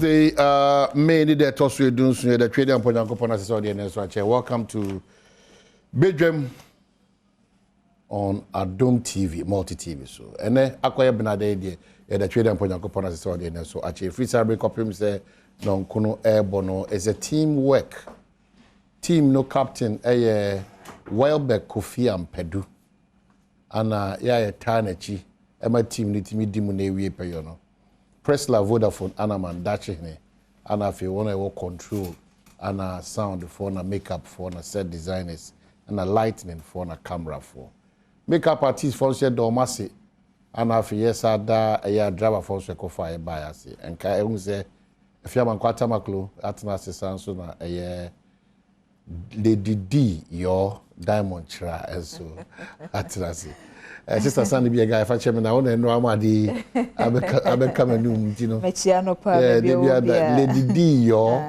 Thursday, May the toss we do the trading and Pojanko. Welcome to Badwam on Adom TV, multi TV. So, and then acquire Benade, the trading and Pojanko. So, actually, free cyber copy say, non kono airborne is a teamwork. Team no captain, a Welbeck Kofi and Pedu. And a Tanechi, and my team need to meet Dimune we pay you know. Presla Vodafone Anaman Dachine and if you want to control and sound for na makeup for na set designers and a lightning for na camera for makeup artist for say domasi and if yes ada a driver for say kofa e bias and ka e say if you man kwata maklo atna assistant so na Lady D your diamond chra and so atna say Sister Sandy be a guy for chairman. I want to know how much I become a new, you know. Mechiano pa Lady D yo.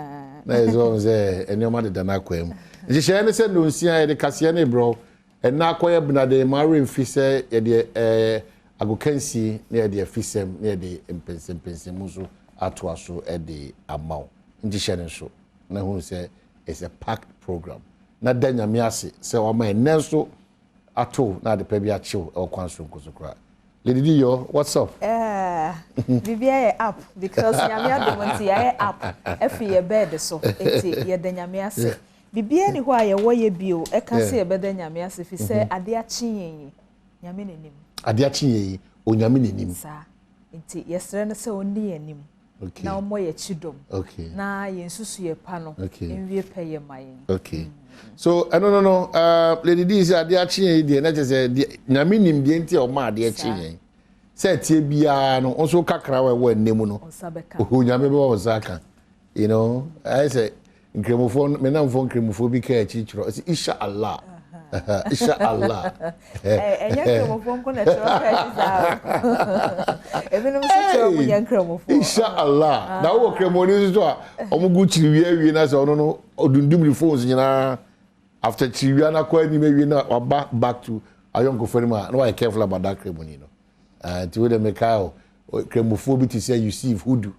Na is always a new man than aquem. The share said no see the Cassiane bro. And now quite na the marine fisher the Advocacy near the fisem near the Pensimusu Atwaso at the amount. In the sharing show. Na who say it's a packed program. Na denya miasi so o my nenso ato na de pebia chill or kwanso kozokra. Lady Dio, what's up? Bibia up because nyamia demonti ya up every ye bed so eti ye de nyamia se. Bibia ni ho aye wo ye bio e ka se ye bed nyamia se fi se ade achi yen nyame nenim. Ade achi yen o nyame nenim. Sa enti yesre no se oni anim. Okay. Na omo ye chidom. Okay. Na ye nsusu ye pa no. Enwie pe ye mayen. Okay. So, no. Lady D is a dear chin, the next is a Naminim dienti or ma dear chin. Said Tibia, no, also Kakra were Nemuno, who Yamebo was Zaka. You know, I say, in Cremophone, Menam Cremophobic teacher, Isha Allah. Isha Allah. And Yankramofone connected. Isha Allah. Now, Cremonius, Omuguchi, we as or no, or do phones, you know. After Chiviana, quite maybe not or back to a young friend. No, I careful about that cremonino. To the Macau, cremophobia to say you see voodoo.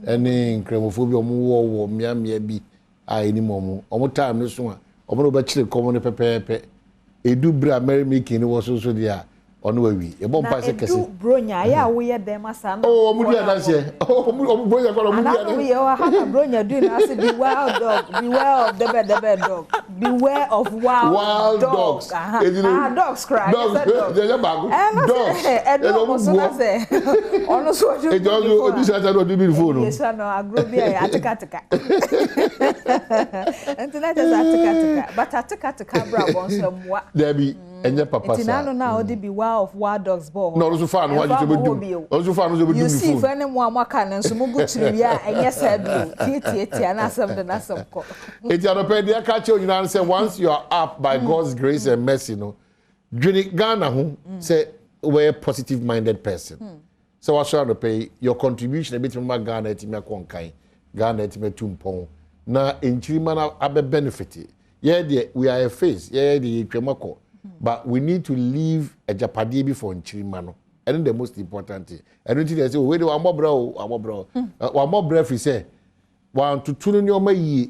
Any cremophobia more miami be any moment. Or more time, no sooner. Or more bachelor common pepe. A do bra Mary making was also there. On where we a bomb pass a bronya, ya we are them as an oh, Mudia, that's it. Oh, Mudia, bronya doing as a beware dog, beware of the bed dog, beware of wild dogs. Dogs cry. Dogs. Yes, I know. I grew be Ataka. And tonight is Ataka, but Ataka bra on some what there be. And your papa now they be of wild dogs ball. No, also fun what you do. Also fun you see if anyone can and some good trivia and yes I do. And that's something that's some call. It's your pay catch you know say once you are up by God's grace and mercy, no. Ghana who say we're a positive minded person. So I shall pay your contribution a bit from my Ghana to me konkai. Ghana to me tumpon. Na in Chirimana abe benefit. Yeah, we are a face, yeah, the Kremako. But we need to leave a japadi before in Chirimano. And then the most important thing. I don't think they say, wait, one more bro. One more breath, we say, one to tune your may.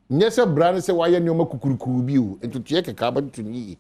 Yes, a brand say, why you make kukurubiu, and to check a carbon to me.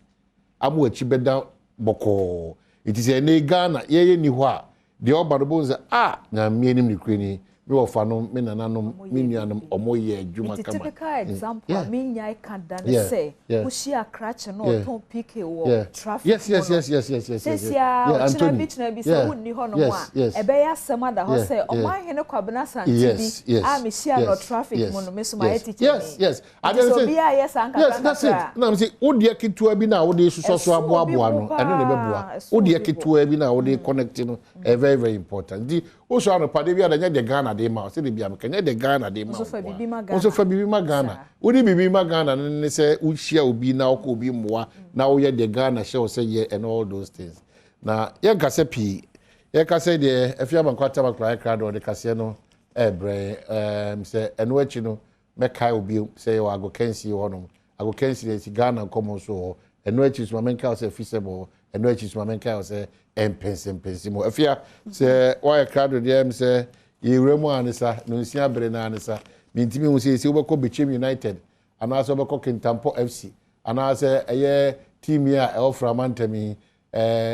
I'm what you bet down boko. It is a Ghana, ye ni wa. The old bones are, now me and him, the no fano menanum minianum omoye juma kama. It's a typical example. Me I can dance say. Pushi a crutch no ton pick or traffic. Yes. Says ya, China beach na be so ni hono wa. Ebeya sama da ho say o man he no kwabena santi bi. Ah me share no traffic mono me so my etiti. Yes. I don't say yes anka. That's it. Na me say wo de ketua bi na wo de suso aboa no. Eno ne beboa. Wo de ketua bi na wo de connect no. Very very important. Di o so an pade bi adanya de Ghana de ma say de bia kenya de Ghana de ma. So fa bibi ma Ghana. Also fa bibi ma Ghana. Wo de bibi ma Ghana ne say wo share obi na wo obi moa na wo ye de Ghana share say ye and all those things. Na ye ka say pi ye ka say de afia ban kwata ba kra kra do de ka say no ebre say eno achi no me kai obi say yo Advocacy ho no Advocacy de Ghana common so eno achi so menka say feasible eno achi so menka say empensi mo afia say why kra do de say ye remu anisa no nsia bere na anisa mintimi hu se wobekọ Bechem United anaso wobekọ Kintampo FC anaso eye team ya Elfra Mantemi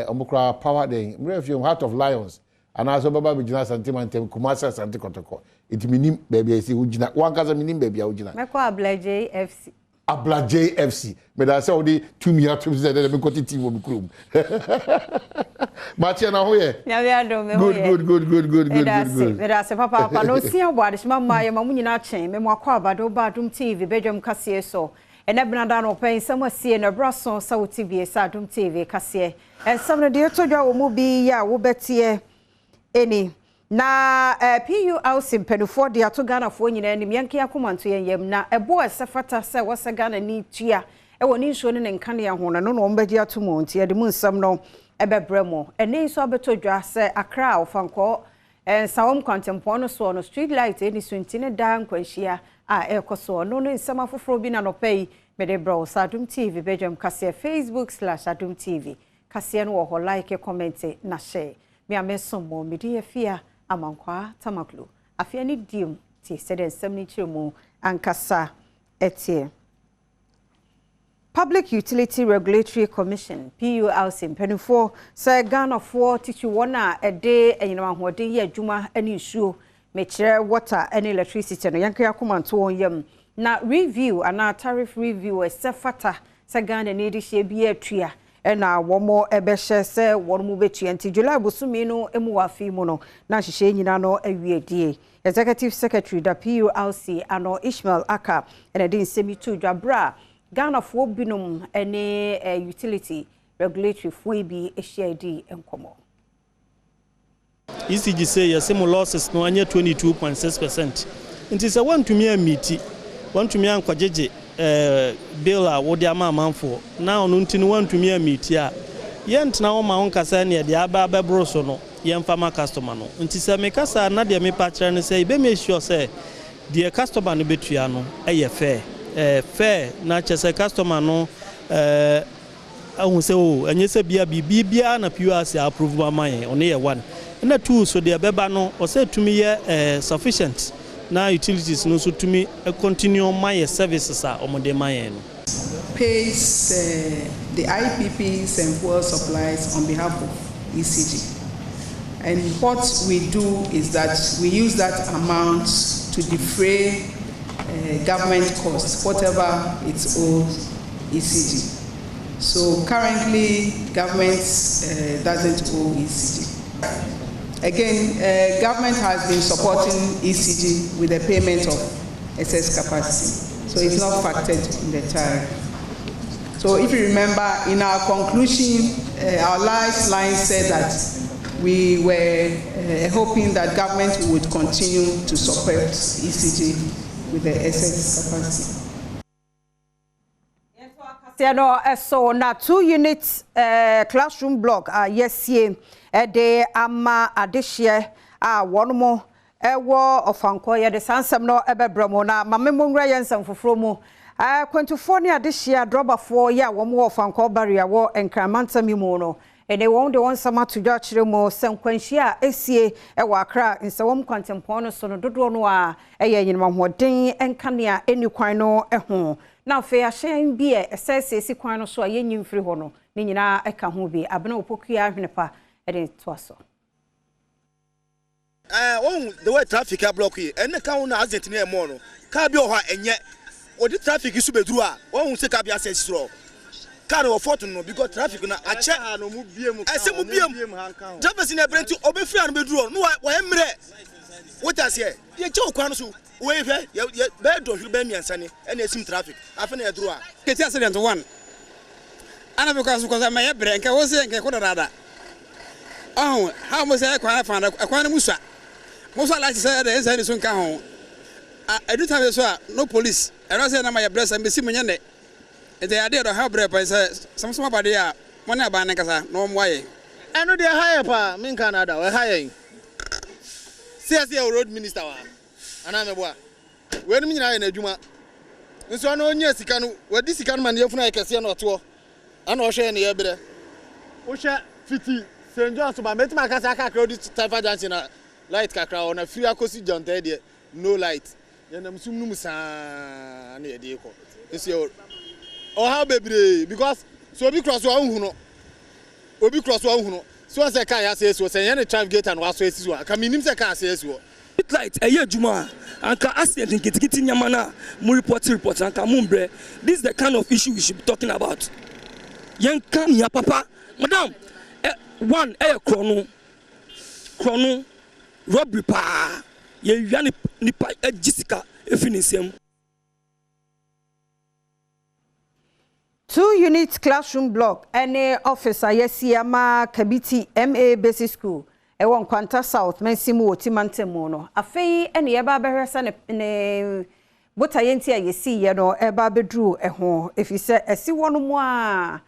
omukra Power den mrefium Heart of Lions anaso baba bigina Santimantem Kumasa Santi Kotoko it minim baby esi ugina wankaza minim baby a ugina meko Ablaje FC Ablaje FC me da say odi tumi atum say dem ko team wo bikrum Match na hoye nyame adom me hoye good me da say papa no sia boade shima maye mamu nyina chen me mo akwa Badwam TV Badwam kase so ena benada no pen sama sie na braso South TV sa Adom TV kase ensam no de todwa wo mu bi ya wo betie eni na PULC mpenufo de ato Ghana fo nyina anim yanke akomanto yem na ebo esefata se wose Ghana ni tua ewo ni nsuo ne nka ne ho no no mbagi ato mu nti de mu nsam no ebebremo eni nso abetodwa se Accra ofanko sawom contempo no so no street light eni sunti ne dan kwanhia a ekoso no no nsam afoforo bi na no pay mede bro sa Adom TV Badwam kase Facebook/Adom TV kase no wo like comment na share me amesomo medi afia amankwa tamaklo afia ni dim ti sede nsam ni chiremu ankasa etie Public Utility Regulatory Commission PULC mpenufo say Ghana for tichi wona ede enyinama hoden ye adwuma ani nsuo mekire water and electricity no yanka yakomanto wonyam na review ana tariff review esefata say Ghana need hye bi atua ena womo ebehye se wono betua nti July bosumi no emu wafi mu no na hyehyɛ nyina no awiedie Executive Secretary da PULC ano Ishmael Aka ena din semi to dwabra Ghana for binum ene utility regulatory for bi ehyiadi enkomo ECG say yasemu losses no anya 22.6% nti se wantumi amiti wantumi ankwajeje bill a wodi ama amanfo na onu nti no wantumi amiti a yentna wo ma wonkasa ne de aba abebroso no yemfama customer no nti se me kasa na de me pa kire ne say be me sure say de customer no betua no eye fair na chese customer no ahun se o enye se bia na PULC approve ma man one ye one na two so de beba no o say tumi ye sufficient na utilities no so tumi continue my services a omode man no pays the IPPs and fuel supplies on behalf of ECG. And what we do is that we use that amount to defray government costs, whatever it's owed ECG. So currently, government doesn't owe ECG. Again, government has been supporting ECG with the payment of excess capacity. So it's not factored in the tariff. So if you remember, in our conclusion, our last line said that we were hoping that government would continue to support ECG with the excess capacity. So na 2 units classroom block yes ye de ama adehye one more ewo ofanko ye de sansam no ebebramo na mamemo ngra ye nsam foforo mu kwantufo ne adehye drobafo ye wo mo ofanko barrier wo enkramanta mimu no ene won de won sama to dwa kire mo sankwanhyi a esie ewa Accra nsewom kwantempon no so no dodo no a eye nyinma hoden enkanea eni kwan no eho na fe ahyen bi esese esi kwan no so a yenyim firi ho no ni nyina eka ho bi abena opokua ahwenepa ede toaso the way traffic block here ene ka ho na accident ne mo no ka bi o ha enye odi traffic su beduru a won se ka bi access ro car of photo no because traffic na ache no mu biem drivers in brenti obefri an beduru no wa emre what as here ye che okwan so we hwe ye be do hwe be miansane ena esim traffic afa na eduru a keti accident one ana because ma ye bre nke wo se nke ko dada oh how mo say kwan fa na kwan musa like say the inside so nka ho every time so no police and I say na ma ye bre say me si munye ne they are there to help break say some body a money aba na kasa no mo aye eno dey hire pa min Canada we hire see road minister wa ana me boa we ni nyina na adwuma nso na onye sika no we di sika no man ye funa kese na oto ana o hwe ne ye bre o hwe fiti St. John's ba metima kasa aka credit type agency na light kakra on a free akosi jonte de no light yanam sum num sa na ye de ko ese o how bebre because so obi cross wa hu no so say kan ya say so say yan traffic gate and waso esi so ka minim say kan say esi so light eye juma anka accident nkitikiti nyama na mu report anka mumbre. This is the kind of issue we should be talking about. Yen kan ya papa madam one chrono robbery pa ye wiane nipa Jessica efinisem. 2 unit classroom block any officer yesiama Kabiti MA Basic School e won Kwanta South mensimu otimantemu no afei ene ye ba behwesa ne bota yenti ayesi ye no e ba bedru ho efise esi wono mu a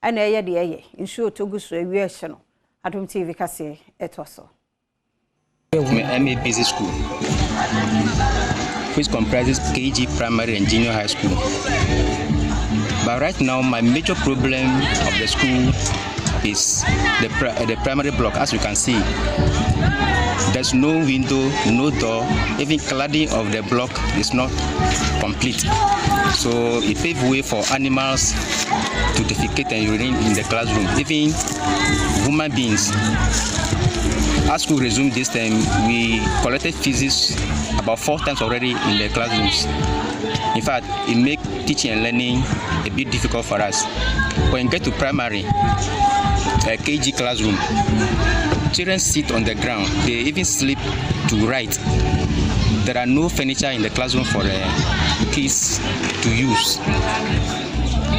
ene ye de ye nsu otoguso awie hye no Adom TV kase etoso MA Basic School, which comprises KG Primary and Junior High School. But right now, my major problem of the school is the primary block. As you can see, there's no window, no door. Even cladding of the block is not complete. So it paves way for animals to defecate and urinate in the classroom, even human beings. As school resumed this time, we collected physics about 4 times already in the classrooms. In fact, it makes teaching and learning a bit difficult for us. When you get to primary, KG classroom, children sit on the ground. They even sleep to write. There are no furniture in the classroom for the kids to use,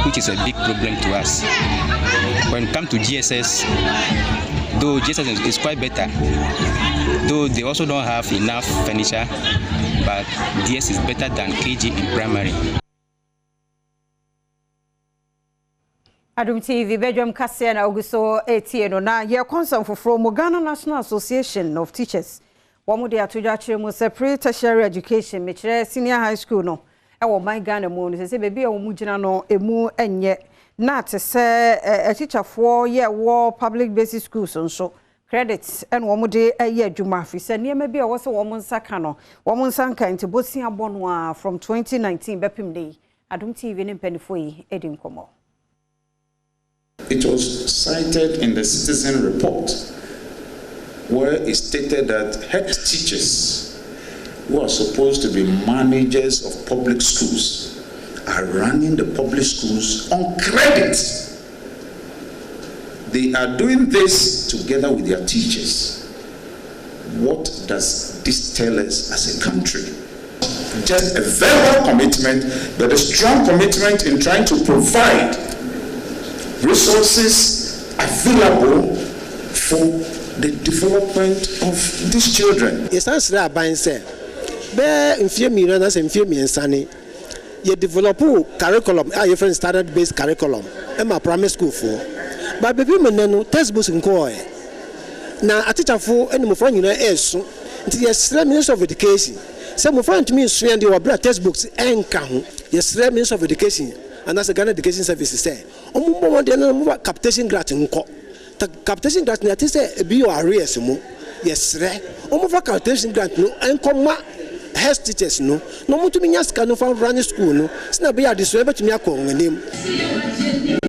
which is a big problem to us. When it comes to GSS, though GSS is quite better, though they also don't have enough furniture, but DS is better than KG in primary. Adom TV Badwam kase na oguso etie no na ye concern from Ghana National Association of Teachers. Womu de atoja kire mu pre-tertiary education me kire senior high school no e wo man Ghana mu no se bebi e wo mu gina no emu enye na te se teacherfo ye wo public basic schools nso credits and womu de ye adwuma fi se niam bi e wo se wo mu nsaka no wo mu nsanka nti bosi abono a from 2019 bepim dey Adom TV ne mpanifo yi edi nkomo. It was cited in the Citizen Report where it stated that head teachers who are supposed to be managers of public schools are running the public schools on credit. They are doing this together with their teachers. What does this tell us as a country? Just a verbal commitment, but a strong commitment in trying to provide resources available for the development of these children. Yes, that's right. By say, be in few millions and few millions, you develop curriculum. I have standard-based curriculum. I'm a primary school for, but baby, me no textbooks in core. Now, a teacher for any more friend you know is until yes, Minister of Education. Some friend to me swear they were brought textbooks and count. Yes, Minister of Education. And that's the Ghana Education Services say. Omo de na move capitation grant nko. The capitation grant na te say be your arrears mo. Yes re. Omo for capitation grant no enkoma health teachers no. No mo to me nyaska no for running school no. Sina be ya diso ebe to me akọ nnem.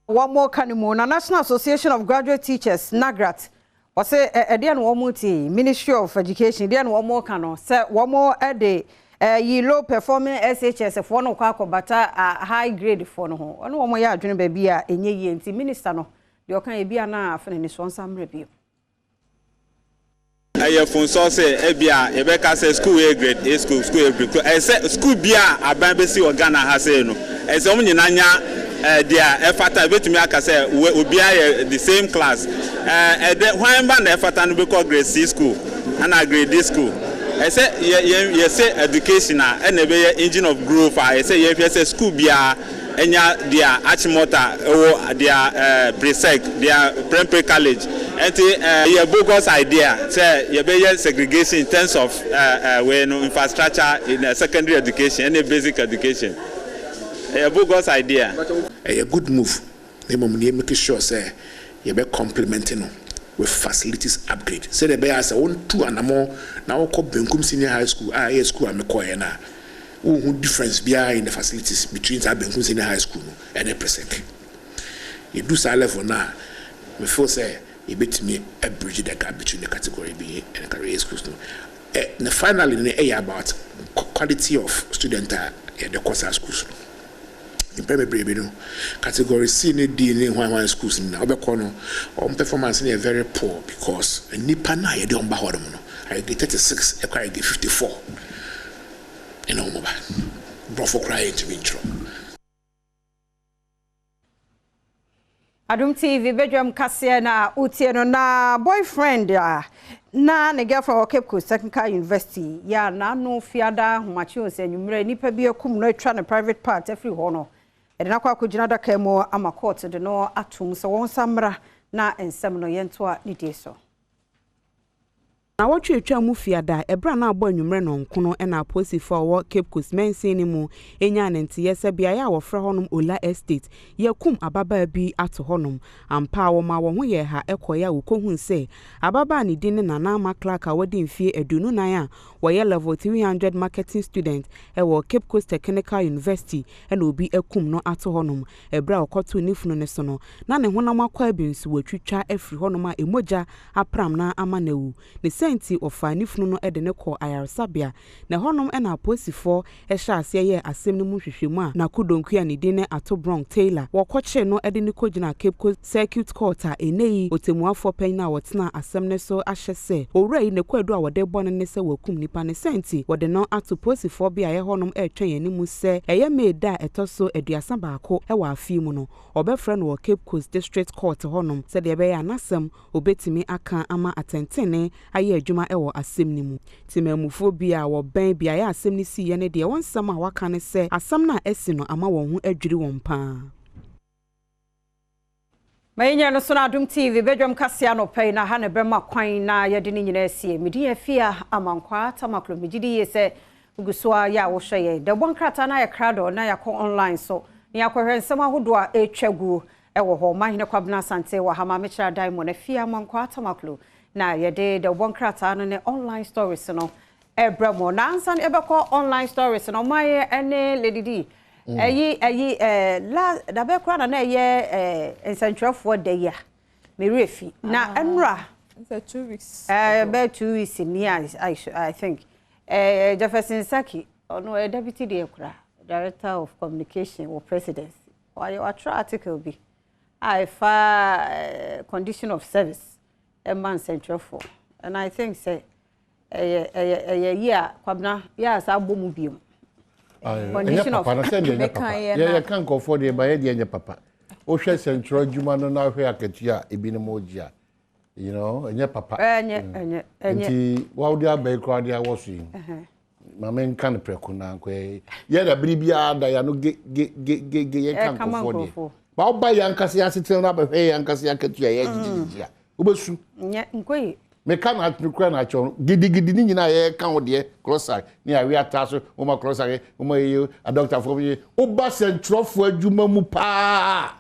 One more kanimo na National Association of Graduate Teachers NAGRAT. O say e de no mo ti Ministry of Education de no mo kano say one more e de ye low performing SHS for no kwa bata high grade for no ho ono mo ya adwene ba bia enye ye nti minister no de okan e bia na afene ni so nsamre bi aye fun so say e bia e be ka say school A grade A school A grade e say school bia aban be si Ghana ha say no e say om nyina nya dia e fata betumi aka say obi aye the same class e de hwan ba na e fata no be call grade C school and grade D school. I say yes education and a engine of growth. I say yes school bia enya dia achimota or dia presec dia primary college. And a bogus idea say you be segregation in terms of infrastructure in secondary education and basic education. A bogus idea. A good move. They make sure say you be complementing with facilities upgrade. Say the bear say one two and more now call Benkum Senior High School, school and Mekoyana. Who difference behind in the facilities between Benkum Senior High School and the present. You do so level now. Before say you bet me a bridge the gap between the category B and the career schools. Finally, the about quality of student at the course schools. In primary category C and D in one schools in our corner on performance is very poor because Nipa na you don't buy I get 36, I get 54. You know, bro for crying to me intro. Adom TV Badwam kase na utie no na boyfriend na ne girlfriend o Cape Coast Technical University ya na no fiada homachi o se nwumre nipa bi akum no atwa na private part every ho no e de na kwa kugina da ka mu ama court de no atum so won samra na ensem no yento a nidie so na watwe atwa mu fiada ebra na agbo anwumre no nkono e na posifo wo Cape Coast mense ni mu enya nente yese bia ya wofra honom Ola Estate yakum ababa bi ato honom ampa wo ma wo ho ye ha ekoya wo kohun se ababa ni din na na ma clerk a wodi mfie adunu nan a wo ye level 300 marketing student e wo Cape Coast Technical University e na obi akum no ato honom ebra okoto nifunu ne so no na ne honam akwa bi nso watwitwa afri honom a emoja apram na amanawu ne senti ofani funu no ede ne ko ayarsabia na honom e na posifo e hya ase ye asem no mu hwehwemu a na kudonkua ne din ne ato Bronx Taylor wokoche no ede ne kogina Cape Coast Circuit Court a eneyi otemuafo pan na wotena asem ne so ahye se owrai ne kwadu a wode bone ne se wakum nipa ne senti wode no ato posifo bia ye honom e twen yanimu se eye meda etoso aduasa baako e wa afi mu no obefre no Cape Coast District Court honom se de be ya nasem obetimi aka ama atentene aye adwuma ewo asem ni mu timamufo bia wo ban bia ya asem ni si ye ne de won sam a waka ne se asam na esi no ama won hu adwiri won pa Mayenya no so na Adom TV Badwam kase no pay na ha ne bema kwan na ye de ni nyina sie medi afia amankwa tamaklo megidi ye se ugusua ya wo hweye de bonkrata na ye krado na yakọ online so ni yakọhwe nsem ahodo a etwagu ewo ho mahine kwabna sante wa ha ma mechira diamond afia amankwa tamaklo na yede the one krata no ne online stories no ebramo na ansan ebekọ online stories no maye ene lady D eyi la da be kra na ye ensentwefo de ya merefi na enra it's 2 weeks about 2 weeks in I think Jefferson Saki no deputy director of communication or presidency or your article be I fa condition of service a man central for and I think say yeah kwabna yes abomu biom condition of yeah can go for the by the papa o hwe central juma no na hwe akatua ebi ne mogia you know enye papa enye nti wa odi abai kra dia wo so yi mama nkan preku na nkwe ye da bribia da ya no ge ye kan go for the ba o ba yankase asetel na ba hwe yankase akatua ye gidigia obesu nya nkwe me kan atnukura na cho gidigidi ni nyina ye kan ode crosser ni awi ataso o ma crosser o ma ye a doctor for me o ba centrofo adwuma mu pa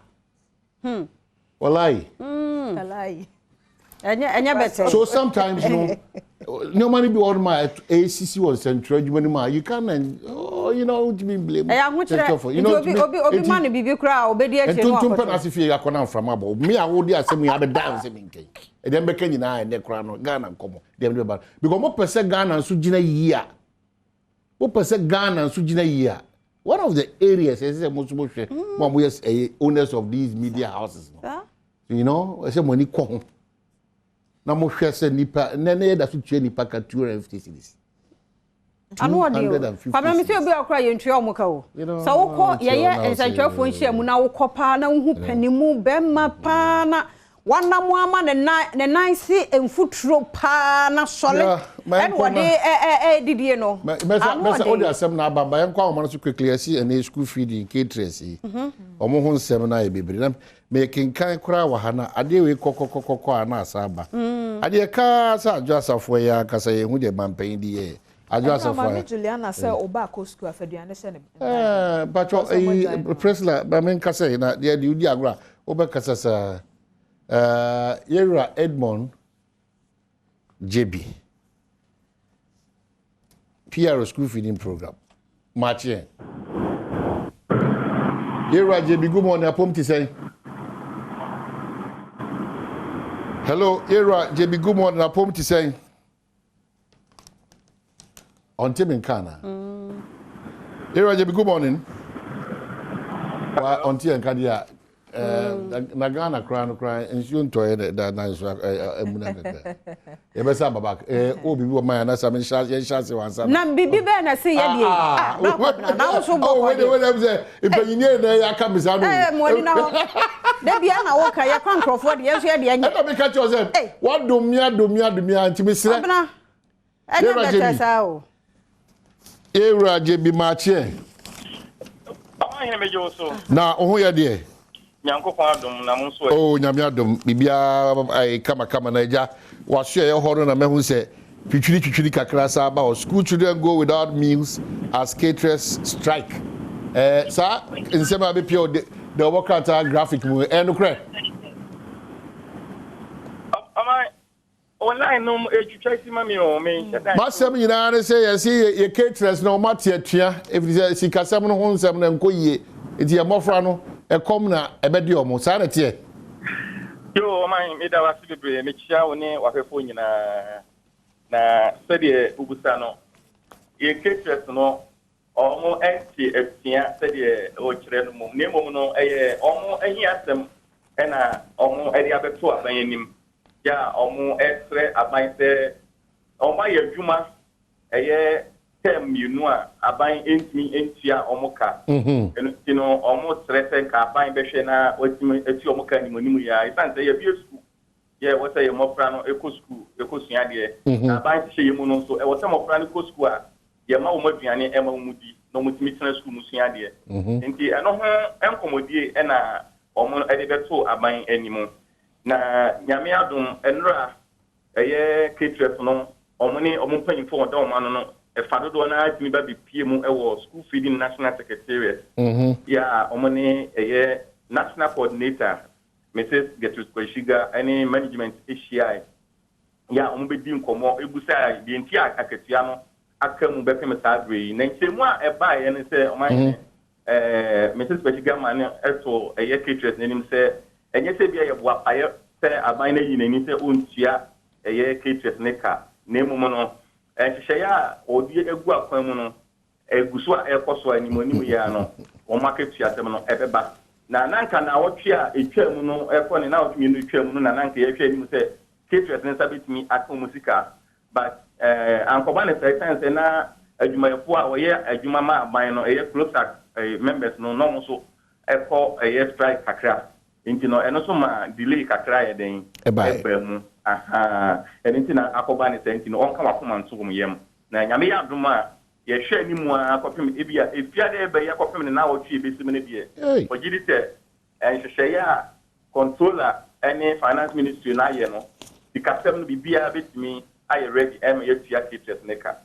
wallahi wallahi enya better so sometimes no money be on my ACC was central adwuma ni ma you can you know to be blame you know obi man bibi kra obedi a che no akọ tumpa na sifie akọ from abo me a wo di asem ya be dance me nkai e dem be kan nyina ene kra no Ghana nkomo dem be ba because mo pese Ghana nso gina yia mo pese Ghana nso gina yia one of the areas is mo so hwe mo yes owners of these media houses you know say money ko na mo hwe se nipa nene da so tue nipa ka 250 cedis anu odi kwabra mi se obi akra ye ntwe omuka o so wokọ ye ensantwefo nhia mu na wokọ pa na hu panimu bemma pa na wana mu ama ne nice emfuturo pa na sole en wode didie no mesa odi asem na abamba yen kwa omo no so quickly asi en school feeding caterers yi omo ho nsem na ye bebere na me kinkan kura wa hana ade we kokokokoko ana asaba ade ka sa adwo asafo ya kasa ye hu de bampan di ye adwo asafo ya Juliana say oba ko school afaduane se ne but Presla ba men kasa na de udi agora oba kasa sa Yera Edmond JB PR school feeding program. Marching. Yera JB, good morning. Apom to say. Hello, Yera JB, good morning. Apom to say. On Tim in Kana. Yera JB, good morning. On Tim and Kadia. Nagana cry and soon to that nice emunaka. Ebesa babak obi bi ma na some chance once. Na bibi be na say ye dey. Na so bo. Wait say if you na ya ka misa no. Money na. Da bia na wo ka ya kwa nkrofo de ye so de anya. E be catch yourself. What domia ntimi sire. Abna. Anya better sa o. Era JB Marche. Na oho ya de. Oh, Nyamiadum, Bibia, I kama Naija, was share horror and mehu say, Pichuri Kakrasa about school children go without meals as caterers strike. Sir, in some of the workout graphic movie, and okay. Online, no, education, mammy, or me. Master, you know, I say, I see your caterers no matter, if you see Casamon Homes and Koye, it's your Mofrano. A common a bedio sanity. Yo, my meda was to be a mixture on a phone na study Ubusano. Ye caterers no, almost empty a tia, study or children, name almost any of them, and almost any other two of him. Ya, almost extra, I might say, oh my Juma, a year. You know, I buy into Omoka. And you know, almost threatened car buying Beshana, what you Omoka in Monimuya. I can't say a view school. Yeah, what say a Mofrano Eco School, Eco Siadia. I buy Shayamuno, so I was some of Franico Square. Yama Modiani, Emma Moody, no Mutimitra School Musiadia. And I know her Encomodi and Omon Edibeto are buying anymore. Na Yamiadum and Ra, a year caterers no, Omoni, Omopan for Domano. A father don't ask me about the PMO school feeding national secretariat. Yeah, omone a national coordinator, Mrs. Gertrude Kweshiga, any management HCI. Yeah, ombedim komo ebusa the entire aketiano akamu bepe mesadre. Nense moi e buy and say Mrs. Kweshiga man eto a year caterers name say and you say be a wapaya say a bina yin say untia a year caterers neka name mono. Shaya or the Egua Quemono, a Gusua Airposwa and Monimuano, or market Chiatamano Ebeba. Now, Nanka now, Chia, a Chairmono, Airpon and out in the Chairmono, and Nanka, say, Caterers and Sabit me at Musica. But Uncle Banner says, and now, a Jumapua, or yeah, a Jumama, by no a closer members, no normal so a call a year strike Kakra. Into no, and also my delay Kakra then a aha and into na akobani senti no on kama kuma nso mu yam na nyame ya duma ye hwe ni mu akopem ebia efia de be ya kopem na wotwe besim ne die ogidi te enhwehwe ya controller any finance ministry na ye no dikasem bibia betimi aye ready em ye tia caterers neka.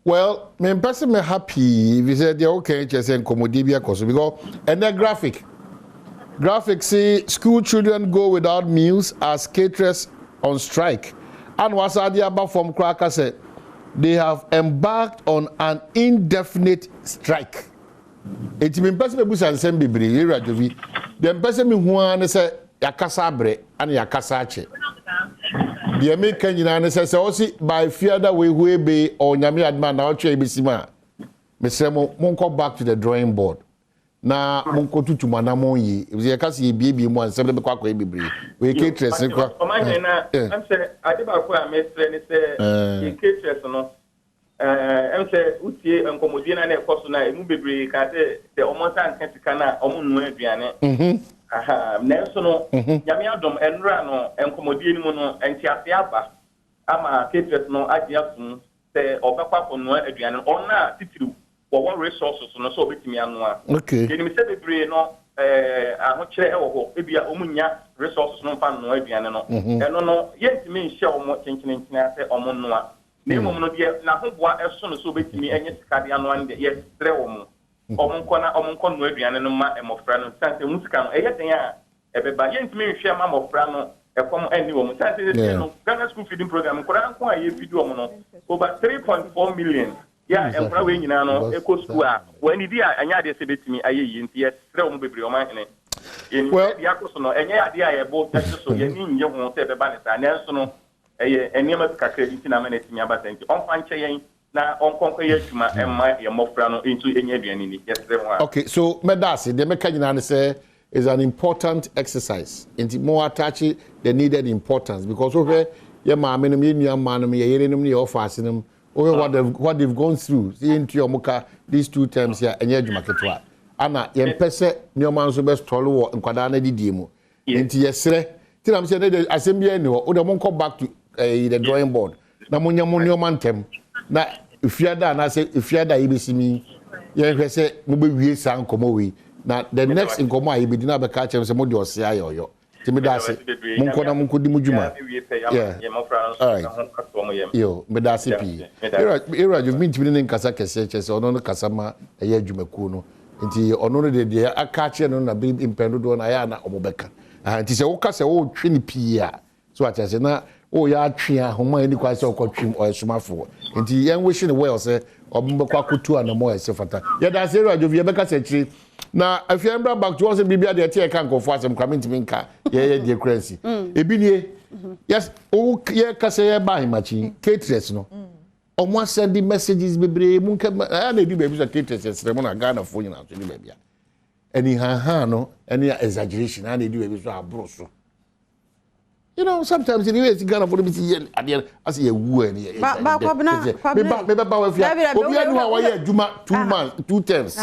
Well, me person me happy if you said they okay just say komodibia koso because and the graphic say school children go without meals as caterers on strike. And what's about from Cracker said they have embarked on an indefinite strike. It means person me busa nsem bebre ira jovi. Dem person me hu an say yakasa bre and yakasa che. The American nyina say say osi by fear that we be or nyame adman na otwe ebisima. Me say mo go back to the drawing board. Na monko tutu manamo yi e ka se biebie mu ansem be kwakwa bebre we caterers kwa o ma na am say ade ba ko a mestre ni say caterers no am say utie enkomodi na na ekoso na emu bebre ka say the omonta nkantika na omunu aduane aha na so no nyame adom enra no enkomodi ni mu no enti ase aba ama caterers no age afun say obekwa ko no aduane ona titiru what resources no so betimi anwa okay ye ni se bebre no aho kire e wo ho ebia omunya resources no fa no aduane no eno no yentimi nhye omo chenchen ase omo noa na emom no de na ho boa eso no so betimi enye sikade anwa nde ye tre omo nko no aduane no ma emofra no sanse musika no eye den a ebeba yentimi hwe ma mofra no ekom ani wo mu say no Ghana school feeding program nkora nko a ye feed wo mu no over 3.4 million ya nkora we nyina no eco school a wani di anya de se betimi ayeyi nti ye sre wo mu bebre o ma hene well ya ko so no enye ade a ye bo tachi so ye ni nye ho se ebeba ne sa na so no eye enema kakra nti na maneti mi abata nti on fa nche yen na on konko ye adwuma emma ye mofra no into enye aduane ni ye sre ho. Okay, so medasi de meka nyina ne say is an important exercise. Inti more attach the needed importance because over your mom and me, your man, and your enemy offers them over what they've gone through. See into your muka these 2 terms here and your market. Anna, your pese, your man's best tolo and quadana di demo. Into your sre. Till I'm saying the assembly anyway, or the won't come back to the drawing board. Namunya monio mantem. Now, if you're done, I say, if you're there, you see me. You say, we sang come na the next in Koma he be dina be catch him say mo de ose ayo timi da se munko na munko di mujuma yeah all right yo me da se pi era you mean timi ne nkasa kese kese ono no kasa ma eye adwumaku no nti ono no de aka catch no na be impendo do na ya na omobeka nti se wo kasa wo twe ni pi a so acha se na o ya twe a homa ni kwa se okotwim o esumafo nti yen wish ni well say obmbekwa kutu ana mo ese fata ya da se era you be kasa chi na if you remember back to us bibia de tie kan ko for asem coming to minka ye de currency ebi nie yes o ye kase ye ba himachi caterers no omo send the messages bebre munka na ebi bebi so caterers esre mo na Ghana fo nyina so ni bebia any ha no any exaggeration na ebi bebi so abro so you know sometimes in US Ghana for be as ye wu any ba we fia obi anu a wa ye adwuma 2 months 2 terms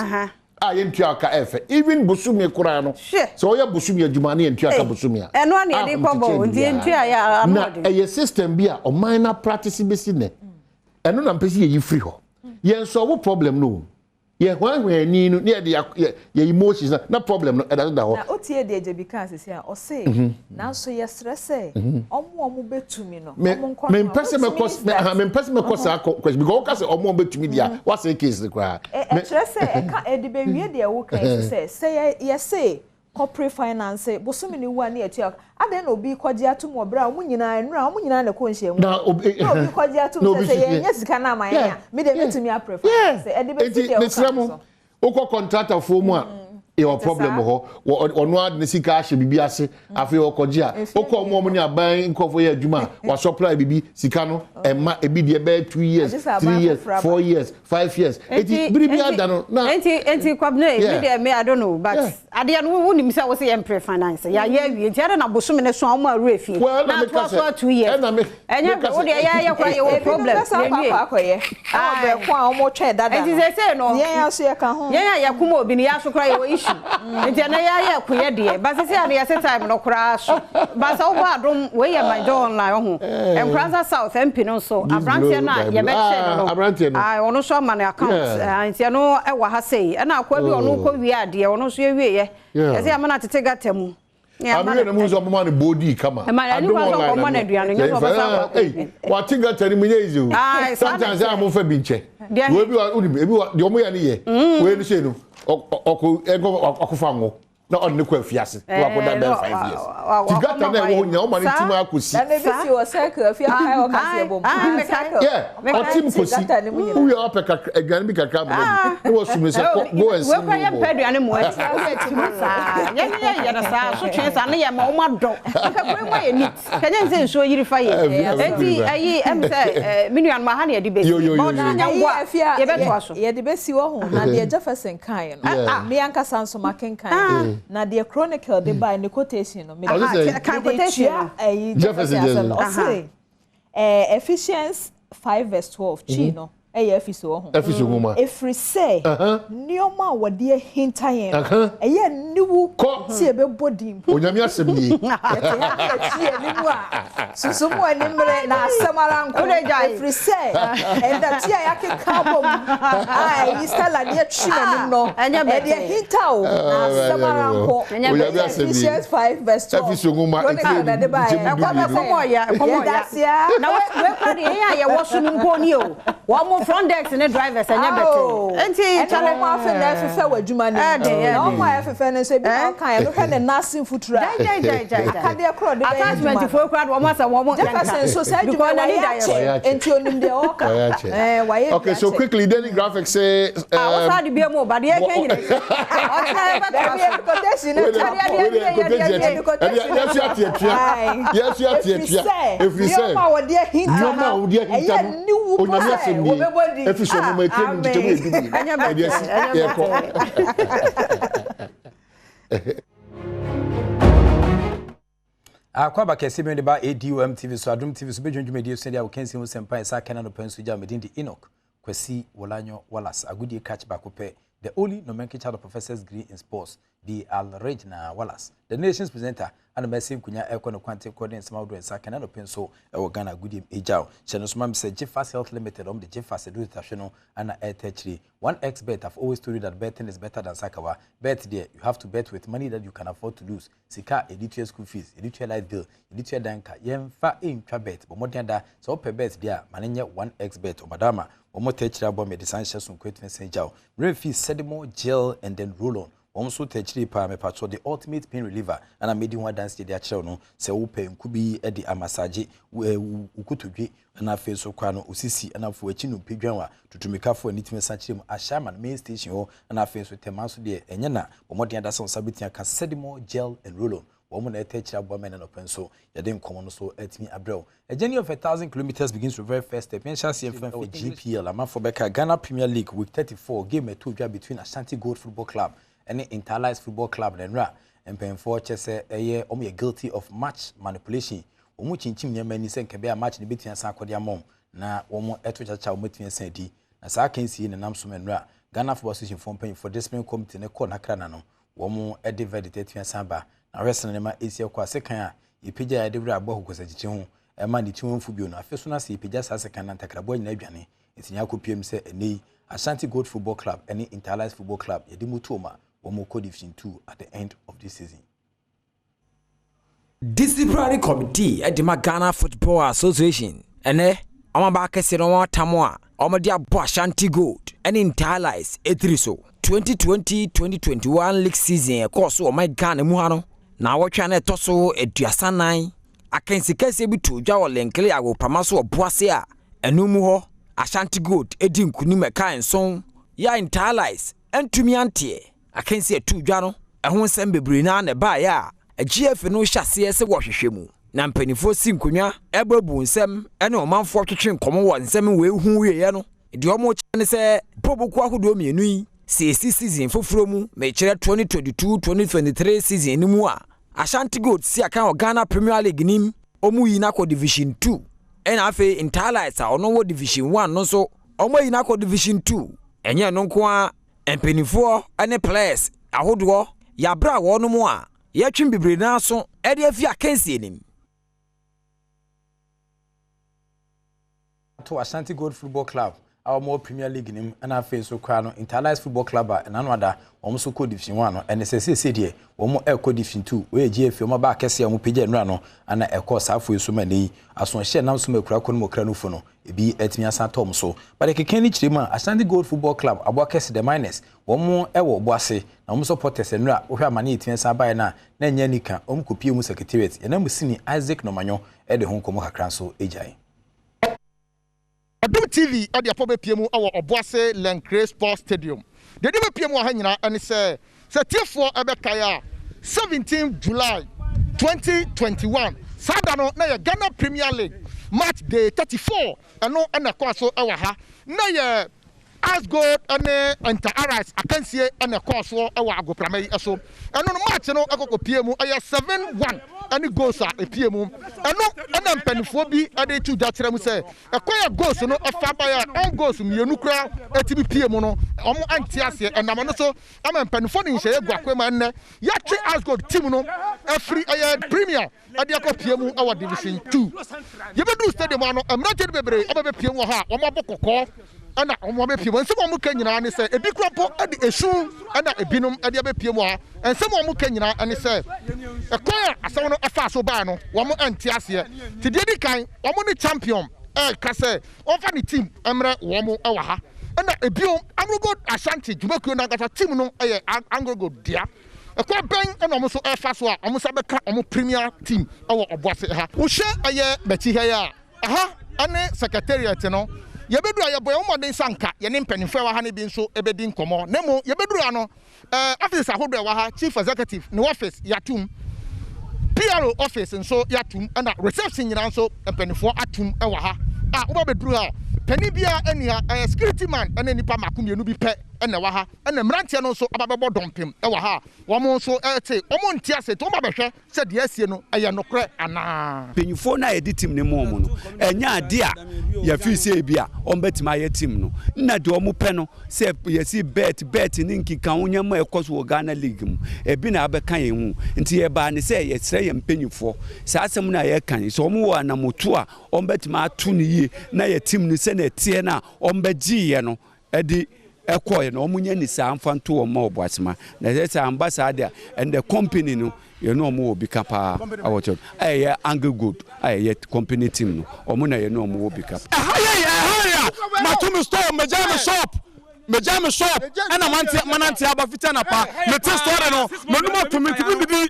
yentuaka efe even busumi kura no so ya busumi adwuma na yentuaka busumi a eno na ye kobo ndi yentua ya na eye system bi a o minor practice be si ne eno na mpesi ye free ho ye solve problem no ye hwan ni no ne ye emotions na problem no da ho na otie de eje bi kan sesi a o say na so ye stress omo betumi no omo nko me mpese me cause question because o ka say omo betumi dia what say case kwa stress e ka e de be wie de wo kan say ye say corporate finance bosumi ni wa na etua ade na obi kwaji atum obra mu nyina na ko nhye mu na obi kwaji atum say ye nya sika na man ya me de betumi a prefer say e de be sika o contractor for mu a your problem ho ono ad ne sika ahye bibi ase afi okoje a okọ mo ni aban nkofo ye adwuma wa supply bibi sika no emma ebi de be 2 years 3 years 4 years 5 years eti bibi adano na enti kwabne me de me I don't know but ade no woni mi say wo say empre finance ya ya wi enti ade na bosome ne so amu aru efi na to 2 years enya wo de ya kwa ye wo problem na wi akoye be kwa omo twe dada enti say no ye ya so ye ka ho ye ya kuma obi ni ya so kwa ye wo issue enti na ya kuye de ba se ade ya time no kura so ba sa wo adom we ye my door online ho Emprasa South MP no so abrantie na ye be che no ono so ma na account enti no e wa ha sei na akwa bi ono ko wi ade ono so ye wi ye ese amana tete gatamu amire na munzo mama ne body kama adom online what tinga tani munye izu sometimes I am for binche we bi de omo ya ne ye we ni se no okufango na on ne kwa fiase wa ko da 5 years tigata na wo nya o ma ne tim akosi na ne bi si o cycle afia kai o kasi ebo yeah o tim kosi wo ya opeka agan bi kakra mo ne wo sumi se go and see we kwa ye pedua ne mo ati ye na sa so twen sa ne ye ma o ma do ka kwe mo ye nit kanya nse nso yiri fa ye enti ayi emse minuan ma ha ne ye di besi mo na nya ngwa ye beto aso ye di besi wo ho na de Jefferson kan no me anka sanso makenkan na the chronicle they buy in the quotation no me quotation Jefferson say Ephesians 5:12 chi no Efeso ho Efeso homa efri say nioma wode hintayen eye niwu ti ebe bodim onyame asem ni ti niwu a susumu animre na asamara nko efri say and that ya yake kabom ai istala de twa nim no e de hintawo na asamara nko Ephesians 5:12 Efeso homa komo ya na we kwa de ya ye wo sunu nko ni o wo Omo front desk and drivers and everything. And chale mo afa na afefa wadwuma ni. Na omo afefa na so bi na kan no hwe na nursing futura. Akade akro de attachment for crowd woman say woman. So say adwuma na need enti onim de oka. Waye. Okay, so quickly Daily Graphics say what's the be mo but dey can you. Yes, if we say Akwaba kesi me ba Adom TV so Adom TV so bedwundwum media so dia wo kansi ho sempa esa kana no pansu ja medin di Enoch Kwasi Wolanyo Wallace agudi catch back pe the only nomenclature of professor's degree in sports, the Al-Regina Wallace, the nation's presenter, and the Messim Kunya Econo Quantum Coding Samado and Sakana Penso, Organa Goody Ejao. Chenosmam said Jeffas Health Limited on the Jeffas Educational and Air Tertiary. 1x bet, I've always told you that betting is better than Sakawa. Bet there, you have to bet with money that you can afford to lose. Sika, editor school fees, editor light bill, editor danka, yen fa in bet, but more than that, so per bet there, mananya 1x bet, or Madama. Omo techira bo medicine shasun kwetwen senjao refi sedimo gel and then roll on omso techiri pa me patcho the ultimate pain reliever and I made one dance dey akere no se wo pe nkubi e di amassage ukutudwe na afi so kwa no osisi na afo achi no pedwan wa tutumika fo anitime sanchire mu ashaman main station ho na afi so temanso de enye na omodin da son sabitia ka sedimo gel and roll on woman at techira men and open so you didn't come on so at me abrel a journey of 1,000 kilometers begins with very first step mention CFM for GPL a man for Becca Ghana Premier League week 34 game a two draw between Ashanti Gold Football Club and the Interlice Football Club and Ra and paying for chess a year guilty of match manipulation omu chinchim nya mani sen kebe a match ni betia san kodia mom na womo eto chacha ometia sen di na sa kan si ne nam so menra Ghana Football Association for paying for disciplinary committee ne call nakra na no womo edi verdict tia ba na wrestling ma esi kwa sekan a ipija ya debra abo hokosa chichi ho e ma ni tiwon fu bio no afeso na se ipija sa sekan na takrabo nyina adwane etinya kopiem se enei Ashanti Gold Football Club and Interlice Football Club yedi mutoma womo code division 2 at the end of this season. Disciplinary committee at the Ghana Football Association ene amaba kese no watamo a omodi abo Ashanti Gold and Interlice etriso 2020-2021 league season course o my Ghana mu ha no na wotwa na etoso eduasanan akansi kase bi to dwa olenkele ago pamaso oboase a enumu ho Ashanti Gold edi nkunim eka enson ya Interlice entumi ante akansi etu dwa no ehon sem bebre na na ba ya GF no hyase se wohwehwemu na mpanifo si nkonwa ebabu nsem ene omanfo twetwe nkomo wo nsem we hu wiye no de omo kyane se poboku ahodo mienu yi season foforo mu mechire 2022-2023 season ni mu a Ashanti Gold si aka o Ghana Premier League nim omu yi na ko Division 2 ena afi Interlice a ono wo Division 1 no so omu yi na ko Division 2 enye no nko a empanifo ene players ahodo ya bra wo no mu a ya twin bibre na so e de afi akansi enim to Ashanti Gold Football Club our more Premier League nim and afi so kwa no Interlice Football Club and another so code division 1 no and say dey omo e code division 2 we GF omo ba kese omo page nra no ana e course afo so mani aso hye nam so makura kono mokra no fo no ebi etimi asantom so but the kekeni chirima Ashanti Gold Football Club abo kese the minus omo e wo boase na omo supporters nra wo hwa mani etimi asan ba na nya nika omo kopie mu secretariat yana musini Isaac Nomanyo e de hon komo kakran so ejai Adom TV ade apobe piemu awo Oboase Lenkre Sports Stadium. De de piemu ha nyina ene se tiefo ebekaya 17 July 2021. Sada no na ye Ghana Premier League match day 34 eno na kwa so ewa ha. Na ye Asgold ene Interlice akansie ene kwa so ewa agopramai eso. Eno no match no akoko piemu aya 7-1. Any goals are a PM. And no, penifo bi ade tu datere mu se ekoya goals no afa ba ya on goals mienu kra etibi PM no omo antiase enam no so am penifo ni hye guakwema nne ya twe Asgold team no afri Premier ade akọ PM our Division 2 yebedu stadium ano amraje bebre obabe PM ha omo abokoko ana omo be PM nsem omo kanyina ne se ebi krapo ade esu ana ebinum ade abe PM ha nsem omo kanyina ne se ekoya asawo no afa so ba no wo mo antiase ti de di kan wo mo ni champion kase over the team emre womo e wa ha na ebio Anglo Ashanti Jumakuo na kasa team no Anglo dia ekwa ben na omo so e fa so a omo sa beka omo premier team awo oboase ha wo hye aye beti ha ya aha ane secretariat no yebedu aye boy omo den sanka ye ne mpanimfo wa ha ne bi nso ebedi nkomo nemo yebedu ano office ahodo wa ha chief executive no office yatum PRO office nso yatum na reception nyina nso mpanimfo atum e wa ha wo beduru ha pani bia eni ha security man ene nipa makumienu bi pe ene wa ha ene mrantie no nso ababebo dompem e wa ha wo mo nso te wo mo ntia se to ma behwe se de asie no eye nokre ana penyufo na edi team ne mo no enya ade a ya fi se bia ombetima ye team no na de omo pe no se ye si bet ni nkika wonya ma ekoso wo Ghana League mu ebi na abeka ye hu nti ye ba ne se ye sere ye penyufo sa asem na ye kan so omo wo na moto a ombetima atu ne ye na ye team ne se na tie na ombeji ye no edi ekoye no omunye ni sa amfanto o ma oboasema na say ambassador and the company no you know mo obi kapa awocho aye Anglo good aye company team no omo na you know mo obi kapa matumi store mejame shop ana mananti abafita na pa meti store no manuma tumi bi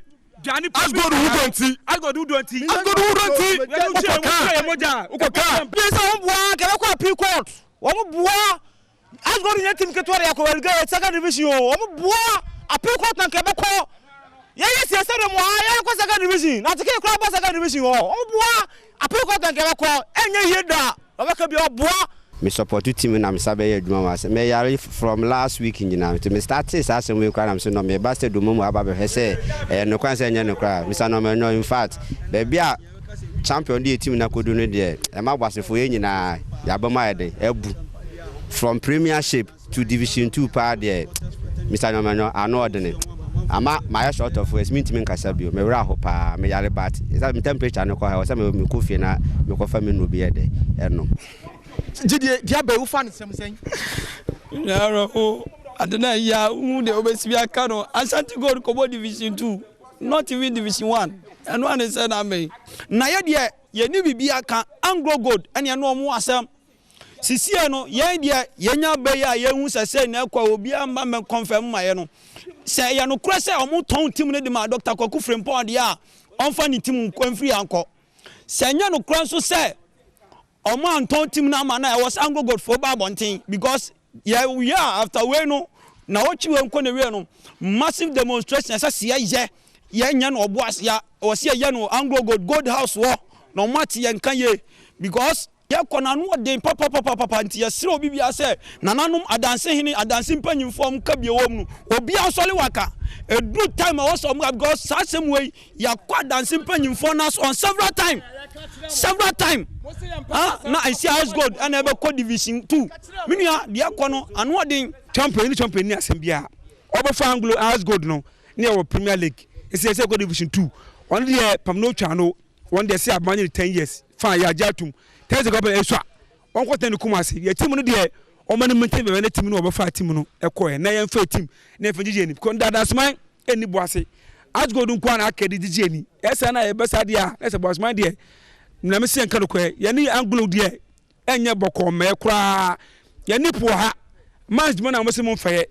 as God who don't see ukoka bisa omboa ke kwa P-court omboa as God in team ketware yakowelga second division omboa P-court na kebeko yes mo ya kwa second division na tike kwa ba second division omboa P-court na kebeko enye yeda obeka bi oboa me support team na me sabe ye adwuma wa me yare from last week nyina me start say asem we kwa na me no me ba say do mu aba be hese no kwan say nya no kwa me sa no me no in fact be a champion the team na kodu no de e ma gbasefo ye nyina ya ba ma ede ebu from premiership to division 2 pa de Mr. No me no anodene ama my short of words mean me nkasa bio me wra ho pa me yare bat is that me temperature no kwa ha say me ko fie na me ko fa me no bi ede eno Jide dia be wo fa ne sem sen yaro adena ya hu de obesi aka no Ashanti Gold Kobo division 2 not even division 1 and one is said me na ye de ye ni bibi aka Anglo Gold ene no mo asem sisi no ye de ye nya be ya ye hu sese na kwa obi amba me confirm ma ye no se ye no kura se o mo ton team ne de ma Dr. Kwaku Frempong de a onfa ni team kwamfiri anko se nya no kura so se Omo Anton team na man I was Anglo Gold for Babontin because yeah after we no na what you enko na we no massive demonstration say sia ye nya no oboas ya o sia ye no Anglo Gold house wo no match ye nkan ye because ye kona no den papa nti ye sire obi bia say nananom adanse hini adanse mpanyimfo am ka bia wom no obi asole waka a good time I was because same way ya kwa adanse mpanyimfo na on several time na I see house gold and ever code division 2 minia dia kono anu odin champion ni asembia obefa Anglo house gold no near our Premier League is say code division 2 one day pam no chano one day say abanye 10 years fine ya jatum 10 go be eswa on ko ten kumase ya team no de o mane maintain be na team no obefa team no ekoye na yan fa team na fa jije ni ko dadasman eni boase house gold nko na akedi jije ni esa na e besa dia esa boasman de na me se nka kwe ya ni Anglo de enye boko me kra ya ni po ha match mo na mo se mo faye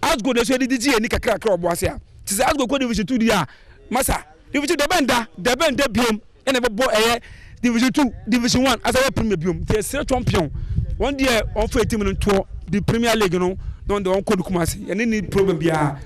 asgo de so de ji ni kakra obo ase a ti se asgo ko division 2 dia masa division de benda biom ene be bo division 2 division 1 as a premier biom ti se champion one day on fa team no to the Premier League no don de on ko kumase ya ni problem bia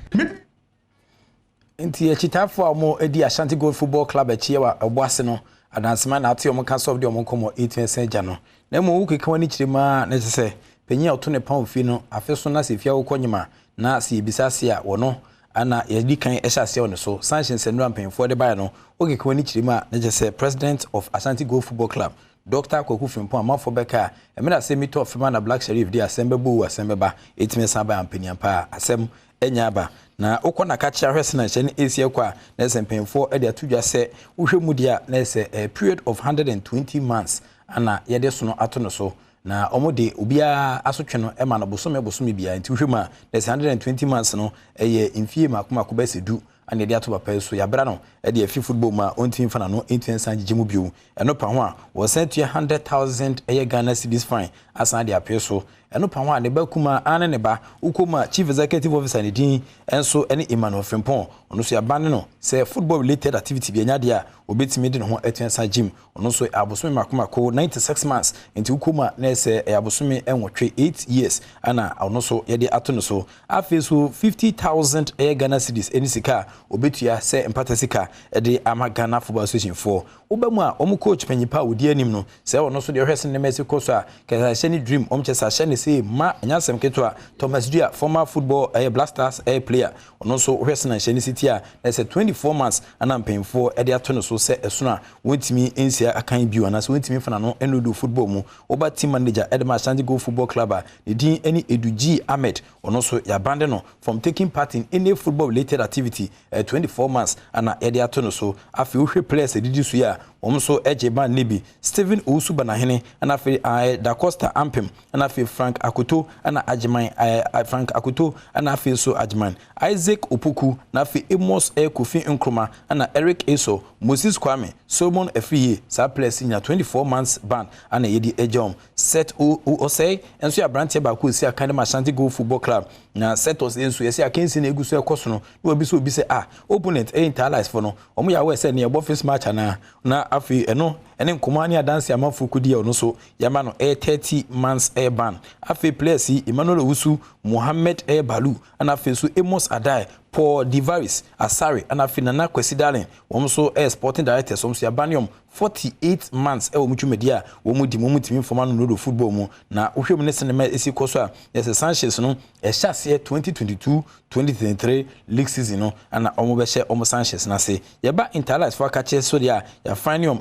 nti chitafo amo edi Ashanti Gold Football Club wa oboase no adansema na ati omo kaso of de omo komo 18 ja no na mo wukeka wani kirima na se penye oto ne pan fi no afeso na se fia wo konyima na se ebisase a wono ana yedi kan ehase one so sanction senura mpenfo de baya no wukeka wani kirima na se president of Ashanti Gold Football Club Dr. Kwaku Frempong amafo beka emina se mito ofema na Black Sheriff de asembe bu asembe ba 18 saba ampenian pa asem enya ba na ukona kacha hwese na hye ne esie kwa na sempemfo e de atudwa se uhwe mu dia na se a period of 120 months ana ye de so no ato no so na omode obia asotwe no e ma no bosome bia nti uhwe ma na 120 months no ye mfie makoma ko base du and the ato papa so ya bra no e de afi football ma ontin fa na no entin san gigimu bio eno pa ho a was sent to 100,000 Ghana cedis fine asan de apɛ so eno pa ho a ne ba kuma ane ne ba ukoma chief executive officer ne din enso ene Emmanuel Frimpong ono so ya ban no say football related activity bi anya de a obetimi de no ho etin san gym ono so abosome makomako 96 months enti ukoma na say abosome enwotwe 8 years ana ono so ye de ato no so afi so 50,000 Ghana cedis eni sika obetua say empata sika e de ama Ghana Football Association for obamu a omu coach panyipa odi anim no say ono so de hwese ne Mexico so a kesa sheni dream omchesa sheni say ma anyasem keto a Thomas Dua former football Blasters player ono so hwese na sheni city a na say 24 months ana mpemfo e de ato no so say esono a wontimi ensia akan bio ana so wontimi fana no enodo football mu oba team manager Edema Ashanti Go Football Club a ne din eni Eduji Ahmed ono so ya bande no from taking part in any football related activity 24 months ana e de ato no so afi wohwe players didi so ya omso ejeban nibi Steven Ousuba na hene ana afi Da Costa Ampem ana afi Frank Akuto ana Ajiman Frank Akuto ana afi so Ajiman Isaac Opoku na afi Amos Kofi Nkrumah ana Eric Eso Moses Kwame Solomon Efriye sa players nya 24 months ban ana yedi ejom set Osei enso ya branche ba ku si Akademi Ashanti Go Football Club na set os enso yesi akensi na eguso ekoso no no obi so obi se opponent interlies for no omo ya we se na ebo face match na afi eno ene nkomani adanse amafukudi ono so yama no 30 months ban afi players Emmanuel Owusu Mohammed Balu ana afi so Amos Adai Paul Divaris Asari ana afi Nana Kwesi Darling womso sporting director so ya banium 48 months omutwemedia womudi momutimi forma no do football mu na ohwem ne sinema esi koso a yes Sanchez no ehase 2022-2023 league season no ana omobehye omo Sanchez na se yeba interlies for kache so dia ya finium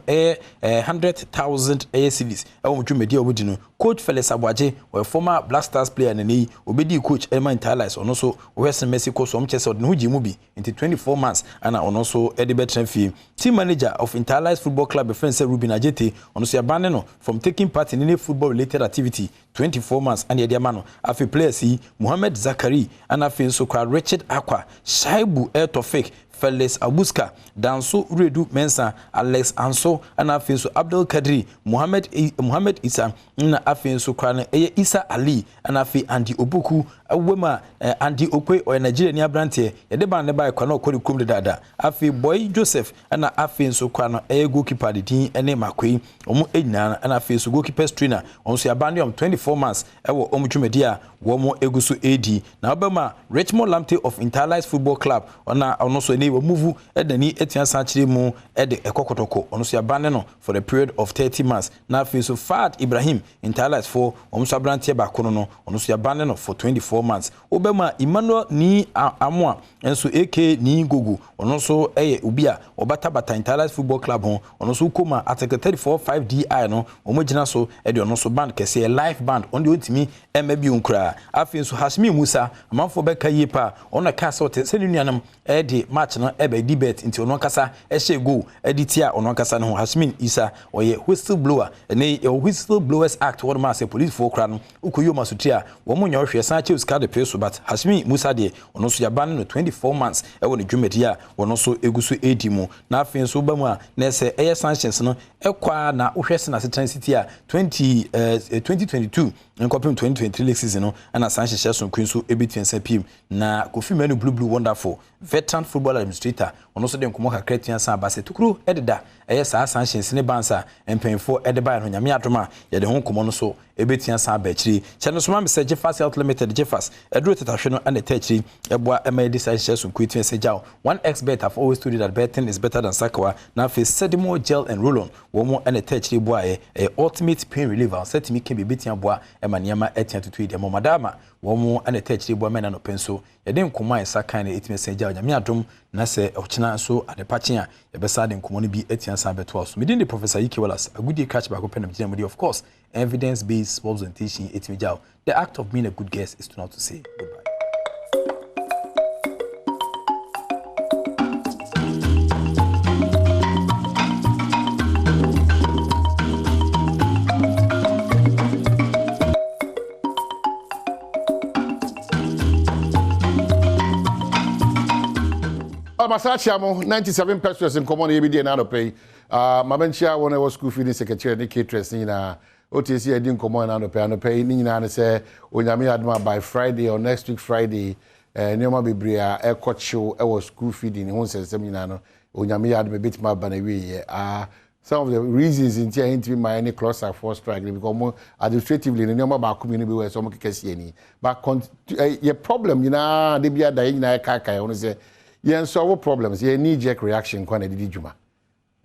100,000 cedis omutwemedia obudi no coach Felix Abwaje or former Blasters player nani obedi coach Elman interlies ono so Western Mexico so omchese no gimu bi into 24 months ana ono so edebetren fi team manager of Interlies Football Club friend Ruben Ajete ono so yabane no from taking part in any football related activity 24 months and the mano afi players Mohamed Zakari and afi so kwa Richard Akwa Shaibu Tofik Felix Abuska Danso Redu Mensa Alex Anso and afi so Abdul Kadri Mohamed Isa na afi so kwa Isa Ali and afi Andy Obuku awema Andy Okwe o Nigeria ni abrante yede ban ne ba kwa na okori kum de dada afi Boy Joseph na afi so kwa no goalkeeper de din ene Makwe omo enyina na afi so goalkeeper trainer onso yabande 24 months ewo omo twumedi a wo mo eguso AD na obema Richmond Lamte of Interlies Football Club ona ono so ne wo move edani etia sanchire mu ede ekokotoko ono so yabande no for the period of 30 months na afi so Fad Ibrahim Interlies for omo so abrante ba kono no ono so yabande no for 24 months obema Emmanuel ni Amwa enso AK ni Gogo ono so ubia obata Interlies Football Club ho ono so koma article 34.5 DI no omogina so ede ono so band kese live band onde ontimi emabi unkra afi so Hashmi Musa amanfo beka yepa ono ka so te senu nuanam ede match no ebe debate nti ono kasa ehye go editia ono kasa no Hashmi Isa oye whistleblower ene Whistleblowers Act what ma say police for kra no ukoyo masutia wo munyo hwe san che uska de peso but Hashmi Musa de ono so yaban no 24 months ewo ne dwumedi a wono so eguso edi mu na afi so ba mu a na se eye sanctions no ekwa na uhwese na Setan City a 2022 nkopim 2023 league season no ana sanctions so Queen so ebetien sapim na Kofi Manu blue wonderful veteran football administrator ono so de nkomo kakra tian san ba se tukuru ededa eye sa sanctions ne bansa empenfo edeba no nyame adoma ye de ho nkomo no so ebetien san ba chiri chano so ma me se Jeffas Health Limited Jeffas edro tetahwe no ane tachiri eboa emedi sanctions so kwetien se jaw 1xbet have always told you that betting is better than sakawa na face Sedimo gel and roll-on womo ane tachiri boa ultimate pain reliever setimi can be betting boa emaniama etian tutu de momadama womo ane tachiri boa mena no penso yede nkoma esa kan na etime se jaw nyame adom na se ochina so adepache a yebesa de nkomo no bi etian san beto so midin the Professor Ike Wallace agudi catch back open of of course evidence based presentation etime jaw the act of being a good guest is to not to say goodbye. Masachamo 97 pesos in common every day now pay. Mabenchia when I was school feeding secretary the caterers na OTC I didn't come on and pay ni na say onyame adma by Friday or next week Friday nyoma bebria e coach I was school feeding won say seminar no onyame adma bit ma banawi some of the reasons in here into my any cluster for strike because administratively the nyoma ba community be so mo kekesi ani but your problem you know they be ada na kai won say yen solve problems ye knee jerk reaction kwa na didi juma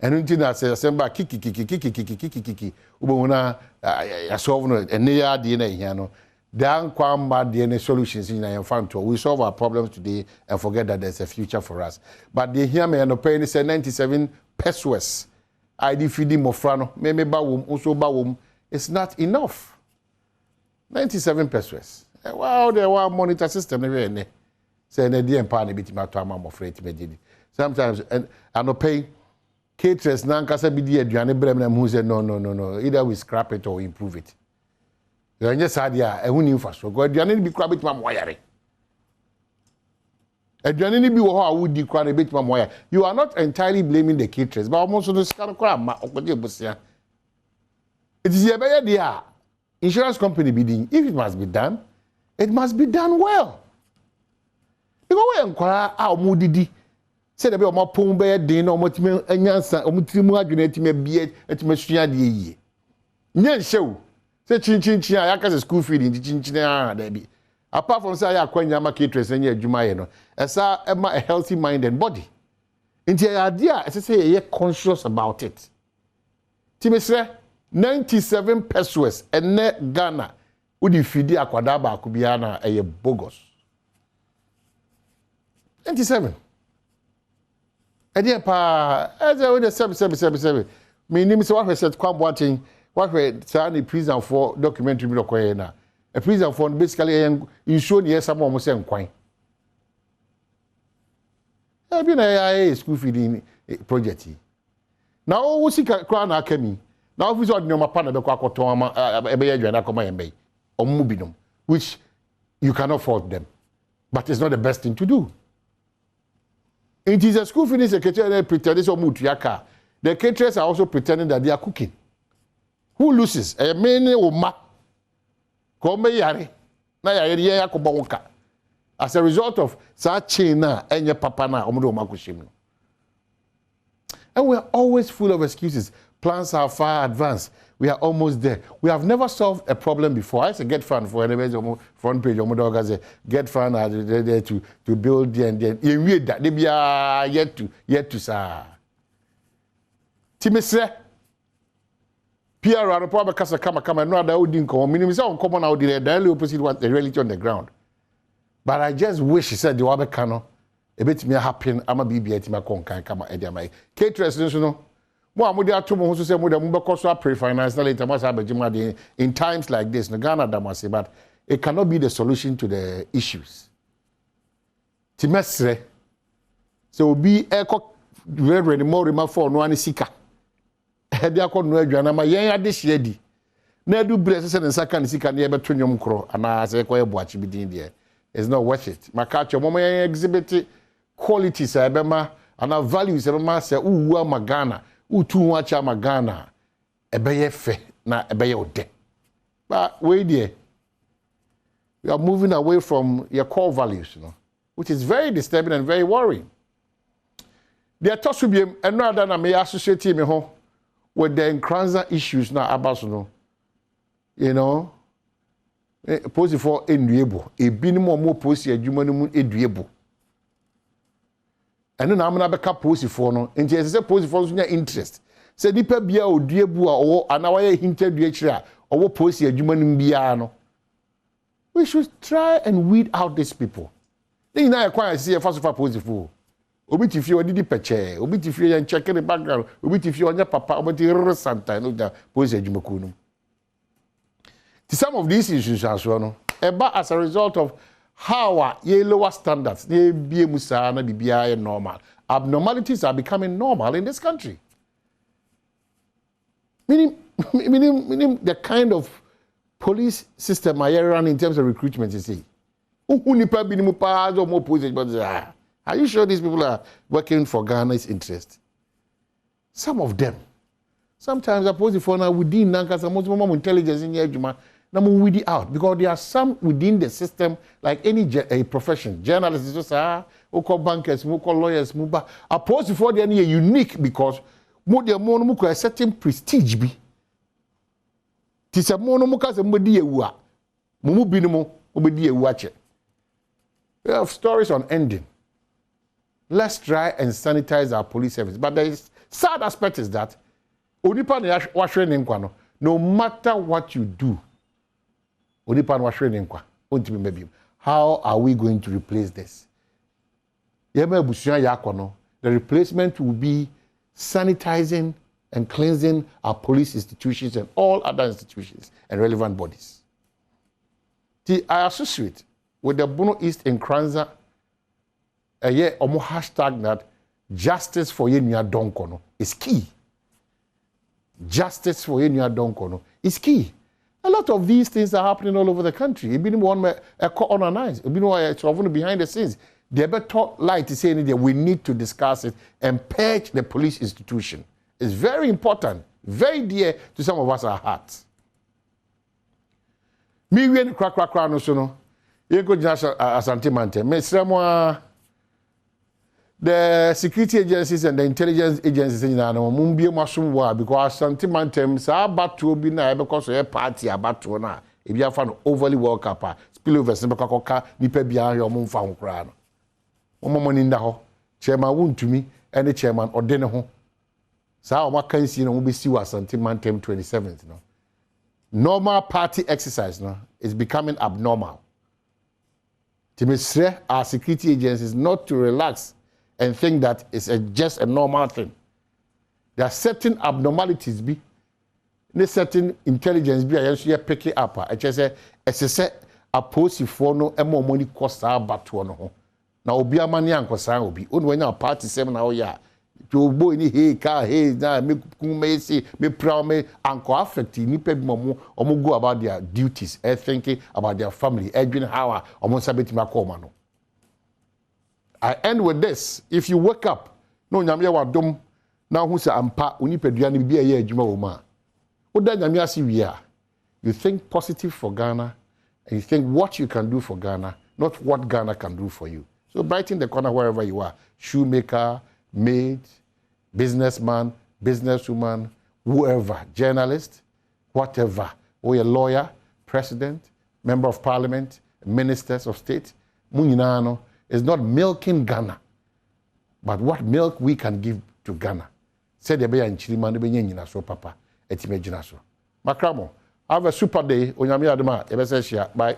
enu nti na say semba kiki ubona ya solve no ene ya de na hia no dan kwa mba de ne solutions in na fan to we solve our problems today and forget that there's a future for us but they hear me and pay say 97 pesos ID feeding mofra no me ba wom also ba wom it's not enough 97 pesos wow there one monitor system na ne say na dey empower na bitima to am mofra itimedidi sometimes and no pay caterers na nkasa bi di aduane brem na mu say no either we scrap it or improve it yanye sadia ehuni mfaso go aduane bi kura bitima mo yare aduane ni bi wo ho awudi kura na bitima mo yare you are not entirely blaming the caterers but almost no scan kura ma okode bosia it is your dia insurance company bidding if it must be done well because we enkwara a omudidi say the be omapon be den na omotime anyansa omutirimu adwene time bie etime sua de yie nyen hyew say chinchin a yakase school feeding chinchin da bi apart from say akwanya market trace anya adwuma ye no esa ema a healthy mind and body nti ya dia say ye conscious about it timesre 97 pesos ene Ghana udi fidi akwada ba akubia na eye bogus 97 Edia pa eze we the 7 me nim se what said kwambo atin what we say prison for documentary bi lokoye na a prison for basically you show the some almost say nkwan e bi na ya school feeding project now wo sika kra na akami now office ordinary mapa na be kwa akoton ama ebe ya dwana koma yembe omu binom which you cannot fault them but it's not the best thing to do. It is a school feeding secretary pretending so mutuyaka. The caterers are also pretending that they are cooking. Who loses? A mene oma. Kombe yare. Na yare ya ko bawonka. As a result of such na enye papa na omodo makushim. And we are always full of excuses. Plans are far advanced. We are almost there. We have never solved a problem before. I say get fund for the front page. Get fund there to build the and then. They be yet to sir. Timese. Pierre and probably kasa kama no other would come. Minimum say common out there. The opposite what the reality on the ground. But I just wish he said the wabe kano. A bit me happen. I'ma be at my concan kama ediamai. Caterers no. Mo amudi atomo ho so say mo dem be so pre-finance later must have in times like this no Ghana damase but it cannot be the solution to the issues. Timesre so obi eko ready more rema for no ani sika e dia ko no adwana ma yen ade hye di na adu bless say nsaka ni sika na e beto nyom kro ana say ko e boachi bi din there it's not worth it makacho mo yen exhibit qualities e be ma ana values e be ma say uwu ma Ghana utu wacha magana ebeye fe na ebeye ode but wait there we are moving away from your core values which is very disturbing and very worrying. There to be another na me associate me ho with the Nkranza issues na abaso no post for enduebo ebinimo mo post adwuma no mu eduebo and na amna beka post for no nti ese post for so nya interest se dipa bia oduebu a owo anawaye hinta dua kire a owo post adwuma no bia no we should try and weed out these people. They na ekwan see first of all post for obi ti fie odidi peche obi ti fie yan check the background obi ti fie onya papa obi ti santa no da post adwuma ku no. Some of these issues as well no as a result of how our lower standards, they be musa na bibia normal. Abnormalities are becoming normal in this country. Meaning the kind of police system I run in terms of recruitment, you see. Are you sure these people are working for Ghana's interest? Some of them. Sometimes opposing for now within Nanka, most of intelligence in Yajuma, now we out because there are some within the system, like any profession, journalists, bankers, lawyers, opposing for them are unique because more a certain prestige be. Tis a monomukas and Modia, Mumu Binimo, Obedia watch it. We have stories on ending. Let's try and sanitize our police service. But the sad aspect is that no matter what you do, how are we going to replace this? The replacement will be sanitizing and cleansing our police institutions and all other institutions and relevant bodies. I associate with the Bono East in Kranza hashtag that justice for Yenya Donkono is key. Justice for Yenya Donkono is key. A lot of these things are happening all over the country. It's been one on our eyes. It's been behind the scenes. They better like to say that we need to discuss it and purge the police institution. It's very important, very dear to some of us our hearts. Me we crack no so no. You go just asante mante. Me sremo the security agencies and the intelligence agencies in Ghana mumbie masumwa because asante mante sa abatu bi na because e party abatu na e bia fa no overly world cup spillovers ne bekoka nipa bia yo mumfa ho kra no. Omomoni nda ho chairman wuntumi ene chairman odene ho sa o makansi no mo be si wa asante mante 27th no. Normal party exercise no, is becoming abnormal. To our security agencies not to relax and think that it's just a normal thing. There are certain abnormalities be, certain intelligence be I pick it up. I just say a post for no more money cost our battle no. Now obi amani anko san obi. Only when our party 7 hour ya. To boy ni hey car hey na me kume say me proud me anko affect ni pe mo go about their duties thinking about their family edwin how omo sabeti makoma no. I end with this. If you wake up no nyame wa dom na hu se ampa onipadua ni bia ye adwuma wo ma oda nyame ase wia you think positive for Ghana and you think what you can do for Ghana, not what Ghana can do for you. So brighten the corner wherever you are, shoemaker, maid, businessman, businesswoman, whoever, journalist, whatever, or a lawyer, president, member of parliament, ministers of state, Muninano is not milking Ghana, but what milk we can give to Ghana. Said the bear in Chiliman, the Benin, so papa, etimaginaso. Makramo, have a super day, Onyami Adama, Ebesesia, bye.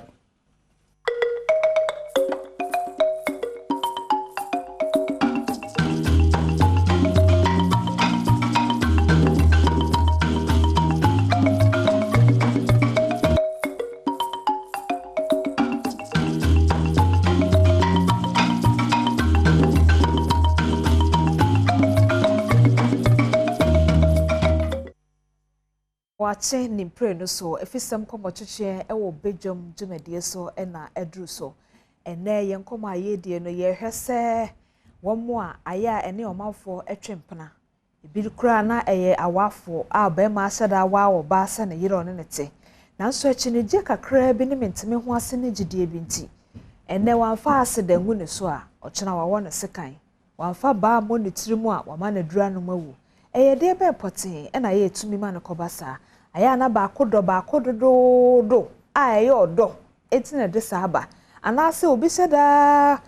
Wache ni mpre no so efisem komo cheche ewo Badwam dwumadie so na edru so ene ye nkomo ayedie no ye hwese womo a aya ene omanfo etwempena ebi kura na eye awafo a ba ma asada wa wo ba asa na yire one nete nanso echi ne je kakra bi ne mentime ho ase ne gidie bi nti ene wanfa ase da hu ne so a ochena wa wo ne sekan wanfa ba mo ne tirimu a wa ma na dura no mawu eye de be potin na ye etumi ma ne kobasa aya na ba kodo do aye odo etina de saba anase obi se da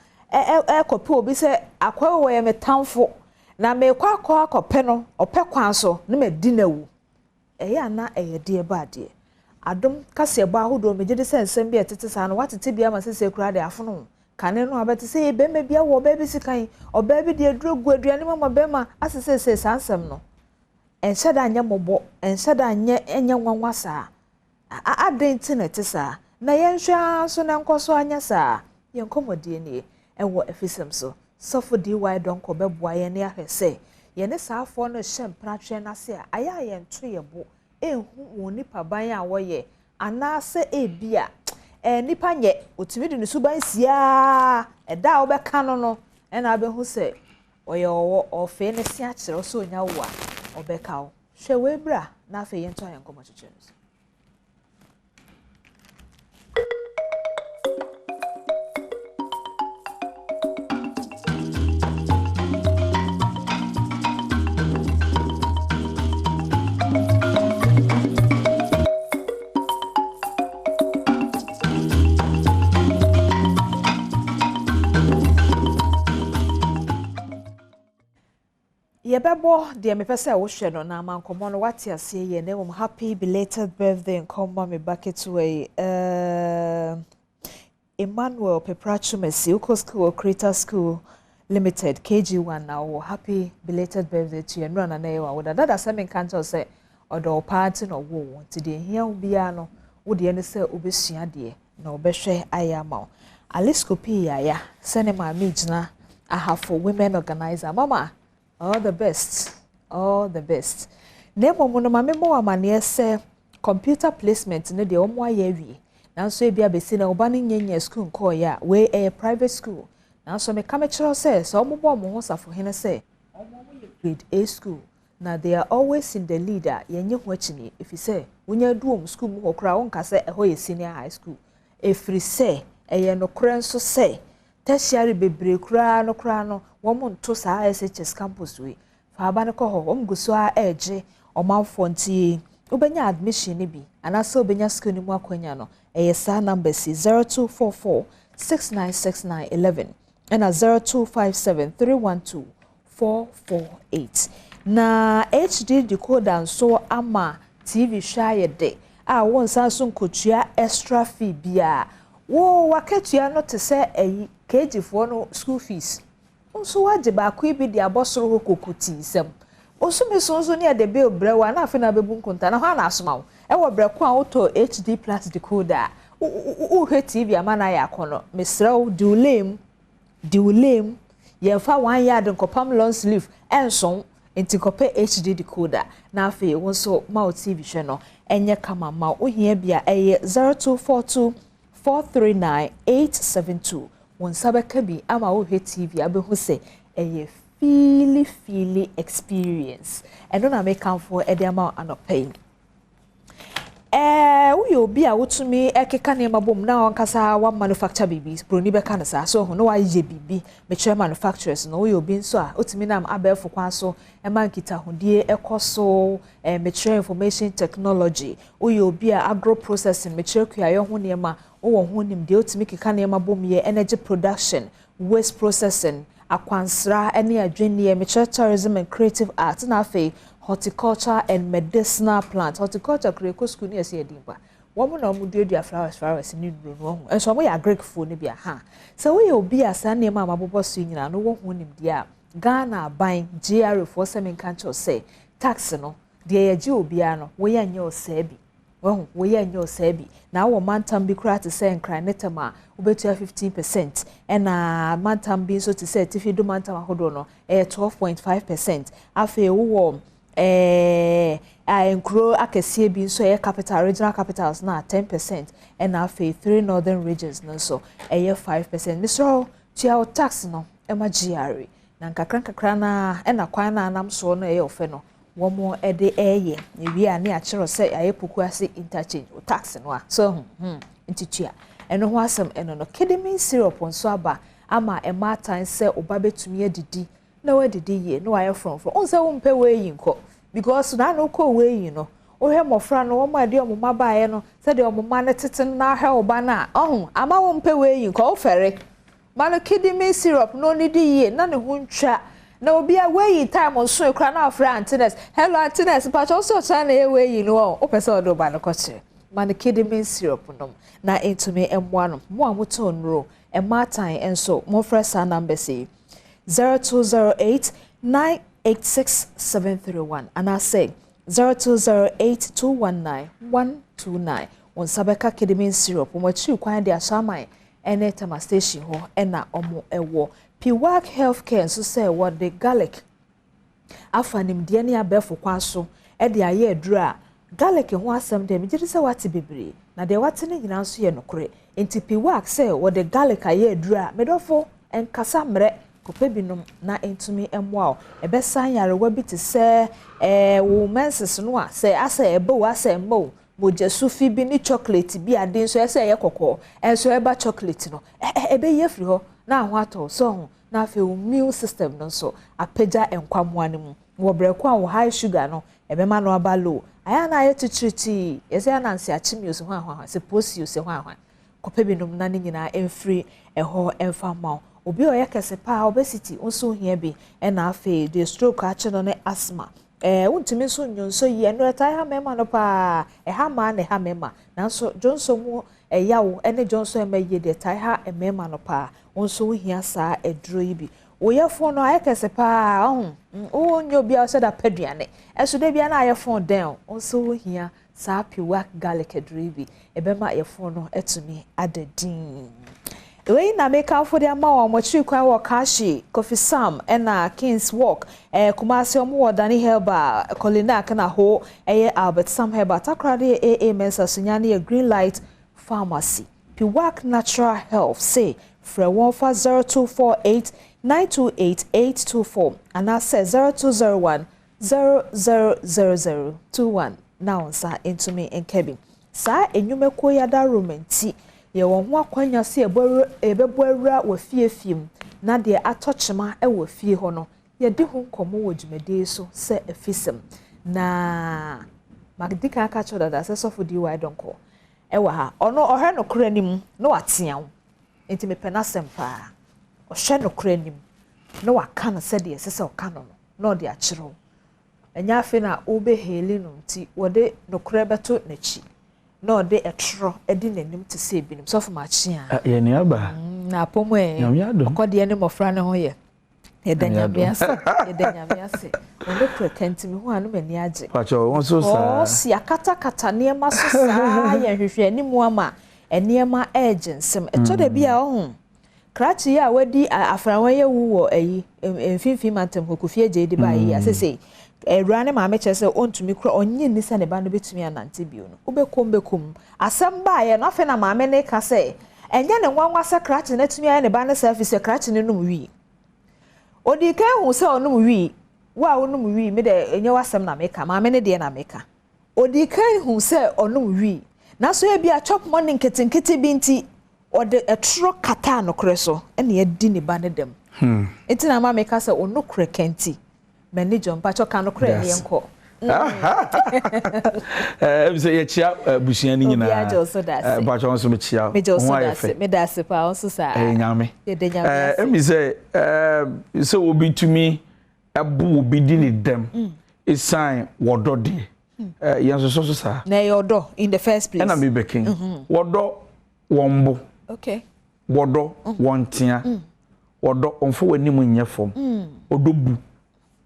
kope obi se akwa we metamfo na me kwa akope no ope kwan so na me dinawu eye na eye de ba de adom kase ba hodo me gide se nsem bi etete sa no watete bia ma sese kura de afono kane no abete se be me bia wo ba bi sikan oba bi de drogu aduane mama be ma asese se sansem no ensada anya mobo ensada anya enya nwanwa saa adenti na te saa na yenhwa so na nkoso anya saa yenkomodie ne ewo efisem so sofo di why don ko beboa ye ne ahwese ye ne saafo no hyempratwe na se aya ye nto ye bo ehu woni paban a woye anase ebia nipa nye otimi de ne suban sia eda obeka no ɛna abehu sɛ ɔyɛ ɔfɛ ne si akyerɛ so nya wo a ɔbɛka wo hwɛ we bra na afɛ yɛnto ayɛ nkɔmɔ kyekyere no. Yebebo de me pese wo hwe no na mankomo no wate ase ye na mum happy belated birthday nkoma me bucket way Emmanuel Peprachumesi Uko School Creator School Limited KG1 now happy belated birthday to you na na yewa woda dada se me kanto se odo party no wo nti de hia bia no wo de ne se obesua de na obehwe ayama Aliscopi ya sene ma me gina ahafo women organizer mama. All the best. All the best. Nemo mono mame mo amane se computer placement ne de omo ayewie. Nanso e bia besi na oba ne nyenye school nko ya we a private school. Nanso me kame kiro se so omo bo mo safo hene se omo ye grade A school. Na they are always in the leader yenye ho achini if you say wonya duom school mu hokra wonka se eho ye senior high school. Efri se eye no kra nso se tertiary bebre kra no woman to sa SHS campus we fa ba ne ko ho guso a eje omanfo nti obenya admission ni bi anasa obenya school ni mu akwanya no sa number 0244 696911 and 0257312448 na HD decoder so ama TV hwaye de a won Samsung kotua extra fee bia wo waketua no te se eyi KG for no school fees so waje ba ko bi de abosoro ho kokuti sem oso me so ne de bill brewa na afi na bebu nkonta na ho na asoma wo e wo breko a auto HD plus decoder o he TV amana ya kono mesrew diulem ye fa 1 yard nkopam long sleeve enso enti kope HD decoder na afi wo so ma TV hwe no enye kama ma ohia bia eye 0242 439872 won sabeka bi ama wo hwe TV abehu se eye feely experience eno na make am for edema anopain we obi a wotumi ekeka ne mabom na onkasa wa manufacture bibi broni beka na sa so ho no wa ye bibi me chere manufacturers no we obi nso a otumi nam abefo kwan so e man kita hodie ekoso me chere information technology we obi a agro processing me chere kuayo ho ne ma wo ho nim de otumi keka ne mabom ye energy production waste processing akwansra ene adwene me chere tourism and creative art na afei horticulture and medicinal plant horticulture kreko school ni ese edimba womo na omuduadua flowers ni duro no ho enso mo ya greek food ni bia ha so we obi asa na ma mabobo so nyina no wo ho nim dia Ghana ban GR for semen kancho say tax no de ye gi obi ano wo ya nya osabi wo ya nya osabi na wo mantam bi kra te say nkran netama obetua 15% na mantam bi so te say tifi do mantam ahodo no 12.5% afi wo enkro akesie bi nso capital regional capitals na 10% and afi 3 northern regions no so 5%. Mr. tia tax no ema GR na nkakra na na kwan na anam so no ofe no womo ede ewi a ne a kiro se ayepoku ase interchange o tax no a so ntitua eno ho asem eno no kedemin syrup nso aba ama ema tan se oba betumi adidi na wadidi ye no aye from onse wo mpe we yi nko because na no ko we yi no ohwe mofra no wo ma de omuma baaye no se de omuma ne teten na hwe oba na ama wo mpe we yi nko ofere mano kedemin syrup no ni di ye na ne ho ntwa na obi a we yi time on so ekra na afra Antines hello Antines but also try na we yi no o pese odo ba no koche mano kedemin syrup no na entumi emwa no mo amoto nro ematan enso mo fresa number say 0208 986 731 and I say 0208 219 129 on sabeka kedemin syrup mo chi kwan de ashaman ene tama station ho ena omo ewo Piwak healthcare so say what the garlic afanim de ne abefo kwan so e de aye adura garlic ho asem de me say wati bebre na de wati ne nyina so ye nokore enti Piwak say what the garlic aye adura medofo enkasa mre kope binom na entumi emwa ebe san yarewa bi te se wo menses no a se asa ebe wo asa mbo moja sufi bi ni chocolate bi ade nso ese ye kokko enso eba chocolate no ebe ye firi ho na ho ato so ho na afi immune system no so apagya enkwamwa ne mu wo breko a wo high sugar no ebe ma no aba low aya na ye titriti ese ya na nsi achimi oso ho se posi oso ho kope binom na ne nyina emfiri eho emfa ma obi o yakese pa obesity nso hia bi na afi the stroke ache no ne asthma untimi so nyonso ye no etai ha mema no pa ha ma ne ha mema nanso jonso mu yawo ene jonso emaye de tai ha mema no pa onso hia saa eduro yi bi oyefo no ayekese pa onyo bia o se da paduane eso de bia na ayefo den onso hia saa piwa garlic eduro yi bi ebema ayefo no etumi adadin we na make out for the amount mochi kwan wo kashi coffee sam na Kings Walk Kumasi omo Dani Herba Colina kana ho Albert Sam Herba takrade AA Mensa sunyane Green Light Pharmacy Piwak Natural Health say fra 15024 928824 and I say 0201 000021 now sa into me and Kevin sa enyume koyada romanti ye won ho akwanya se ebeboawura wo fiefiem na de atochema wo fie ho no ye de ho nkomo wo dwumade so se afisem na magdika aka choda da se sofo di why donko wa ha ono ohwe no kranim no atean enti me penasem pa ohwe no kranim no waka no se de se o kano no de akiro enya afi na obeheli no nti wo de no krabeto nachi no de etro edi nanim te se binim so for machia ye ne aba na pomwe akode ne mofra ne ho ye edanyamiase ono pretentimi ho anu mani age pacho won so sa si akata kata ne ma so sa ye hwehwe animu ama enema urgensem eto de bia ohun krachi ya wadi afranwa ye wu wo ayi mfimfim mantem kokofie je de ba yi asese Rane ma me chese ontumi kro onye ni se ne ba no betumi anante bio no obekom asem ba ye no fe na ma me ne ka se enye ne nwanwa se krachi na tumi aye ne ba ne service krachi ne num wi odi kan hu se onum wi wa onum wi me de enye wasem na me ka ma me ne de na me ka odi kan hu se onum wi na so e bia chop money nketinketi binti ode etro kata no kreso ene edi ne ba ne dem etina ma me ka se onu krekenti manager mpacho kanu kre ni enko say ye chia busuani nyina mpacho nso me chia me da se pa onso sa nyame emi say so obi tumi ebu obi di ni dem is sign wodode yanso so sa na yodo in the first place na me bekin wodo wombo okay wodo wontia wodo onfo wani mu nyefom odobu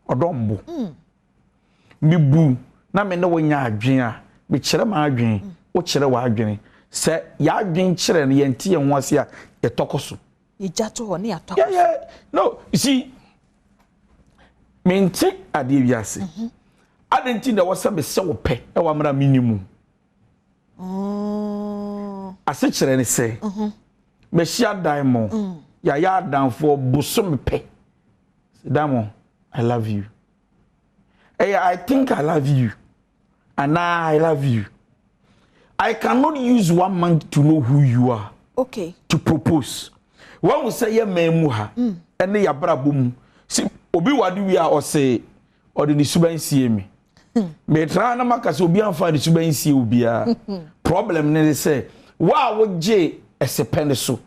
odombo mi bu na me ne wonya adwen a me kire ma adwen o kire wa adwen se ya adwen kire ne yenti ye ho ase a ye tokoso ye jato ho ne ya tokoso no you see me nti ade wiase adenti na wasa me se wo pe e wa mra minimum ase kire ne se me hia diamond ya danfo buso me pe diamond I love you. Hey, I think I love you. And I love you. I cannot use one man to know who you are. Okay. To propose. When we say yeah, memuha, and they are brabum. See, obi wadu we are or say, or the suban see me. Me try na maka so obi anfa the suban see ubia. Problem ne say, wa wo je ese pen so.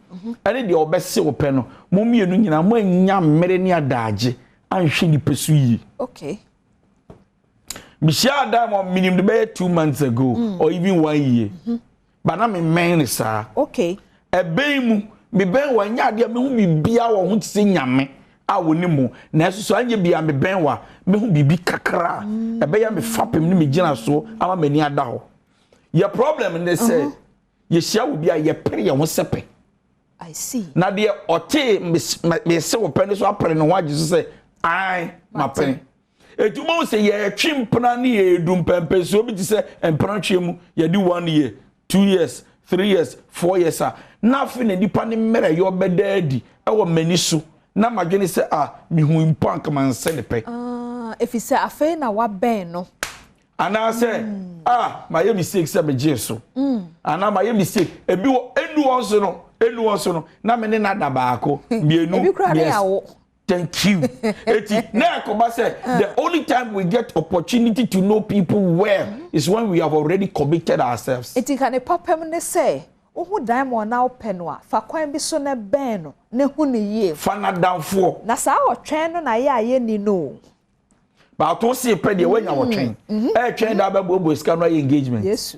And the obese wo pen no, mo mienu nyina mo anya mmere ne adaje. Anhwe ni pesuyi. Okay. Bishia diamond minimum be 2 months ago or even 1 year. But na me men sa. Okay. Ebe mu me ben wa nya de me hu bibia wo hu tse nyame a woni mu. Na so anye bia me ben wa me hu bibi kakra. Ebe ya me fapem ni me gina so ama mani ada ho. Your problem in this say ye hia wo bia ye pere ye ho sepe. I see. Na de ote me se wo pere so apere no waje so say ai ma pen etumo se ye twimpna ne ye dumpempe so bi ti se empra twemu ye di 1 year 2 years 3 years 4 years na fi na nipa ne mere ye obedadi e wo mani so na madwene se me hu impo anka man se ne pe if you afei na wa ben no ana se my mistake se me jesu ana my mistake ebi enu won so no na me ne na da baako bienu yes. Thank you. The only time we get opportunity to know people well is when we have already committed ourselves. It can a papa me say, "Oh, diamond now penwa, fa kwan bi so na ben no, ne hu ne ye." Fa na danfo. Na sa wo twen no na ye ni no. Ba to see pe de when you wo twen. Twen da ba bo sika no engagement. Yes.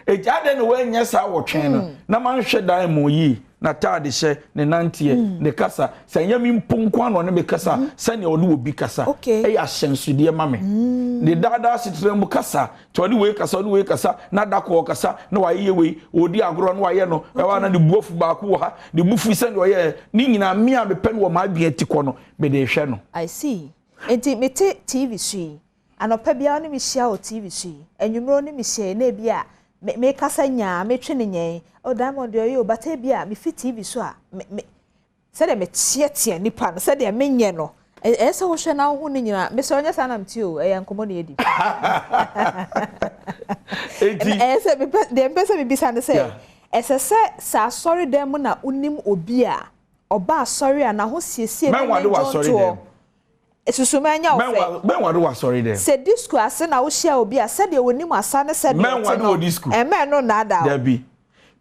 E jade no when nya sa wo twen no. Na man hwe diamond yi. Na tade she ne nantie ne kasa sanya mi mponko no ne me kasa sane o ne obi kasa e ya hyensude ma me ne dada sitre mu kasa to ne we kasa na dako kasa na wa ye we odi agro no wa ye no e wa na ne buofu ba ko ha ne bufu sane o ye ni nyina me a me pe no ma bia tiko no me de hwe no. I see. Enti mete TV shi anopa bia no me hia o TV shi enwumro no me hia na bia me kasa nya me twe ne nyen o diamond yo bata bia me fit TV so a me se de me tie nipa no se de me nye no se wo hwe na wo ne nyina me se onya sana mti o e yankomo ne edi se me de mpesa me bisa ne se ese se sa sorry dem na unim obi a oba sorry a na ho siesie me njo Esusumanya ofe. Men wadu wa sorry there. Se disco ase na wo hia obi a se de wonimu asa ne se de. Men wadu disco. Men no na da. There be.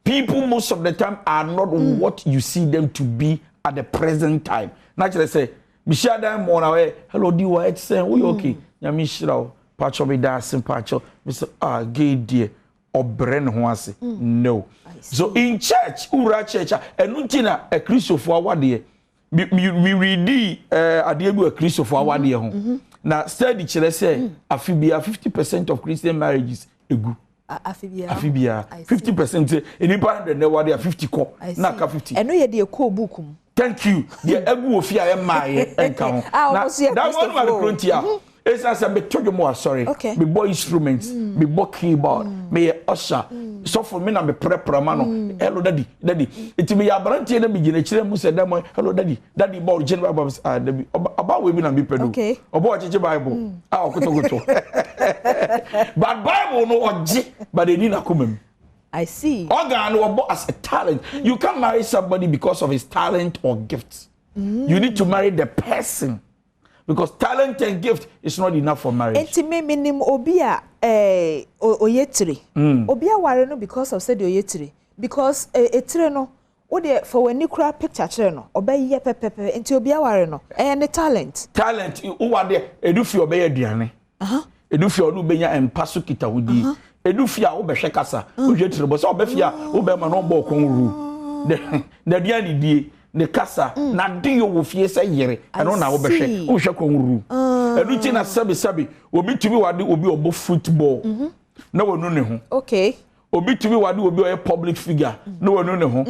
People most of the time are not what you see them to be at the present time. Naturally say, "Mi share them more now. Hello, do you say we okay? Ya mi shira patcho be dancing patcho. Me say gay dear obren ho ase." No. So in church, ura church, enuntina a Christopher awade. Me read Adiebu a Christopher awade ho. Na study chere say afibia 50% of Christian marriages egu. Afibia 50% enipa de wade 50 ko na ka 50. Eno ye de ko book mu. Thank you. The egu ofia e maaye enka ho. Na that one was the frontier. It's as a bit more sorry. Me boy instruments, me boy keyboard, me usher. So for me na me prepare mano. Hello daddy. It me ya brantie na me gine kire mu se dem hello daddy boy general babs about we be na me pedu. Okay. Obo acheche Bible. Okoto. But Bible no oje but they need na komam. I see. Organ no as a talent. You can't marry somebody because of his talent or gifts. You need to marry the person. Because talent and gift is not enough for marriage. Enti me minim obi a oyetire. Obi a ware no because of said oyetire. Because etire no wo de for when you cry picture chere no obaye pepepe enti obi a ware no ne talent. Talent wo wade edufi obaye aduane. Edufi odu benya empaso kita wodi. Edufi a wo behwe kasa. Wo hwetire bo so obafi a wo be ma no bo konru. The aduane die ne kasa na de wo fie se yere eno na wo behwe wo hwe konru enu ti na sabi obi tumi wade obi obo football na wonu ne ho okay obi tumi wade obi oye public figure na wonu ne ho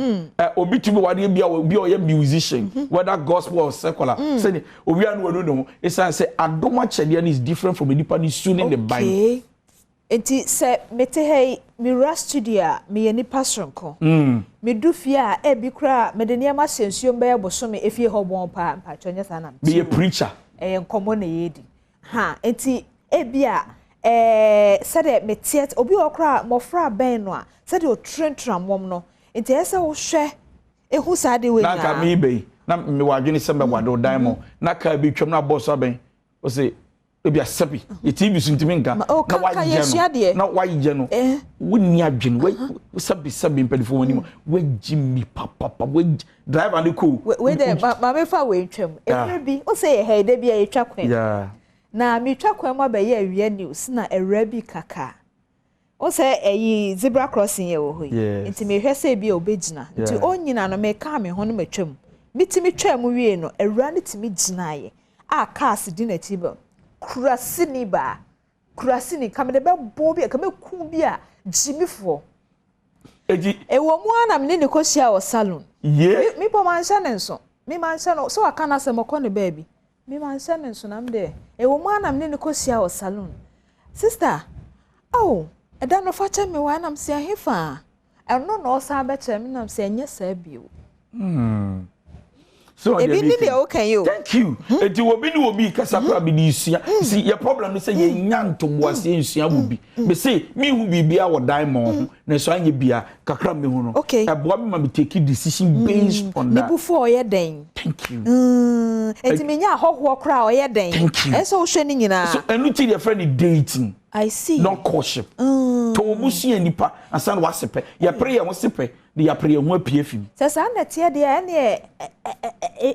obi tumi wade bia obi oye musician whether gospel or secular say obi anu wonu ne ho it say adoma chede is different from anyone is soon in the Bible. Enti se mete hey mi studio mi ye nipa sonko mi du fie a e bi kra me de niam asensuo mba ye boso me efie ho bon pa tonye sana be a preacher nkomo na yedi ha enti e bi a se de mete obi okra mofra ben no a se de o trentram wom no enti ese wo hwe ehu sa de we na ka mi be na me wadwene se me wado diamond na ka bi twam na boss aben o se ebi asabi e TV suntimi nka na why no wonni adwen we sabi mpelifo woni we jimmy papa we driver ne ko we dey ma me fa we ntwam e bi o say he de bi e twa kwan na me twa kwan ma be ye awie news na ewra bi kaka o say eyi zebra crossing ye wo hoyi nti me hwe say bi obegina nti onyina no me ka me ho no matwam mitimi twam wie no ewra ne timi gina ye a cars di na tiba kurasini kamede be bobi kame ku bi a jimifo ewo mu ana me ne ko hia o salon mi po manhya ne nso mi manhya no so aka na se moko ne baby mi manhya ne nso na mde ewo mu ana me ne ko hia o salon sister eda no fa che me wa na mse ahefa eno no sa be che me na mse enye sa bio So e bi ni de okay yo. Thank you. Enti obi ni obi kasa pra bi ni sua. See your problem is say ye nyanto boase nsua wo bi. Me say me hu bibia wo dan mo na so anye bia kakra me hu no. Okay. E boa me ma me take decision based on that. Ni bu for ye den. Thank you. Enti me nya hoho kra o ye den. Thank you. E so hwe ni nyina. So enu ti your friend dating. I see. Not courtship. To obusu nipa asan wasepe. Ya prayer wo sepe. The pray ho apie fim. Say na tie de ene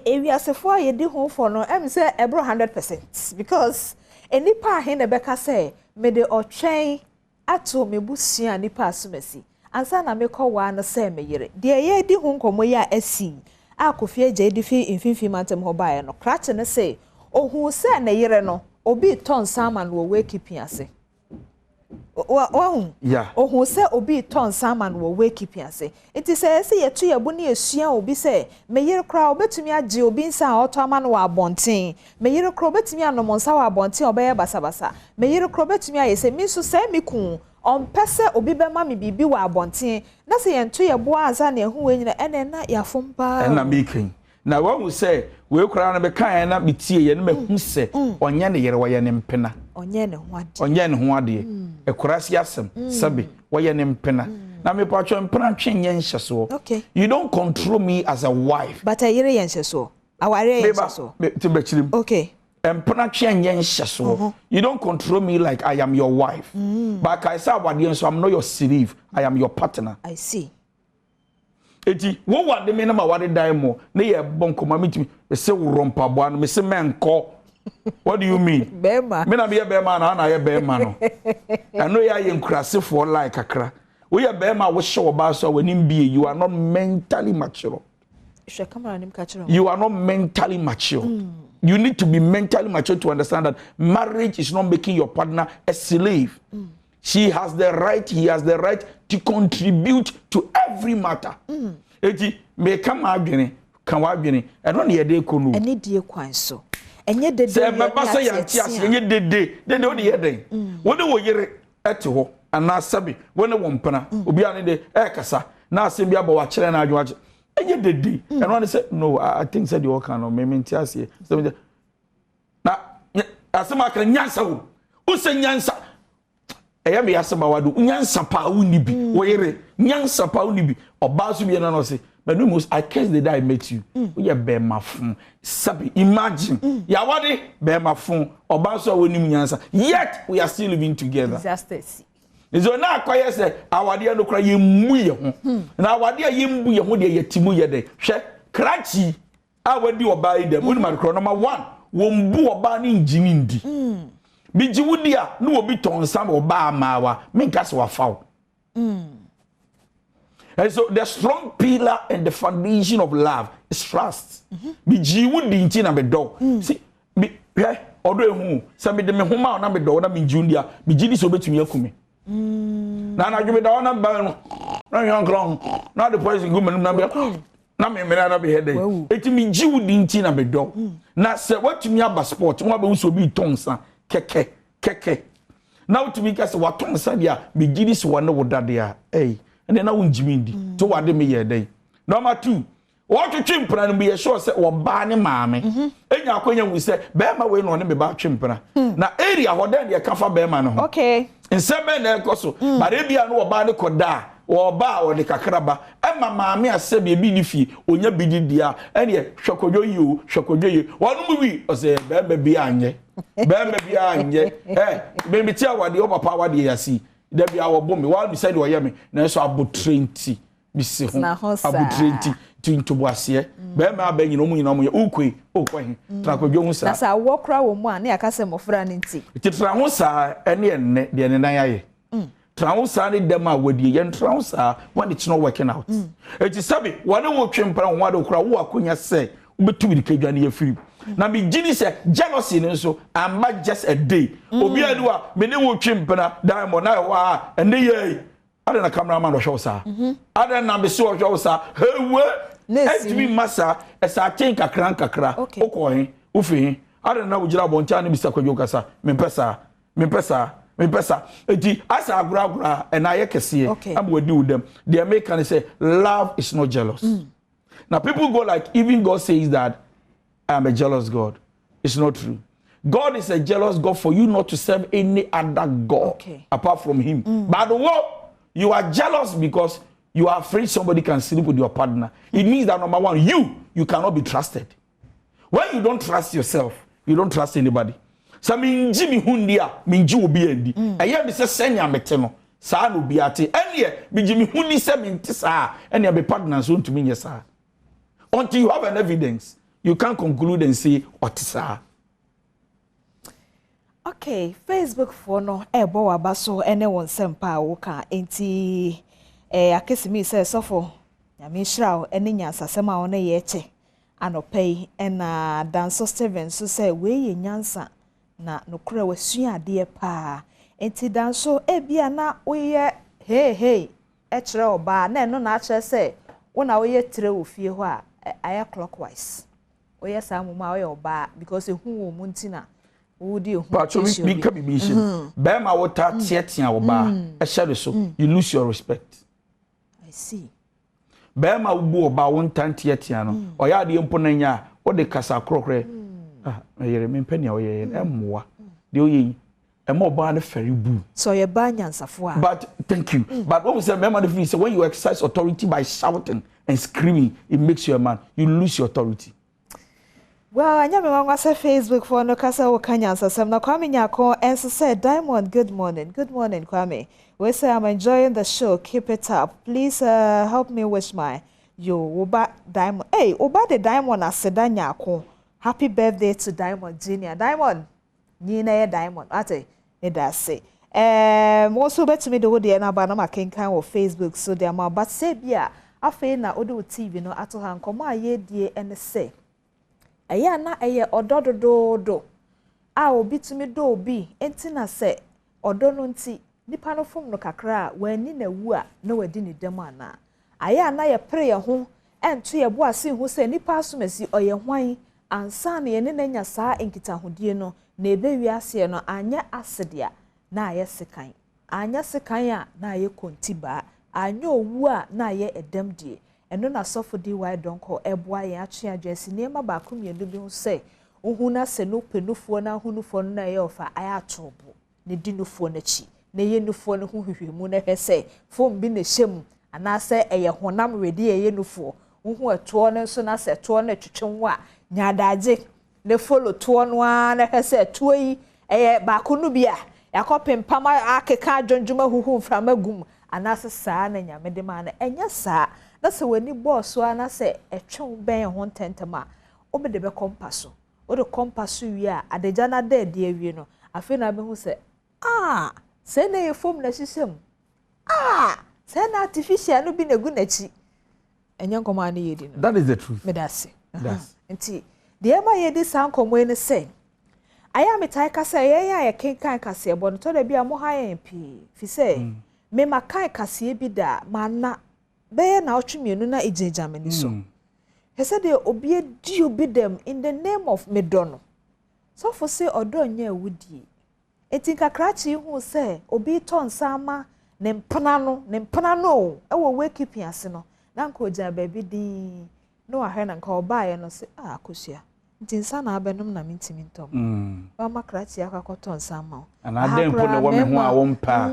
ewiasefo ye di ho for no em say ebro 100% because enipa he na beka say me de otwen ato mebusua nipa asomasi ansa na me kɔ wa no say me yere de ye di ho nkomo ya asi akofie je di fi infinfi mantem ho bae no krache ne say ohu say na yere no obi ton sama no we keeping ase. Yeah. Ohun se obi ton saman wo we keep ase. Enti se yetu yabu ne esua obi se me yire kra obetumi age obi nsa auto ama no wa abonten. Me yire kra obetumi anom nsa wa abonten obeye basabasa. Me yire kra obetumi aye se mi so se mi kun on pese obi be ma me bibi wa abonten. Na se yentu yabu ansa na ehu we nyina ene na yafompa. Na making. Na when we say we kra na be kan na betie ye na mahu se onye ne yere wo ye ne mpena. Onye ne ho ade. Onye ne ho ade. Ekurasi asem sabe wo ye ne mpena. Na me pa twa mpena twen ye nhyeso. Okay. You don't control me as a wife. But a yere ye nhyeso. Aware ye nhyeso. Te bechirim. Okay. Mpena twen ye nhyeso. You don't control me like I am your wife. But I say awade so I'm not your slave. I am your partner. I see. Eti wo wade me na ma wade dan mo na ye bonkoma mitimi se worompa bo an me se menko. What do you mean? Bema. Me na be bema na ye bema no. Eno ya ye nkurasefo like akra. We ye bema wo hye wo ba so wani mbie you are not mentally mature. You are not mentally mature. You need to be mentally mature to understand that marriage is not making your partner a slave. She has the right, he has the right to contribute to every matter. Eti me come adwene, kan wa adwene. Eno na ye de ko no. Eni die kwan so. Enye dede. Se baba say yanti ase enye dede. Dede o de ye den. Wo de wo yere ete ho. Ana sabi, wo ne wo mpana. Obi ane de kasa. Na asem bia ba wa kire na adwo age. Enye dede. Eno na say no, I think said you can no me menti ase. Na asem akra nyansa wo. Wo se nyansa eya me yasema wadu nyansa pa uni bi wo yere nyansa pa uni bi oba so bi na no say but no most I curse the day I met you we ye be mafun sabi imagine ya wade be mafun oba so woni nyansa yet we are still living together. Disasters izo na akoye say awade no kra ye mu ye ho na awade ye mbu ye ho de yetimu ye de hwe krachi awadi oba ide mu ni makro number 1 wo mbu oba ni njini ndi Biji wudia no obi ton sam oba amawa menkase wa faw. And so the strong pillar and the foundation of love is trust. Biji wudi nti na be do. See be odo ehu se me de me homa na be do na me jundia biji di so betumi akumi. Na na dwebe da na ba no. Na yan kron na the poison go na be na me na be head. Eti me ji wudi nti na be do. Na se watumi aba sport mo ba so bi ton san keke now to be case what ton sadia be gidis one wo dade a and then na wonjimi ndi to wade me ye den number 2 what to chimpra no be sure say wo ba ne maame enya akonya wu say be ma we no ne be ba chimpra na area ho den de kafa be ma no ho okay nsebe na ekoso bare bia no wo ba ne koda wo ba wo de kakraba e ma maame asebi bi ni fi onya bididia ene hwekodwo yi o hwekodwo yi wonu mu wi o say be bi anye bema bia anye be mi ti awade o papa awade yasi da bia wo bo me wa bi say de oyeme na so abotrenti bi se ho abotrenti tintobo ase bema abanyi no mu nyina mu ye ukwe okwahi trakodwo hu sa na sa wo kra wo mu a na yakase mofra ne nti titra ho sa ene enne de ne nan yaye transa ne dem a wadie ye transa when it's not working out eti sabi wane wo twempra ho wade okra wo akonya se ubetumi de kedwa ne yefiri na me gini se jealousy ne so am just a day obi adu a me ne wo twempra diamond na wa ene ye ada na cameraman do show sa ada na be so show sa hewe etimi masa esa chen kakra okohin ufi ada na wujira boncha ne bisa kwadwo kasa me pesa eti asa agura and aye kese am wadi udem the American say love is not jealous Now people go like, even God says that I am a jealous God. It's not true. God is a jealous God for you not to serve any other God apart from him. But you are jealous because you are afraid somebody can sleep with your partner. It means that number one, you cannot be trusted. When you don't trust yourself, you don't trust anybody. So me Jimmy Hundia, me Ju obi endi. Eye be say senya meteno. Sa no biate. Ene be Jimmy Hundi say me ntisa. Ene be partners won to me yesa. Until you have an evidence, you can't conclude and say otisa. Okay, Facebook for no ebo wabaso ene won sempa woka enti akesimi say sofo nyame hira ene nyansasema wona ye eche anopei ena Danso Steven so say we ye nyansa na nokura wasua ade pa enti Danso ebia na woye hey ekire oba na eno na akire say wona woye tire ofie ho a aya clockwise woye samuma woye oba because ehu wo muntina but you can be mission. Bema water tietia oba e share so you lose your respect. I see. Bema ubu oba won tan tietia no oya de mpo nanya o de kasa krokre yere me mpani a oye emmoa de oye emo oba na feri bu so ye ba nyansafo a but thank you but what we say bema the say when you exercise authority by shouting and screaming it makes you a man, you lose your authority. Well, I never want to say Facebook for no kasa o kanyansa sem na Kwame Nyako and so said Diamond good morning Kwame. We say I'm enjoying the show, keep it up. Please help me wish my oba Diamond. Hey, oba the Diamond aseda Nyako. Happy birthday to Diamond Junior. Diamond ni na ye Diamond ate e da say. Also bet me the whole day na ba na makenkan on Facebook so there ma but say bia afei na odo TV no ato han komo aye die ene say aya na eye odododo a obi tumi do obi enti na se odo no nti nipa no fom no kakra wani na wu a na wadi ni dem ana aya na ye pre ye ho ento ye bo ase hu se nipa asomasi oye hwan ansa na ye ne nya saa enkitahodie no na ebe wi ase no anya asedea na aye sekan anya sekan a na aye kontiba anya owu a na aye edem die eno na sofo di why don't call eboa ye atwe adwesi nema ba komienu bi ho se ohu na se no penufo na hunufo na ye ofa aya atobo ne dinufo na chi ne ye nufo ne ho hwehwemu na hwese fom bi na hyem ana se eye honam wedi ye nufo ohu eto ne so na se to na twetwenwo a nyadaje ne follow to no a na hwese to yi eye ba kunu bi a yakopem pama akeka adwonjuma huhu mframagum ana se saa na nyame de ma na enya saa na se wani boss wa na se etwe ben ho ntentema obede be compasso o de compasso wi a adeja na de awie no afi na be hu se se na ye fom na sisem se na artificial no bi na gu na chi enya nkoma na yedi no that is the truth me that's enti de ma yedi san komo ne se aya metai ka se ye ya kenkan kase ebo no to da bia mo ha yen pi fi se me makai kase bi da mana be na otwemienu na ejejamani so he said the obi di obi dem in the name of medono so for say odo nya awudi eti kakrachi hu say obi ton sama ne mpana no e wo wake keep ase no na nko ja baby di no ahwe na nka obaye no say akosua ntinsa na abenum na mintimi ntom ba makrachi akakoton sama ana den po ne wo me ho a wo mpa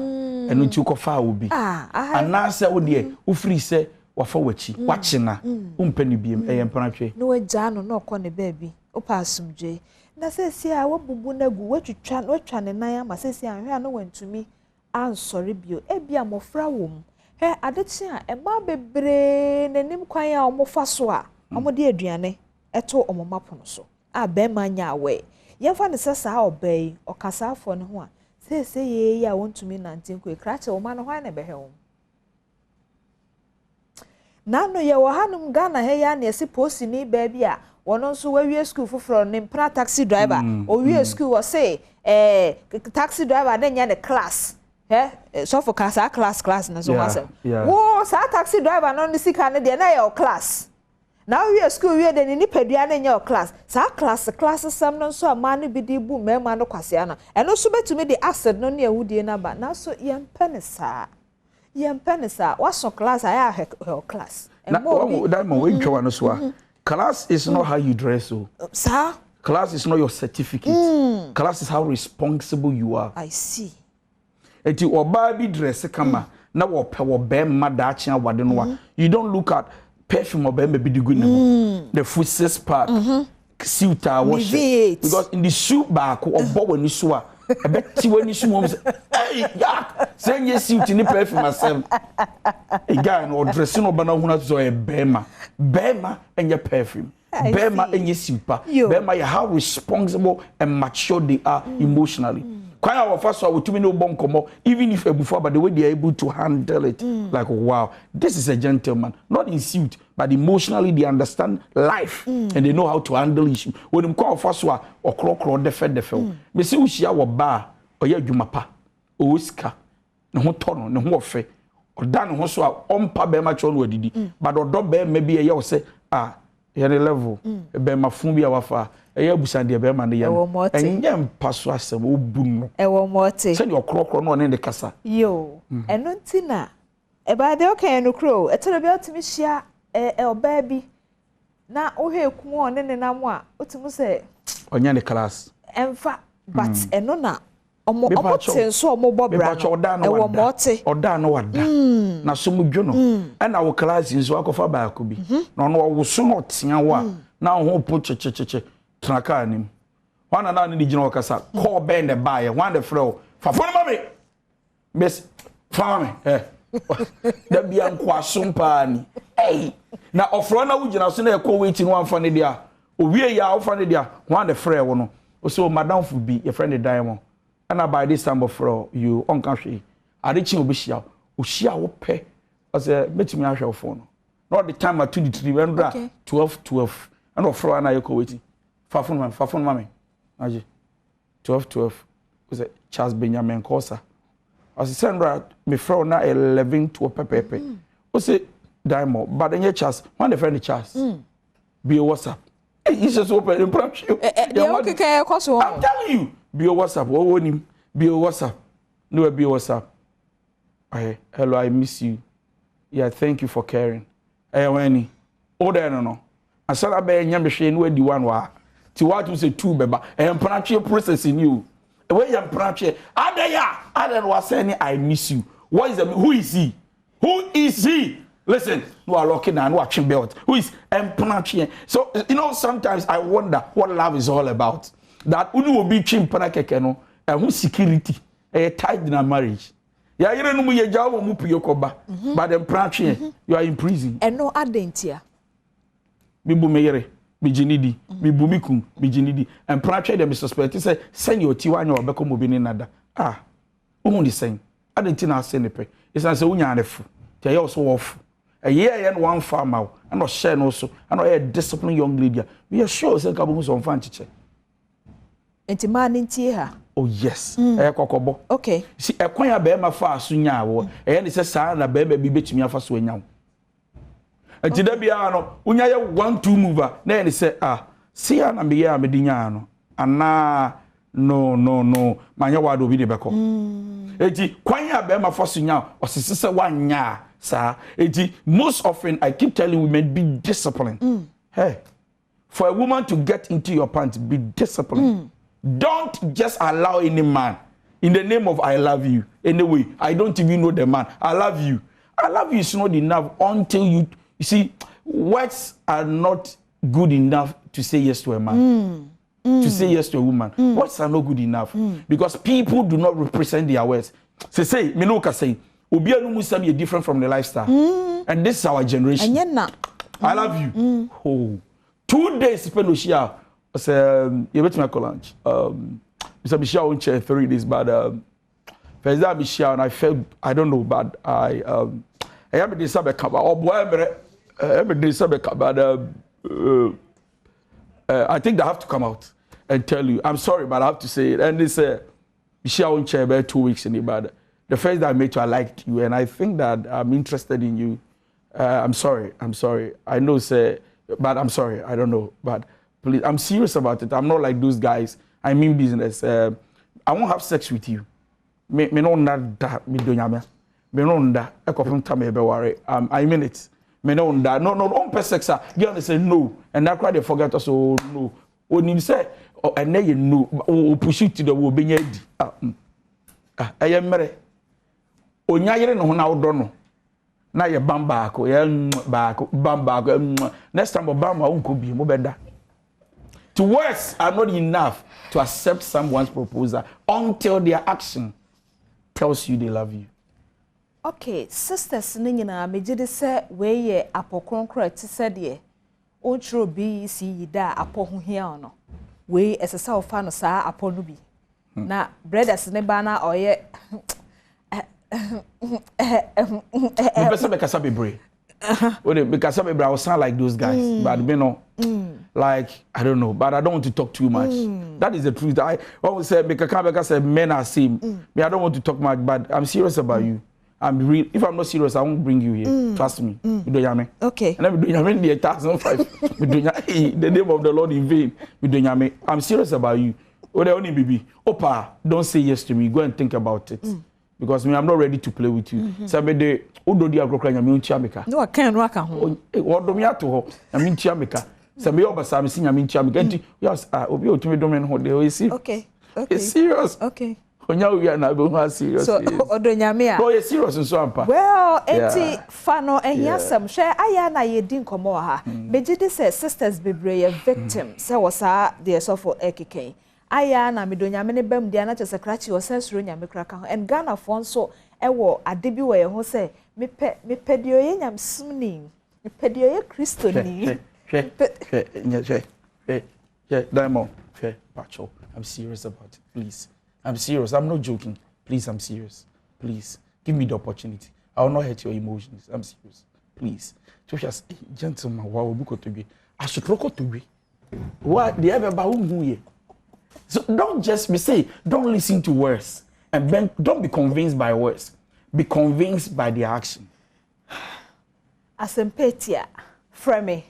enu ti ko fa obi ana se wo de wo free se wafa wachi wachina umpa ni biem eye mpranatwe no agya no no ko ne baabi o pa asumdwe na sesi a wo bubu na gu watwa ne nan ama sesi anhwe a no wantumi ansori bio ebia mofra wom he adechi a ema bebre nanim kwan a omofa so a omode aduane eto omomapono so a be manya awe yemfa ne sesa obai okasa afo ne ho a sesi ye ya wontumi nantenko ekrache wo ma no hwan na behe wo nano ye wo hanum Ghana he ya na esi post ni baby a wono nso wawie school foforo ne mpra taxi driver o wie school wo say taxi driver na nya ne class so for class na so wasem wo sa taxi driver no ni sika ne de na your class now we school we de ni padua na nya your class sa class sam no so ama ne bi di bu mema no kwase ana eno so betumi de acid no ne awudie na ba na so yempenisa waso class aya her class Now, that moment, class is not how you dress, so. Sir? Class is not your certificate. Class is how responsible you are. I see. Eti oba bi dress kama na wo pe wo be ma da chia wade no you don't look at perfume oba be bi digu ne the full part suit wash because in the suit back obo wani so a ebe ti wani so mom say hey ya say ye suit ni perfume asem e guy no dress no ba na huna so e bema enye perfume bema enye super bema how responsible and mature they are emotionally. Quite our first one, we no bonkomo. Even if before, but the way they are able to handle it, like wow, this is a gentleman, not in suit, but emotionally they understand life and they know how to handle issues. When them call first one or clock the fed. Me see we share bar or ya jumapa or whisker, no one turn, no more fe or dan no so on pa be match on wedidi, but or dog bear maybe a year say here level be ma fun bi awafa. Eya busande be ma ne yam enyam paso asem obu no ewo mote se de okrokro no ne de kasa yo eno ntina e ba de okay no kro etoro bi otimi hia oba bi na ohwe ku on ne nam a otimu se onya ne class emfa but eno na omo tenso omo bobra ewo mote oda no wada na so mudwo no na wo class nso akofa ba ko bi na no wo so no tia wo a na ho po chechecheche Traka nim. One and only general Cassa, call bend the buyer, one the flow. For mommy, Miss Farmy, that be unquasum pani. Hey, now of Rona Ujana, so call waiting one funny dear. We are funny dear, one the frail one. So, Madame would be a friendly diamond. And I by this time of fro, you uncountry. I reach you, Bishia, Ushia will pay as a meeting me phone. Not the time I 2 12. And of Fro and I go waiting. Fafun mami. Aji. 12. Was it Charles Benjamin Kosa? As Sandra, me fro na 11 to a pepe. Was it Diamond? But then your Charles, one the friend Charles. Be a WhatsApp. He's just open and prompt you. I'm telling you. Be a WhatsApp. What him? Be a WhatsApp. No, be a WhatsApp. Hello, I miss you. Yeah, thank you for caring. When oh, there no. I said I be nyambe no di one wa. Ti what to say two beba. Empanache process in you. Where you empanache? Ada was saying I miss you. What is the who is he? Who is he? Listen, no are locking and watching belt. Who is empanache? So you know sometimes I wonder what love is all about. That unu will be chimpana keke no and who security tied in a marriage. Yeah, you know you jaw mu piyokoba. But empanache you are in prison. And no adentia. Bibu meyere bijinidi bibu mikum bijinidi and pratre dem suspect say send your tiwa anya obeko mobini nada who the same adenti na ase ne pe isa say unya anefu tie you so off a year and one farmer and no share no so and a disciplined young lady we are sure say kabu so mfa nchiche enti man ntie ha oh yes kokobo okay see ekwan ya be ma fa aso nya awo ne say sa na be bi betumi afa so anya. And today, unya 1-2 mover. Then he said, see, I'm be here, Mediano. And no, my word will be the backup. Eti, Quanya Bema Fossinya, or sister 1 year, sir. Eti, most often I keep telling women, be disciplined. Hey, for a woman to get into your pants, be disciplined. Don't just allow any man in the name of I love you. Anyway, I don't even know the man. I love you. I love you is not enough until you see, words are not good enough to say yes to a man, to say yes to a woman. Words are not good enough because people do not represent their words. Say, Minoka say, Ubia no Musam is different from the lifestyle. And this is our generation. I love you. Oh. 2 days, Penushia, you bet my lunch. Mr. Michelle won't share 3 days, but first time Michelle, and I felt, I don't know, but I have this cover. Oh, boy, but I think they have to come out and tell you. I'm sorry, but I have to say it. And they say, Michelle won't share about 2 weeks in it, but the first that I met you, I liked you, and I think that I'm interested in you. I'm sorry. I know, say, but I'm sorry. I don't know, but please, I'm serious about it. I'm not like those guys. I mean business. I won't have sex with you. Me no that me do nyame. Me no that. I mean it. me no that no on per sex girl say no and that cry they forget us so no when him say and then you know o push it to the wo benya di eye mere onya yere no na wodo no na ye bamba ko ye bamba ko next time bamba unko bi mo beda to words are not enough to accept someone's proposal until their action tells you they love you. Okay, sisters nina mejide se we ye apokronkro ti se de o tro bi si da apohu hia no we esesa ofa no sa aponu bi na brothers ne ba na oye me pesa be kasa bebre we be kasa bebre I sound like those guys but me no like I don't know but I don't want to talk too much that is the truth. I always say because men are same me I don't want to talk much but I'm serious about you. I'm real. If I'm not serious, I won't bring you here. Trust me. Okay. And I'm doing the 1,005. The name of the Lord in vain. I'm serious about you. Oh, the only baby. Opa, don't say yes to me. Go and think about it. Because me, I'm not ready to play with you. Somebody, Odo di agrokra nyame unchiameka. No, I can't work at home. Odo mi ato ho. Nyame unchiameka. Somebody obasa me si nyame unchiameka. Enti, yes, obi otumi domen ho de. You see? Okay. It's serious. Okay. We are not going serious. So, Odonyamia. Oh, you're serious in Swampa. Well, enti fano and yasam share ayana ye din komo ha. Mejide say sisters bebre victim. Say wasa de so for ekike. Ayana midonyame ne bam dia na chese krachi wasa suro nyame kraka and Ghana fon so ewo adebi we ho say me pedio ye nyam sumni. Me pedio ye Kristo ni. Diamond. Pacho. I'm serious about it. Please. I'm serious. I'm not joking. Please, I'm serious. Please, give me the opportunity. I will not hurt your emotions. I'm serious. Please. So just gentleman, wow, book to be. I should look to be. What the ever about who? So don't just be say. Don't listen to words, and then don't be convinced by words. Be convinced by the action. Asempetia, frame.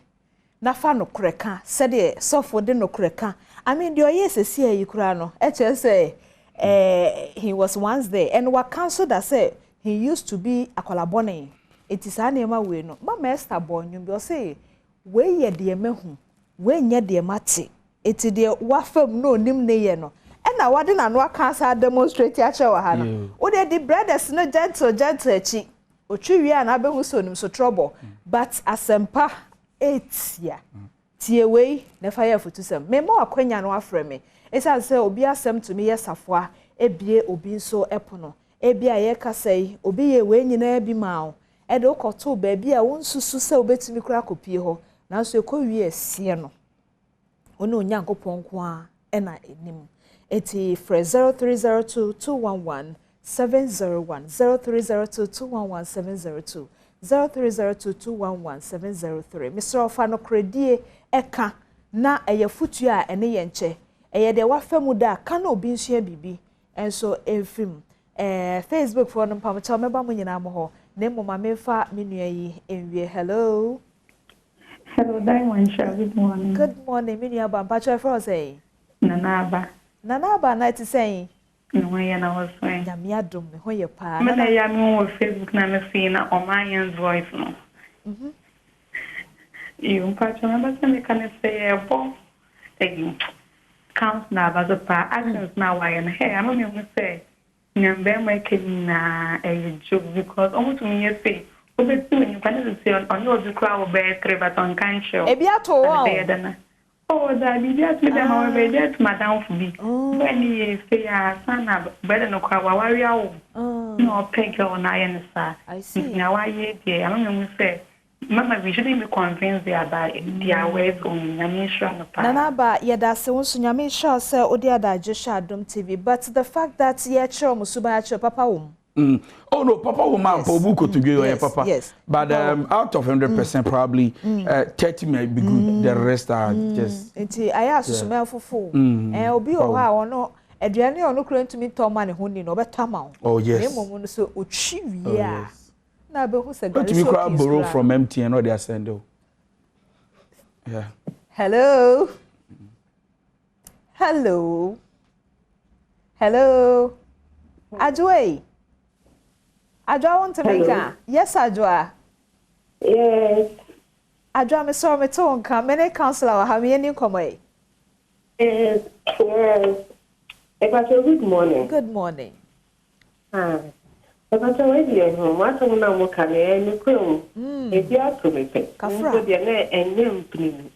Nafa no kreka. Said so for the no kreka. I mean, the yes see you krano. Say. He was once there and what council that said he used to be a colabone. It is an ema we no. Mama Esther born you be say we ye de mehu we nye de mate. It is the wafem no nim ne ye no. And na wade na no cancer demonstrate a chewa ha no. O de the brothers no gentle echi. Otwi wi na be hu so nim so trouble. But asempa 8 ya. Tie we na fire fotu sem. Me mo akwanya no afre me. Esa say obi asem to me yesafoa ebie obi nso epono ebia ye kasai obi ye we nyina bi mawo e de okoto ba bia wonsusu se obetimi kura kopie ho na so ekowie asie no ono onyankopon ko a e na enim eti fre 0302211701 0302211702 0302211703 Mr. Ofano Credie eka na eyefutu a ene ye nche eye de wafemu da kana obi nsua bibi enso enfim Facebook for no pamcha meba mo nyina mo ho na mo ma mefa menua yi enwie. Hello Diamond, good morning. Good morning menua ba mpacha for say Nana aba na ti say no ya na was fine nyame adom me ho ye pa na ya me on Facebook na me see na Omanyan's voice no you mpacha na ba me kan say ebo counts na bazo pa actions na why and hey I don't even say nyambe making na a joke because almost me say obeti when you can see on your crowd be but on can show e bia to wow oh that be just me dem our be just madam for me when you say sana better no kwa worry awo no peg on iron sir I see now why you there I don't even say Mama, we shouldn't be convinced about their ways on Yamisha. Nana ba yada se wonso nyame sha se odi adaje sha Adom TV but the fact that ye chere musuba ya chere papa wom. Oh no, papa will man for buko to go papa. Yes. But out of 100% probably 30 might be good. The rest are just Enti aya susuma fufu. Obi o ha ono aduane ono kura ntumi to ma ne honi no betama. Oh yes. Emo no so otwi wi a. Na be hu se gari so. To be borrow from MTN or they send. Yeah. Hello. Hello. Hello. Ajwa want to make a yes, Ajwa. Yes. Adwa me so me to nka many counselor ha me any komo. Yes. Good morning. Good morning. Ah. But already what I'm now can any crew. If you are to me, Kafra, and young people.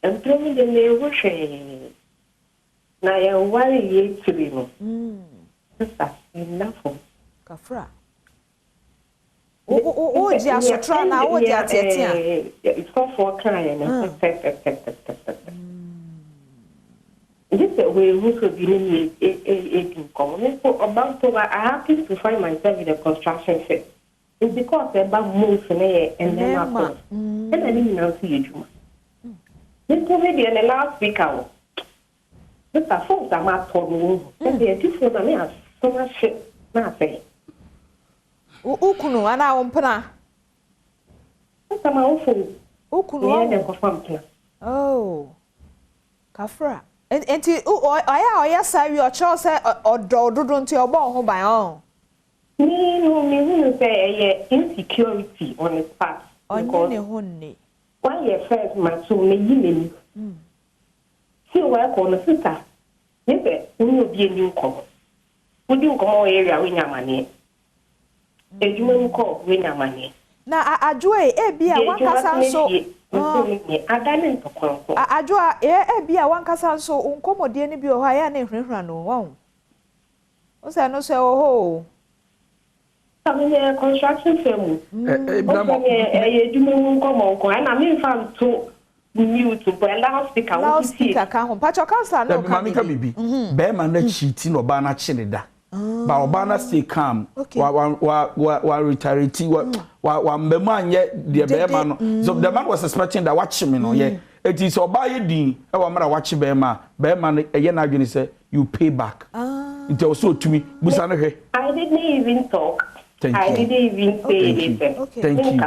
And tell me the name of shame. Now I am worried yet to be more. That's enough. Kafra. Oh, just try now. What you are saying? It's for crying. This way, we could be in about I happen to find myself in a construction field. It's because about most and then and I didn't know you. This comedy and the last week out. This are folks that might told me. And they are different than me. So much shit. Nothing. Ukunu, and I won't put a. What's my awful? Ukunu. Oh, Kafra. And I say your child say or do to your bone home by own. Me say insecurity on his part. On your honey. 1 year first, my soul may yield. See work on the sister. Yes, we will be a newcomer. Would you go area win your money? A human call win your money. Now, I do a be a 1 person so. Adwa bia wankasa so unkomodie ne bi o ha ya na hwehwa no won o say no say oh ho construction firm edwuma nkomo nko na me fam to mute but loudspeaker ka ho pacho council na ka bibi be ma na chiti no ba na chine da ba oba na stay calm wa retirity wa mbemu anye de be ma no so the man was expecting that watch me no yeah it is oba ye din e wa mara watch be ma no eye na adwene say you pay back it was so to me busa no hwe I didn't even talk. I didn't even say anything. Thank you.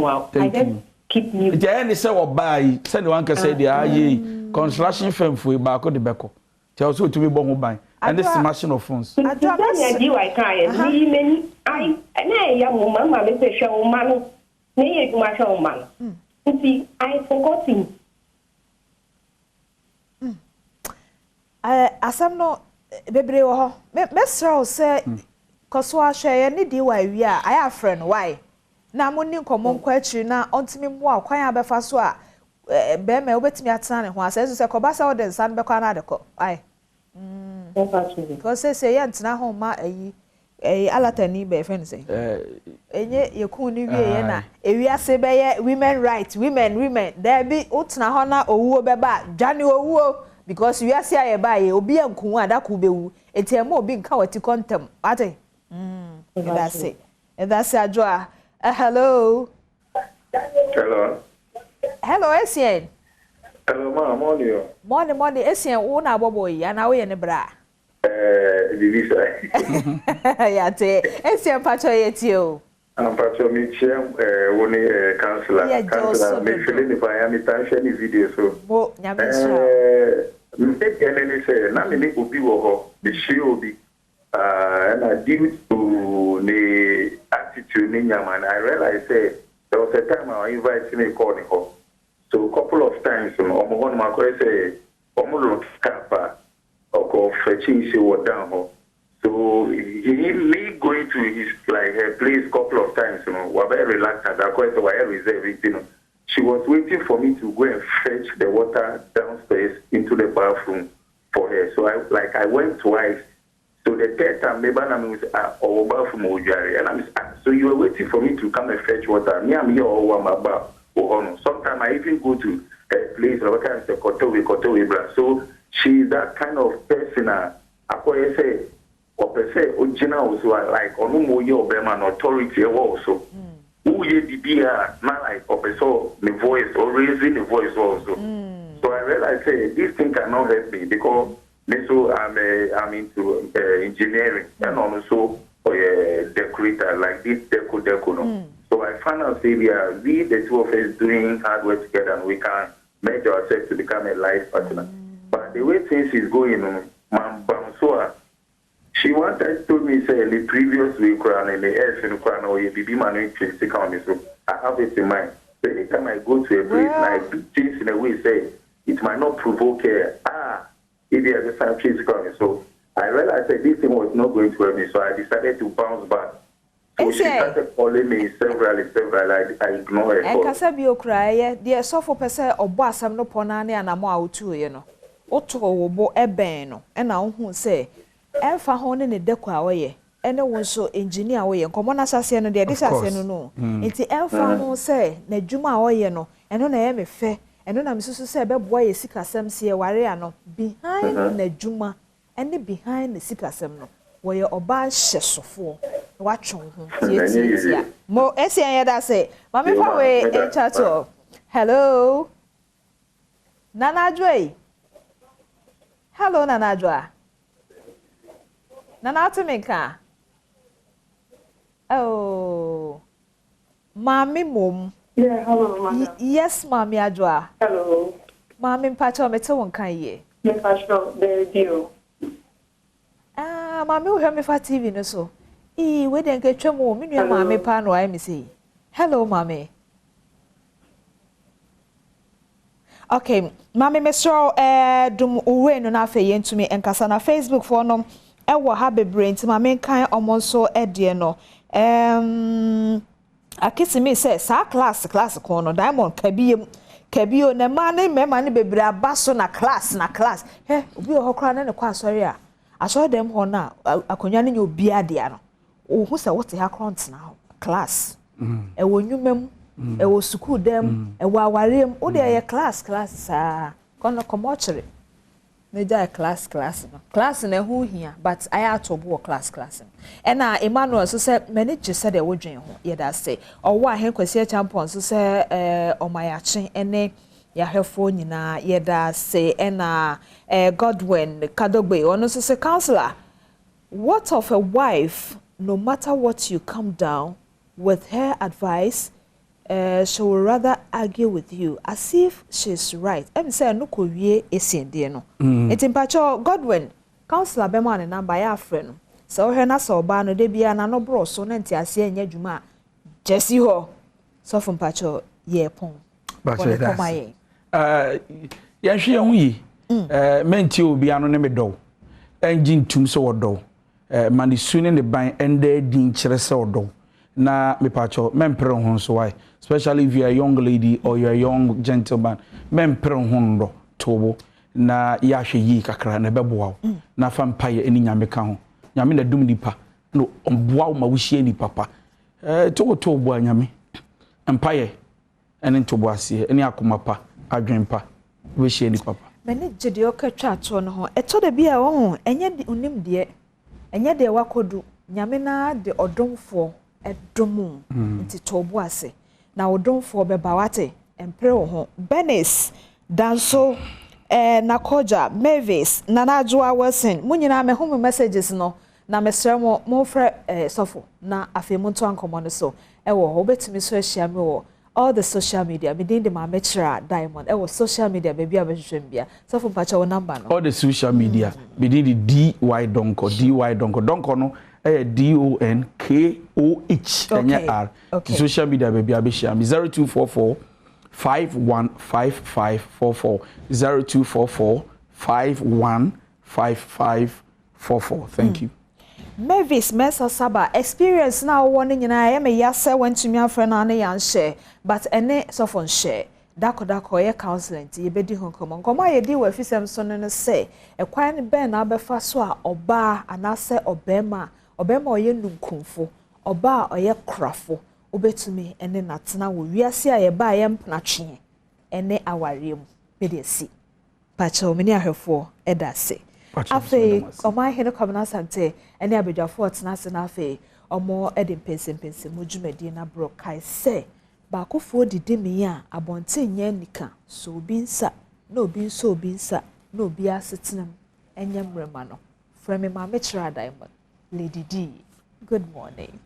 I just keep mute. The end is say oba yi say the one can say the aye construction firm for ba ko de beko tell so to me bon ho ban and this smashing of phones. I don't know I can't. I young mama me say show man. Me you ma show man. See I forgot him. Asam no bebre wo ho. Me sra say koso ahwe ne di wa wi a aya friend why. Na mo ni nkomo nkwa akiri na ontimi mo a kwan abefa so a be me obetimi atena ne ho asa so say koba sa oden san be kwa na de ko. Ai. Because say yantina home ma alatani be friend say enye yekun ni wie ye na ewiase be ye women right women there be utna ho na owuo be ba dwane owuo because wiase aye ba ye obi ankun adaku bewu etiemo obi nka wati kontem ate that's it ajoa hello Esien hello ma morning Esien wo na abobo yi ana wo ye ne bra Divisa. Yeah, Esien pacho yetio. Pacho mi chem woni counselor. Me feeling if I am share video so. Bo nyamesha. Me kenene say na me ni obi wo ho, the she obi. And I due to the attitude ni nyama, I realized say there was a time I invited me call ni ho. So a couple of times omo won ma ko say omo lo kapa or fetching she was down ho. So me going to his like her place couple of times, were very reluctant. I quite were reserved, She was waiting for me to go and fetch the water downstairs into the bathroom for her. So I went twice. So the third time, maybe I'm bathroom and I'm so you were waiting for me to come and fetch water. Me, I'm here or I'm about. Sometimes I even go to a place or kind of Kotowe. So she's that kind of person. I say. Or per se, original also like ono moye obema authority also. Who ye dibia not like or so the voice or raising the voice also. So I realized say this thing cannot help me because so I'm into engineering and also decorator like this deco no. So I found out say we the two of us doing hard work together and we can make ourselves to become a life partner. But the way things is going on, She wanted to me say the previous week and the earth in Ukraine or baby man in so I have it in mind. So anytime I go to a place and I do things in a way say it might not provoke it is the same physical. So I realized that this thing was not going to help me, so I decided to bounce back. So she started calling me several, I ignored her. And Casabio cry, dear Sopho Pese or Bassam no Ponani and Amo too, you know. Otto will bo ebeno, and now who say, Elfa hone in the dequa way, and one so engineer way, and common assassin, and this assassin no. It's the Elfa who say, Nejuma way, no, and on I am a fair, and on I'm so say, boy, sick as some see a warrior behind Nejuma, and the behind the sick as no. Where your oba shesofo watch on mo esi anya say mama fa we en chat hello Nana Joy hello Nana Joy Nana Tumeka oh Mami mom yeah hello mama yes Mami Adwa hello Mami mpacho mete won kan ye me mpacho the deal Mami wo me fa TV no so. We den ke twemo me nua mami pa no ai me say. Hello mami. Okay, mami me so dum uwe no na afa yentumi enkasa na Facebook for no e wo ha bebre nti mami kan omo so de no. Akisi me say sa class ko no Diamond kabio na ma na me ma ne bebre abaso na class obi o hokra na ne kwa asori a I saw them on now. Akonya ni obi ade no. Who say what ha cront now? Class. E wo nwumem, e wo school dem, e wo awarem. O de ye class ah. Kono komochire. Meja class no. Class na hu hia, but I atobo class. And Emmanuel so say manage said e wo dwen ho. Ye da say. Owo ahen kwasi champion so say omayache ene ya hefo nyina yeda say ena Godwin Kadogbe ono say counselor, what of a wife, no matter what you come down with her advice, she will rather argue with you as if she's right. Em say no ko wie esinde no etimpacho Godwin counselor be man number ya friend so he na so ba no de bia na no bro so na ntiase anya dwuma jesi ho so from pacho ye pon yahwe hu yi menti obi anu ne me do engine tum so wodo mani sune ne ban ende din kire se wodo na me pacho mempre ho so why especially if you are a young lady or you are a young gentleman mempre ho ndo tobo na yahwe yi kakra na beboa na fa mpaye eni nyame ka ho nyame na dum nipa no omboa ma wuhie ni papa tobo anyame mpaye eni tobo ase eni akomapa adwenpa we share ni papa mene gede okatwa to no ho eto de bia wo enye onim de enye de wakodu nyame na de odomfo edomu nti tobo ase na odomfo beba wate empre wo ho Benis Danso na Koja Mavis Nana Joa Wilson munyina me home messages no na mesre mo frɛ sofo na afemu to ankomo no so ewo ho betimi so ahia me wo all the social media me din de ma mechra Diamond ewo social media baby abehwehwem bia sofo pacha wo number no all the social media me din de DY Donko Donko no DONKOH R social media baby abehia me 0244 515544 0244 515544 thank you. Mavis Mesa Saba experience now one nyina ya me yase wantumi afre na na yan share but ene so fon share dako ye counseling ti yebedi honkomo nkoma ye di wa fisem so no say ekwan ne ben na abefa so a oba anase obema oye nunkumfo oba oye krafo obetumi ene natena wo wiase a ye ba ye mpnatwe ene awarem bedesi pacho meni ahwefo edase afe oma hene kwabena sante ene abedwafo otena na afe omo edin pense mojumadi na brokai se ba kofo didimi a abonte nya nika so obi nsa na obi nsa na obi asetenam enye mrema no from me ma mechra Diamond Lady D good morning.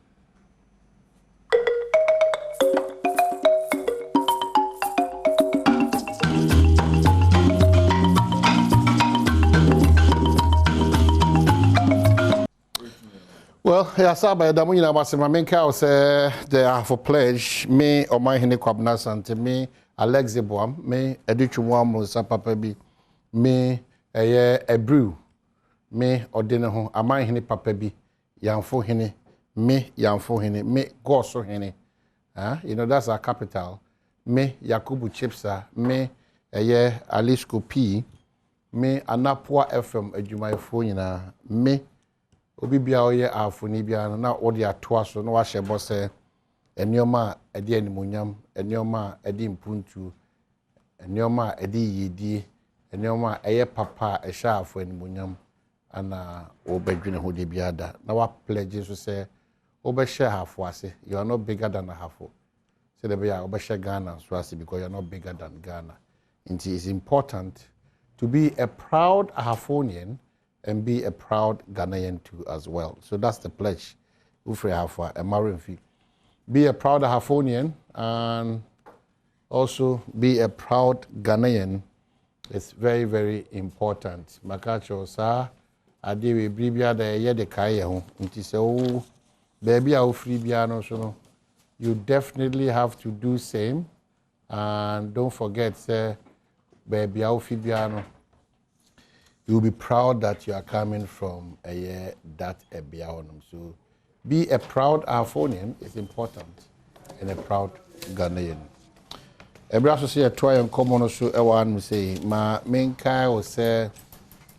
Well, yes, I by the money about my main cow say they are for pledge. Me or my hene kwabnas and me Alex Badwam, me Edichumwam Papa bi, me a brew, me or dinner home. Am I hene papa bi? Yanfo hene, me yanfo hene, me goso hene. You know that's our capital. Me Yakubu Chipsa, me Alisco P, me Anapua FM Ejumai na me obi bia oye afoni bia na odi atoa so no ahye bo se enioma edi animonyam enioma edi mpuntu enioma edi yedi enioma eye papa ehye afo animonyam ana obedwene ho de bia da na wa pledge so se obehye hafo ase you are not bigger than a hafo say the bia obehye Ghana so ase because you are not bigger than Ghana. It is important to be a proud Ahafonian and be a proud Ghanaian too as well. So that's the pledge. Be a proud Ahafonian and also be a proud Ghanaian. It's very, very important. Makacho sa ade we bribia da ye de kai ho. Nti se o baby a free bia no so no. You definitely have to do same, and don't forget say baby a free bia no. You'll be proud that you are coming from a year that a Biaonum. So be a proud Afonian is important and a proud Ghanaian. Every associate try and common also everyone will say my main guy will say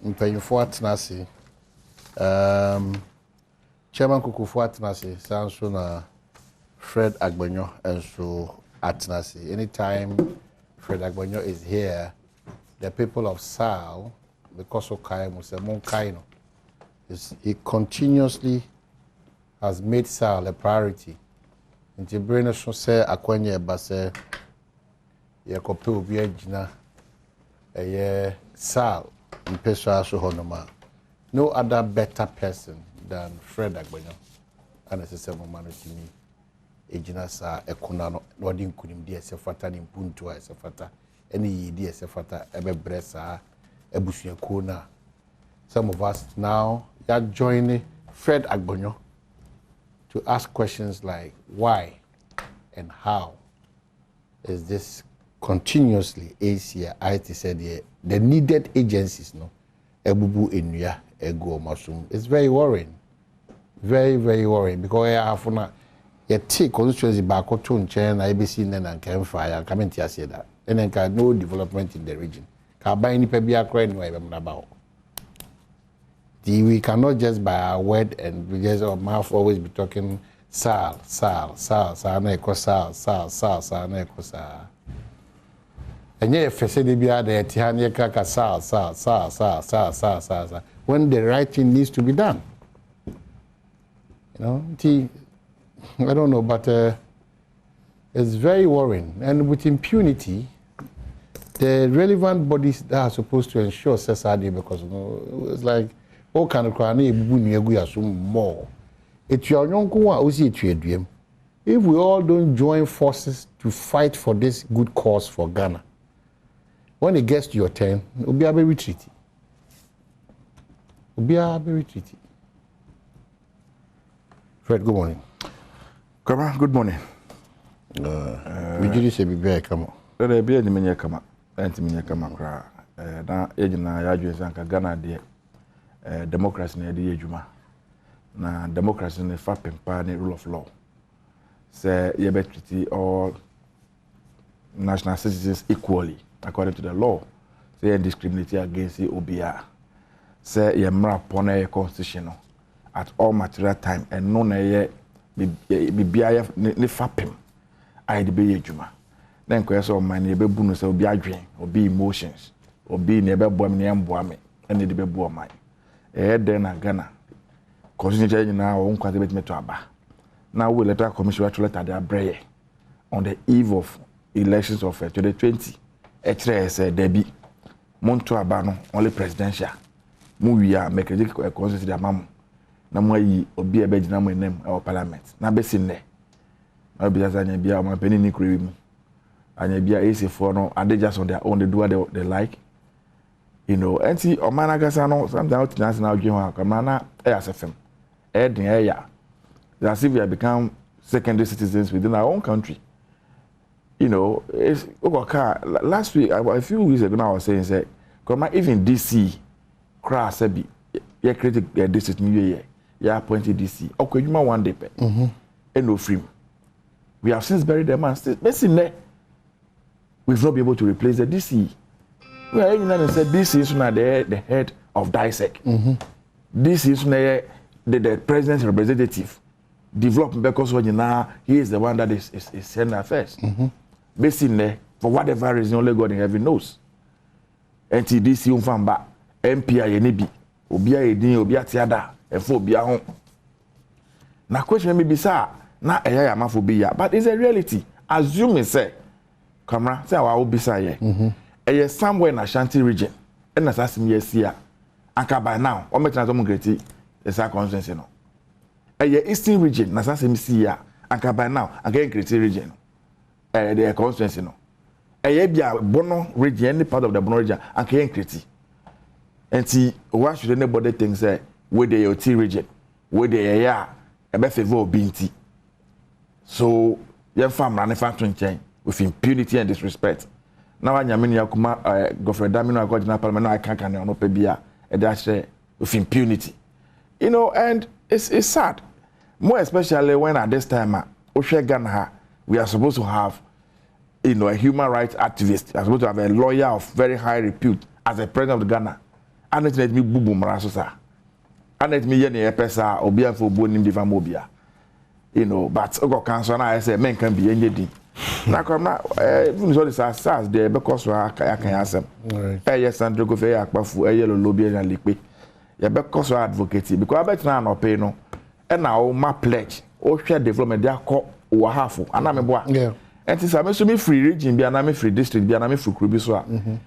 in paying for Atnasi. Chairman Kukufu Atnasi sounds so Fred Agbanyo and so Atnasi. Anytime Fred Agbanyo is here, the people of Sal because of Kaino, he continuously has made Sal a priority. And the brain should say, Aquanya Basse, Yakopo Biagina, a year Sal, in Pesha Honoma. No other better person than Fred Agbanyo. And as a seven man to me, Ejina Sa, Ekunano, Nordin Kunim, dear Sefata, in Puntua, Sefata, any dear Sefata, Ebe Bressa. Some of us now are joining Fred Agbanyo to ask questions like why and how is this continuously Asia IT said the needed agencies no ebubu enua ego masum. It's very worrying. Very, very worrying because I have na ye take constituency back to nchen na ABC na kan fire come to say that and then no development in the region. We cannot just by our word and we just our mouth always be talking Sal, na eko Sal, na eko Sal. And yet, if you be at the Tihania Kaka Sal. When the right thing needs to be done. You know, I don't know, but it's very worrying. And with impunity, the relevant bodies that are supposed to ensure society because it's like all kind of crime more. It's your young if we all don't join forces to fight for this good cause for Ghana, when it gets to your turn, it will be a very treaty. Fred, good morning. Come on, good morning. We did say be come on. Be any come up. Antiminya kama kra na ejina ya adwesa nka Ghana de democracy na de adwuma na democracy ne fa pempa ne rule of law say ye be treat all national citizens equally according to the law say you discriminate against obia say ye mra pon constitution at all material time and no na ye bibia ne fa pem ai de be adwuma. Then question of man ebe bu no say obi adwen obi emotions obi ne ebe boam ne emboa me ene de be boa man den na Ghana constitution na o nkwade betime aba now we electoral commission to let their breye on the eve of elections of 2020 etre say debi monto aba no only presidential mu wia make a constitution da mam na mo yi obi ebe gina mo enem e parliament na be sinne na obi azanya bia o ma peni ni kure mu and be a for no and they just on their own they do what they like, you know. And see, or man, I guess I know sometimes out now dream come na SFM as if we have become secondary citizens within our own country. You know, it's last week, a few weeks ago, I was saying, say, even DC, Krasabi, you created a district new year, you appointed DC. Okay, you might one day, and no free. We have since buried the man. We've not been able to replace the DC. We are even said DC is now the head of DISEC. This is the president's representative. Development because when he is the one that is sending affairs. Basically, for whatever reason, only God in heaven knows. And DC umfamba MPI yenebi obia edin obia tiada efo obia ho. Na question me bisa na eya ya mafo be ya, but it's a reality. Assume say camera say our obisa ye. Somewhere in Ashanti region. And as asim yesia. Anka by now, o metina to mugreti esa constituency no. Eastern region na asim sia. Anka by now, anka Greater region. The constituency no. Bia Bono region, any part of the Bono region, anka Greater. And see, why should anybody think say where the OT region, where the area, favor binti. So, your farm manufacturing chain with impunity and disrespect. Now I mean Yakuma Gofre Damino I got in Parliament, I can't no pebia, and that's with impunity. You know, and it's sad. More especially when at this time we are supposed to have a human rights activist, we are supposed to have a lawyer of very high repute as a president of Ghana. And it let me boo marasosa. And let me yen pesa obia for bonim divamobia. You know, but Ogo Council I say men can be anything. Na come na even so this as there because I can answer. Yes, Sandro go fe akpafu yellow lobby and lipe. Ya because advocacy because I bet na no pay no. And now my pledge o share development there call o half and na me boa. Yeah. And since I so me free region bi na me free district bi na me free krubi so a.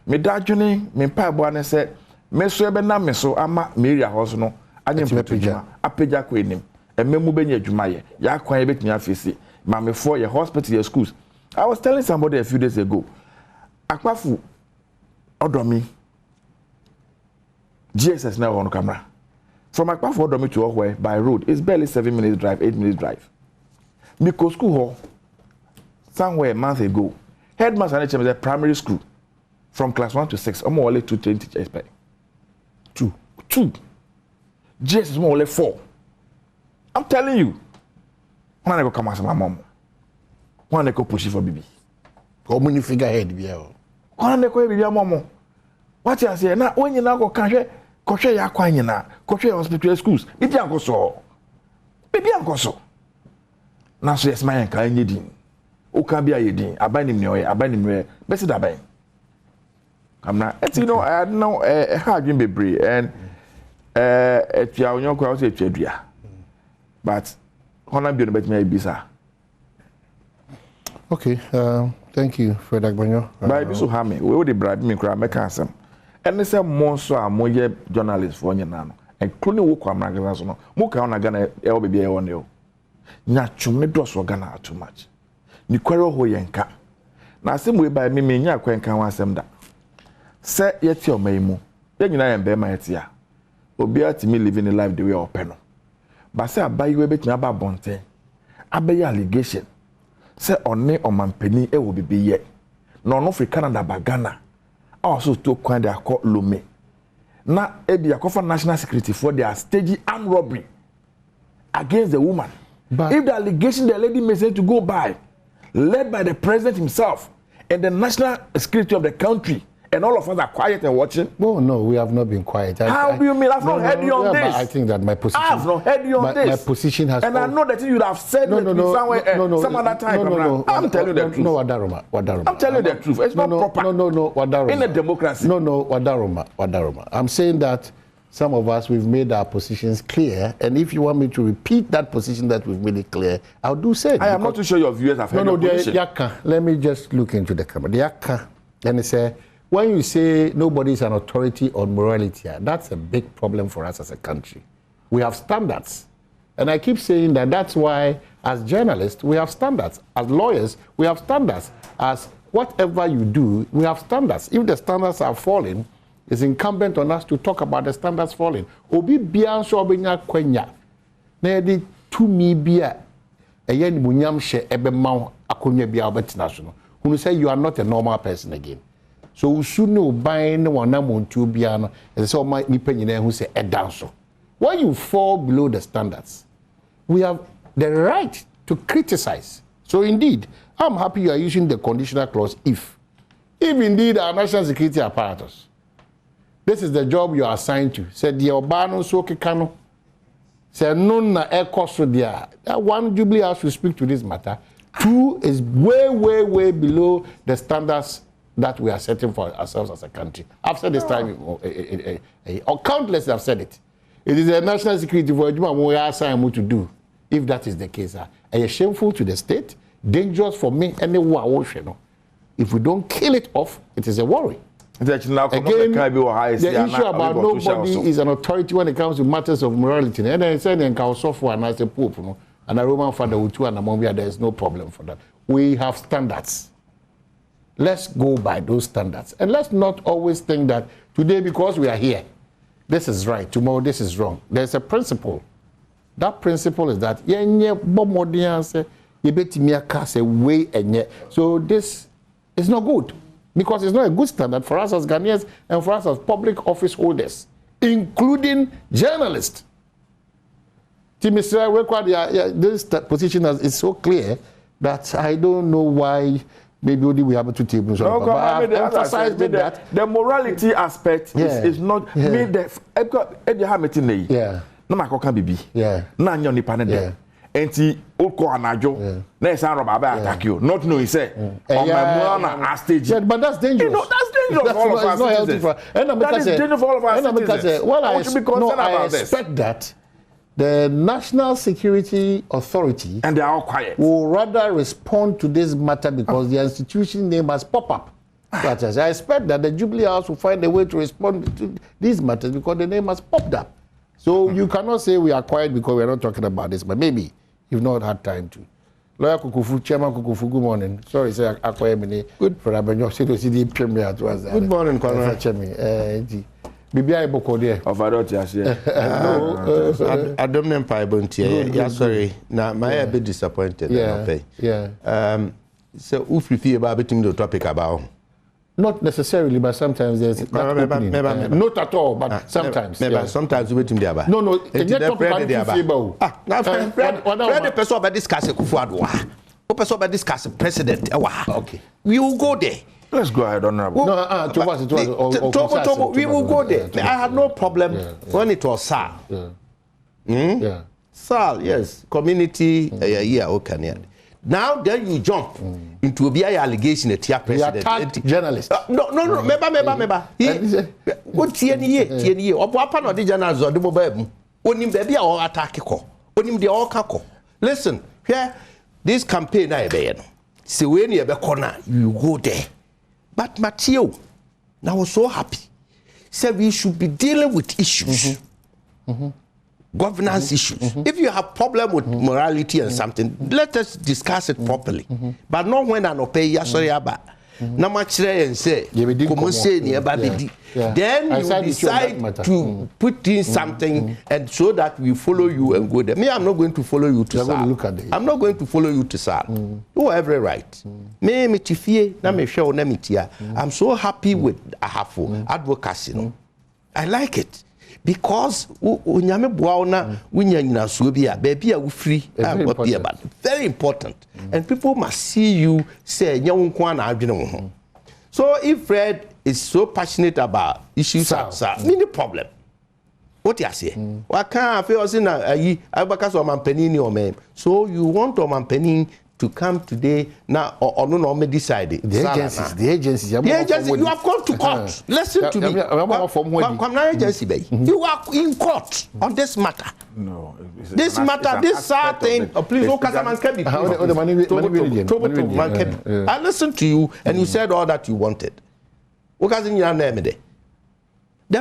Me dadwene me pa boa ne say me so ebe na me so ama me area house no anyem pejuma apeja ko enim. Ememu benya adwuma ye. Ya kwan ye betumi afesi. Ma me for your hospital your schools. I was telling somebody a few days ago, Akpafu Odomi GSS now on camera. From Akpafu Odomi to Ohwe by road, it's barely 7 minutes drive, 8 minutes drive. Because school hall, somewhere a month ago, headmaster and HM primary school from class 1 to 6, I'm only 2 trained teachers. Two. GSS is more or less 4. I'm telling you. When I go come ask my mom. When I go push it for baby. How many figurehead be here? When I go baby mom. What you say now? When you now go country, ya kwanye na, country hospital schools. Baby anko so. Now so yes my anka anyedin. O can be a yedin. Abani mne. Besi da ban. Come now. You know I had no hard dream be and etia onyo kwa say etwadua. But honor be no bet me bisa. Okay, thank you, Fred Agbanyo. But so hame, we would bribe me cry mechanism. And they say more so are more journalists for you and cloning work on magazine. Moka on a Ghana LBB on you. Naturally, does for Ghana too much. Ni quarrel hoyenka. Now, same way by me, ya quenka one sem that. Say yet your memo. Then you know I am bear my tia. Obia to me living a life the way of penal. But say I buy you a bit about bonte. I buy allegation. Say onne omampeni e wo bebe ye na ono free Canada ba Ghana also to kwan dey call Lome na e be akofa national security for their staging armed robbery against the woman. But if the allegation the lady may say to go by led by the president himself and the national security of the country and all of us are quiet and watching. No, we have not been quiet. How do you mean? I've not heard you on this. I think that my position. I've not heard you on this. My position has. And I know that you would have said some other time. No. I'm telling you the truth. No, Wadaroma. I'm telling you the truth. It's not proper. No, Wadaroma. In a democracy. No, Wadaroma. I'm saying that some of us we've made our positions clear, and if you want me to repeat that position that we've made it clear, I'll do so. I am not too sure your viewers have heard your position. Let me just look into the camera. The Yaka, and say. When you say nobody is an authority on morality, that's a big problem for us as a country. We have standards. And I keep saying that that's why, as journalists, we have standards. As lawyers, we have standards. As whatever you do, we have standards. If the standards are falling, it's incumbent on us to talk about the standards falling. Obi bianso obinya kwenya. na di tumi bia eye ni munyam hye ebe ma akonya bia obetina so no who say you are not a normal person again. So usu no ban no wana montu bia no e say o ma nipa nyina hu say edan so. When you fall below the standards, we have the right to criticize. So indeed, I'm happy you are using the conditional clause if indeed our national security apparatus, this is the job you are assigned to. Said the Obano so kekano. Said none na so there. One, Jubilee House will speak to this matter. Two, is way below the standards that we are setting for ourselves as a country. I've said this time, or countless have said it. It is a national security for we are assigned to do. If that is the case, it's shameful to the state, dangerous for me, anyone. If we don't kill it off, it is a worry. Again, the issue about nobody is an authority when it comes to matters of morality. And I said, and as a pope, and a Roman father with two and among there is no problem for that. We have standards. Let's go by those standards. And let's not always think that today, because we are here, this is right, tomorrow this is wrong. There's a principle. That principle is that so this is not good. Because it's not a good standard for us as Ghanaians and for us as public office holders, including journalists. This position is so clear that I don't know why maybe only we have two tables. No, but I emphasized that the morality aspect is not made the yeah. No matter can be na nipa enti oko anajo na esa roba ba attack you not know he say on my na stage but that's dangerous. You know, that's dangerous for all of us. That is dangerous for all of us. Well, I expect that the National Security Authority and they are all quiet will rather respond to this matter because the institution name has pop up. But I expect that the Jubilee House will find a way to respond to these matters because the name has popped up. So you cannot say we are quiet because we are not talking about this, but maybe you've not had time to. Lawyer Kukufu, Chairman Kukufu, good morning. Sorry, sir, I good for Abenyo. Good morning, Conrad. BBI Boko there. Of Adot, yes, I don't know if I won't hear. Sorry. Now, my a bit disappointed. Yeah. So, if you feel about the topic about. Not necessarily, but sometimes there's not at all, but sometimes. Sometimes we wait him there. No, now, the person about discuss Kufuadwa. The person about discuss president. Okay. We will go there. Let's go ahead, Honorable. We will go there. I had no problem when it was SAL. SAL, yes. Community, okay. Now then you jump into a BI allegation at your president. Journalist. No. Remember. What TNE? Or Papa no the journalists or the mobile. Onim baby or attack ko. Onim the all kako. Listen, here, this campaign I be. So when you be corner, you go there. But Matthew, I was so happy. Said we should be dealing with issues. Governance issues. If you have problem with morality and something, let us discuss it properly. But not when an opay sorry about. Na machre and say, then you decide to put in something and so that we follow you and go there. Me, I'm not going to follow you to SAL. I'm not going to follow you to SAL. You have every right. Me mitifie na me show na mitia. I'm so happy with advocacy. I like it. Because unyame buaona unyanyina suobia baby a free very important and people must see you say nyankwa na adwene wo ho. So if Fred is so passionate about issues no problem. What you say? Why can't I feel say na ayi abaka so manpanini o men. So you want o manpanin to come today now or no me decide the agencies you have gone to court. Listen to me. Come agency you are in court on this matter. No, this matter, this sad thing. Please, I listened to you and you said all that you wanted. The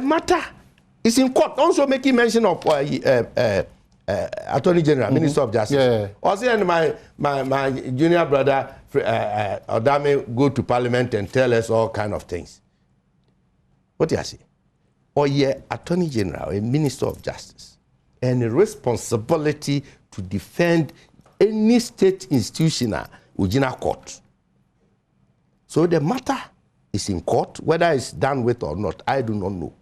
matter is in court. Also making mention of Attorney General, Minister of Justice. Also, my junior brother Odame go to Parliament and tell us all kind of things. What do you say? Or Attorney General, a Minister of Justice, and a responsibility to defend any state institution within court. So the matter is in court, whether it's done with or not, I do not know.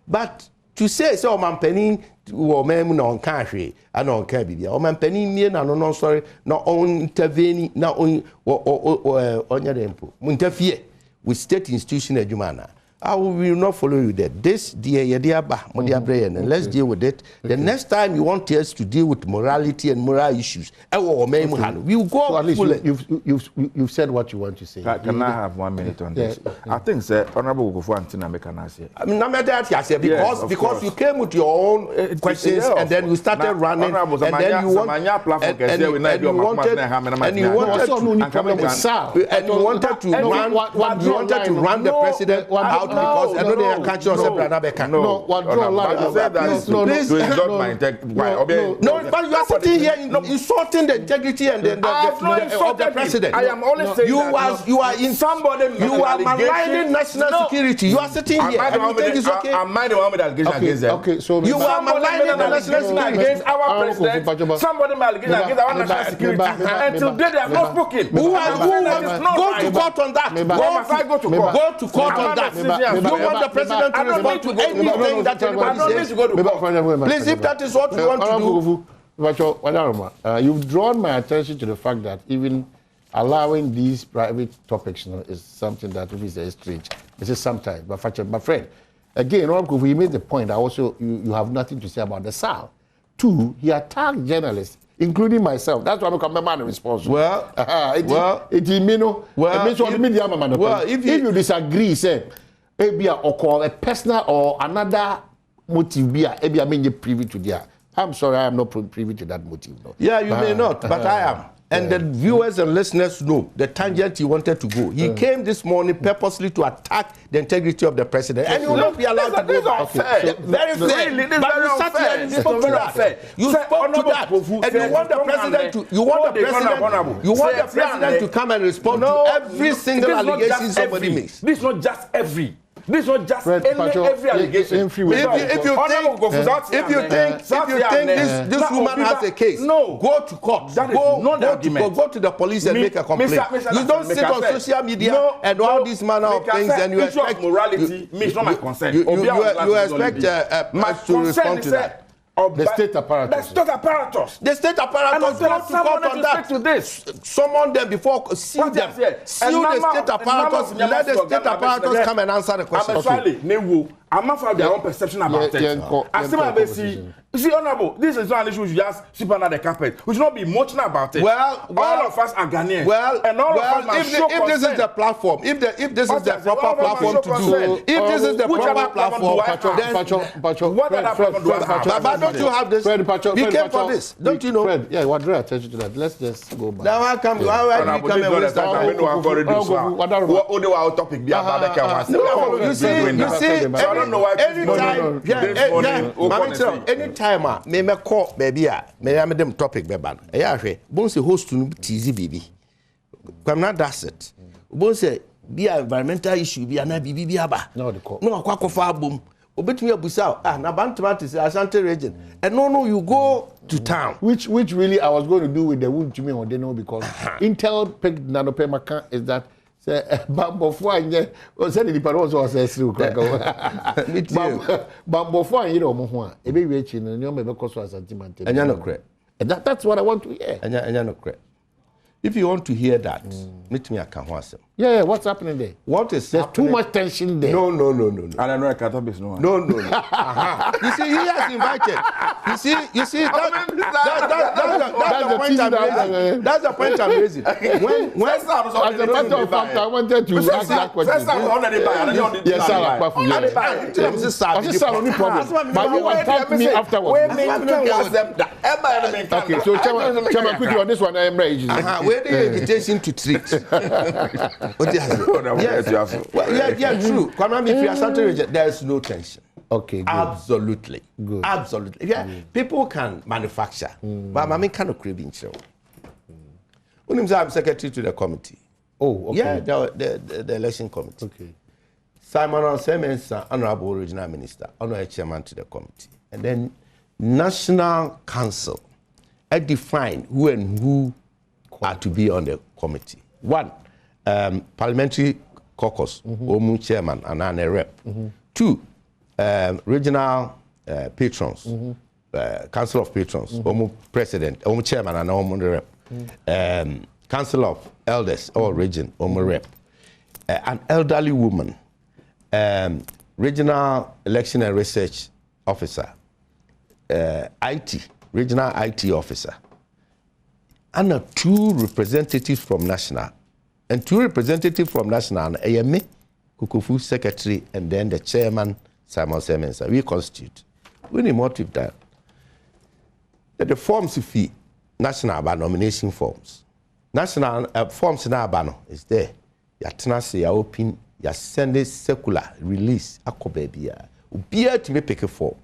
But to say, so man penny or men on country and on Cabby, or man penny near no sorry, not on intervening, not on your temple, interfere with state institution at Jumana. I will not follow you there. This, dear Modia and let's deal with it. The next time you want us to deal with morality and moral issues, we will go. So at least you've said what you want to say. Can I have 1 minute on this? I think, sir, Honorable Gofuantina Mekanasi. I mean, because you came with your own questions and then you started running, and then you wanted to run the president out. Because I know they are catching us No, but you are sitting here insulting the integrity and of the president. I am only saying you are in somebody. You are maligning national security. You are sitting here and you think it's okay. I'm minding one with allegation against them. Okay, so you are maligning the national security against our president. Somebody may allegation against our national security. Until they have not spoken. Who go to court on that? Go to court on that. You want the president to respond to anything that anybody says? Please, if that is what you want to do. You've drawn my attention to the fact that even allowing these private topics is something that is very strange. This is sometimes, but my friend, again, he made the point that also you have nothing to say about the SAL. 2, he attacked journalists, including myself. That's why I'm a man responsible. If you disagree, say, or a personal or another motive, maybe I mean you're privy to that. I'm sorry, I am not privy to that motive. No. Yeah, you may not, but I am. And the viewers and listeners know the tangent he wanted to go. He came this morning purposely to attack the integrity of the president. And you will not be allowed to go back. Very fair. But you sat here and you spoke to that. You spoke to that. And you want the president to come and respond to every single allegation somebody makes. This is not just every. This is not just every allegation. If you think this woman has a case, go to court. Go to the police and make a complaint. You don't sit on social media and all these manner of things and you expect morality means not my concern. You expect us to respond to that. The state apparatus. The state apparatus go to court on that. To this. Summon them before, sue them. Sue the state apparatus. Let the state apparatus come and answer the question. I'm not for their own perception about it. As I see, Honorable, this is not an issue we just sweep under the carpet. We should not be emotional about it. All of us are Ghanaians. And all of us must show concern. If this is the platform, if this is the proper platform to do, if this is the proper platform, then what other platform do I have? But don't you have this? He came for this. Don't you know? Fred, yeah, what draw attention to that? Let's just go back. Now I come. Anytime me call baby me am them topic be ban e ya hwe bon se host no tz baby kwamna that's it bon se be environmental issue be na bibi aba no akwakofa abom obetumi abusa na bantomatis Ashanti region and no you go to town which really I was going to do with the wound to me on know because intel picked nanopemaka is that say bambofo anye o say the people also say through kraka me too bambofo anye no mo ho a e be wi echi no nyo me be koso Ashanti mante anya no kre that's what I want to hear anya no kre. If you want to hear that, meet me at Kanwasem. Yeah, what's happening there? There's too much tension there. No. I don't know a Catabis, no. You see, he has invited. You see, that's the point I'm raising. That's the point I'm raising. When as a matter of fact, I wanted to ask that question. Yes, sir. Only problem. But you attacked me afterwards. Okay, so Chairman, quickly on this one, I am ready. Where the invitation to treat? Yeah, true. If you are something, there is no tension. Okay, good. Absolutely. Good. Absolutely. Yeah, people can manufacture, but I mean, kind of craving show. I'm secretary to the committee. Oh, okay. Yeah, the election committee. Okay. Simon Semensa, honorable regional minister, honorary chairman to the committee. And then National Council define who and who are to be on the committee. One, parliamentary caucus, Omu chairman and a rep. 2, regional patrons, council of patrons, Omu president, Omu chairman and Omu rep. Council of elders or region, Omu rep. An elderly woman, regional election and research officer, IT, regional IT officer, and 2 representatives from national. And 2 representatives from national, AME, Kukufu secretary, and then the chairman, Simon Semensa. We constitute. We need motive that. The forms fee, national by nomination forms. National forms in Abano is there. You open, you send a circular release, a cobebia. Ubia to me pick a form.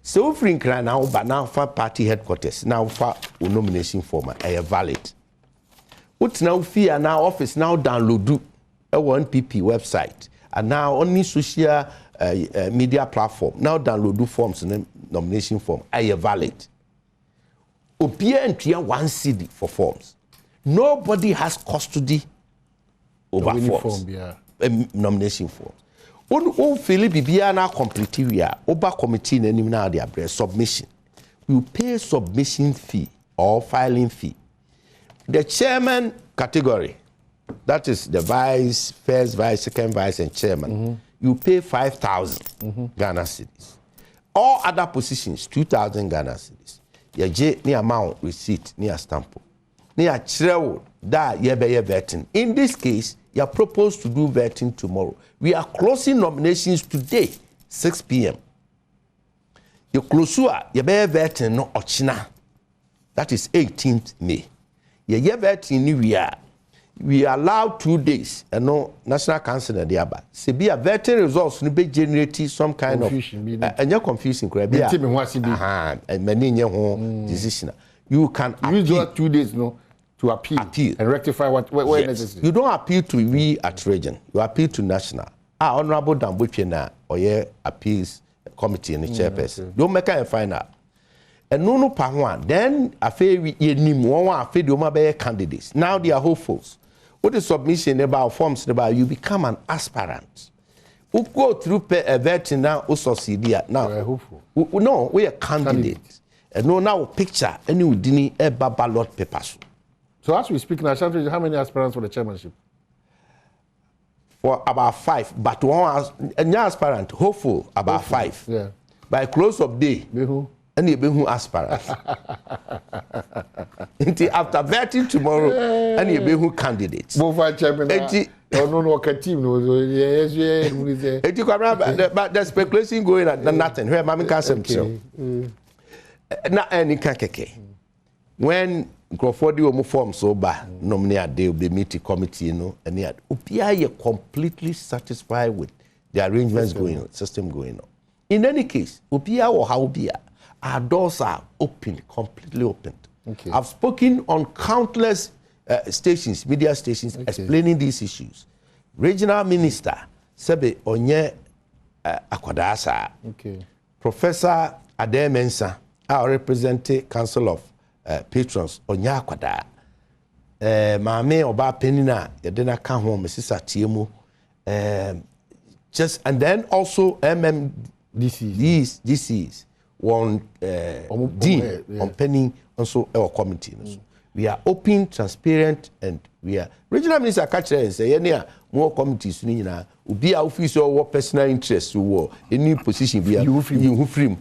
So if we can now, but now for party headquarters, now for nomination form, are valid. What's now fear now office now download a 1PP website and now only social media platform now download forms and nomination form are valid. Obia and 1 CD for forms. Nobody has custody over forms. Nomination forms. One Philip Bibia now complete we are over committee and now their submission. You pay submission fee or filing fee. The chairman category, that is the vice, first vice, second vice, and chairman, you pay 5,000 Ghana cedis. All other positions, 2,000 Ghana cedis. You get near amount receipt, near stamp, near travel, that you be vetting. In this case, you are proposed to do vetting tomorrow. We are closing nominations today, 6 p.m. You close you be vetting no ochina. That is 18th May. We allow 2 days and no National Council and the other. Se be a vetting results will be generating some kind confusion, of and you're confusing and many decision. You can use those 2 days to appeal and rectify where necessary. You don't appeal to we at region, you appeal to national. Honorable Dambuchena or appeals committee in the chairperson. Don't make a find out. And no pa then a fair candidates. Now they are hopefuls. What is submission about forms about you become an aspirant. Who go through a vetting now also see now. Hopeful. No, we are candidates. And no now picture and you didn't ever ballot papers. So as we speak now, how many aspirants for the chairmanship? For about 5, but one aspirant, hopeful about 5. Yeah. By close of day. And you be who aspirant. Until after vetting tomorrow, and you be who candidates. But the speculation going at nothing. Where Mammy can say not any kakeke. When Crawford you form so bad, nominate they will be meeting committee, and yet you completely satisfied with the arrangements going on, system going on. In any case, Upia or Haubia. Our doors are open, completely opened. Okay. I've spoken on countless stations, media stations, explaining these issues. Regional Minister Sebe Onye Akwadasa, Professor Adem Mensa, our representative Council of Patrons Onye Akwada, Mame Oba Penina, Yadena Kanho, Mrs. Atiemu, just and then also DCs. One dean on penning also our committee. We are open, transparent, and we are regional minister catch and say any more committees be our office or personal interest or any position be you free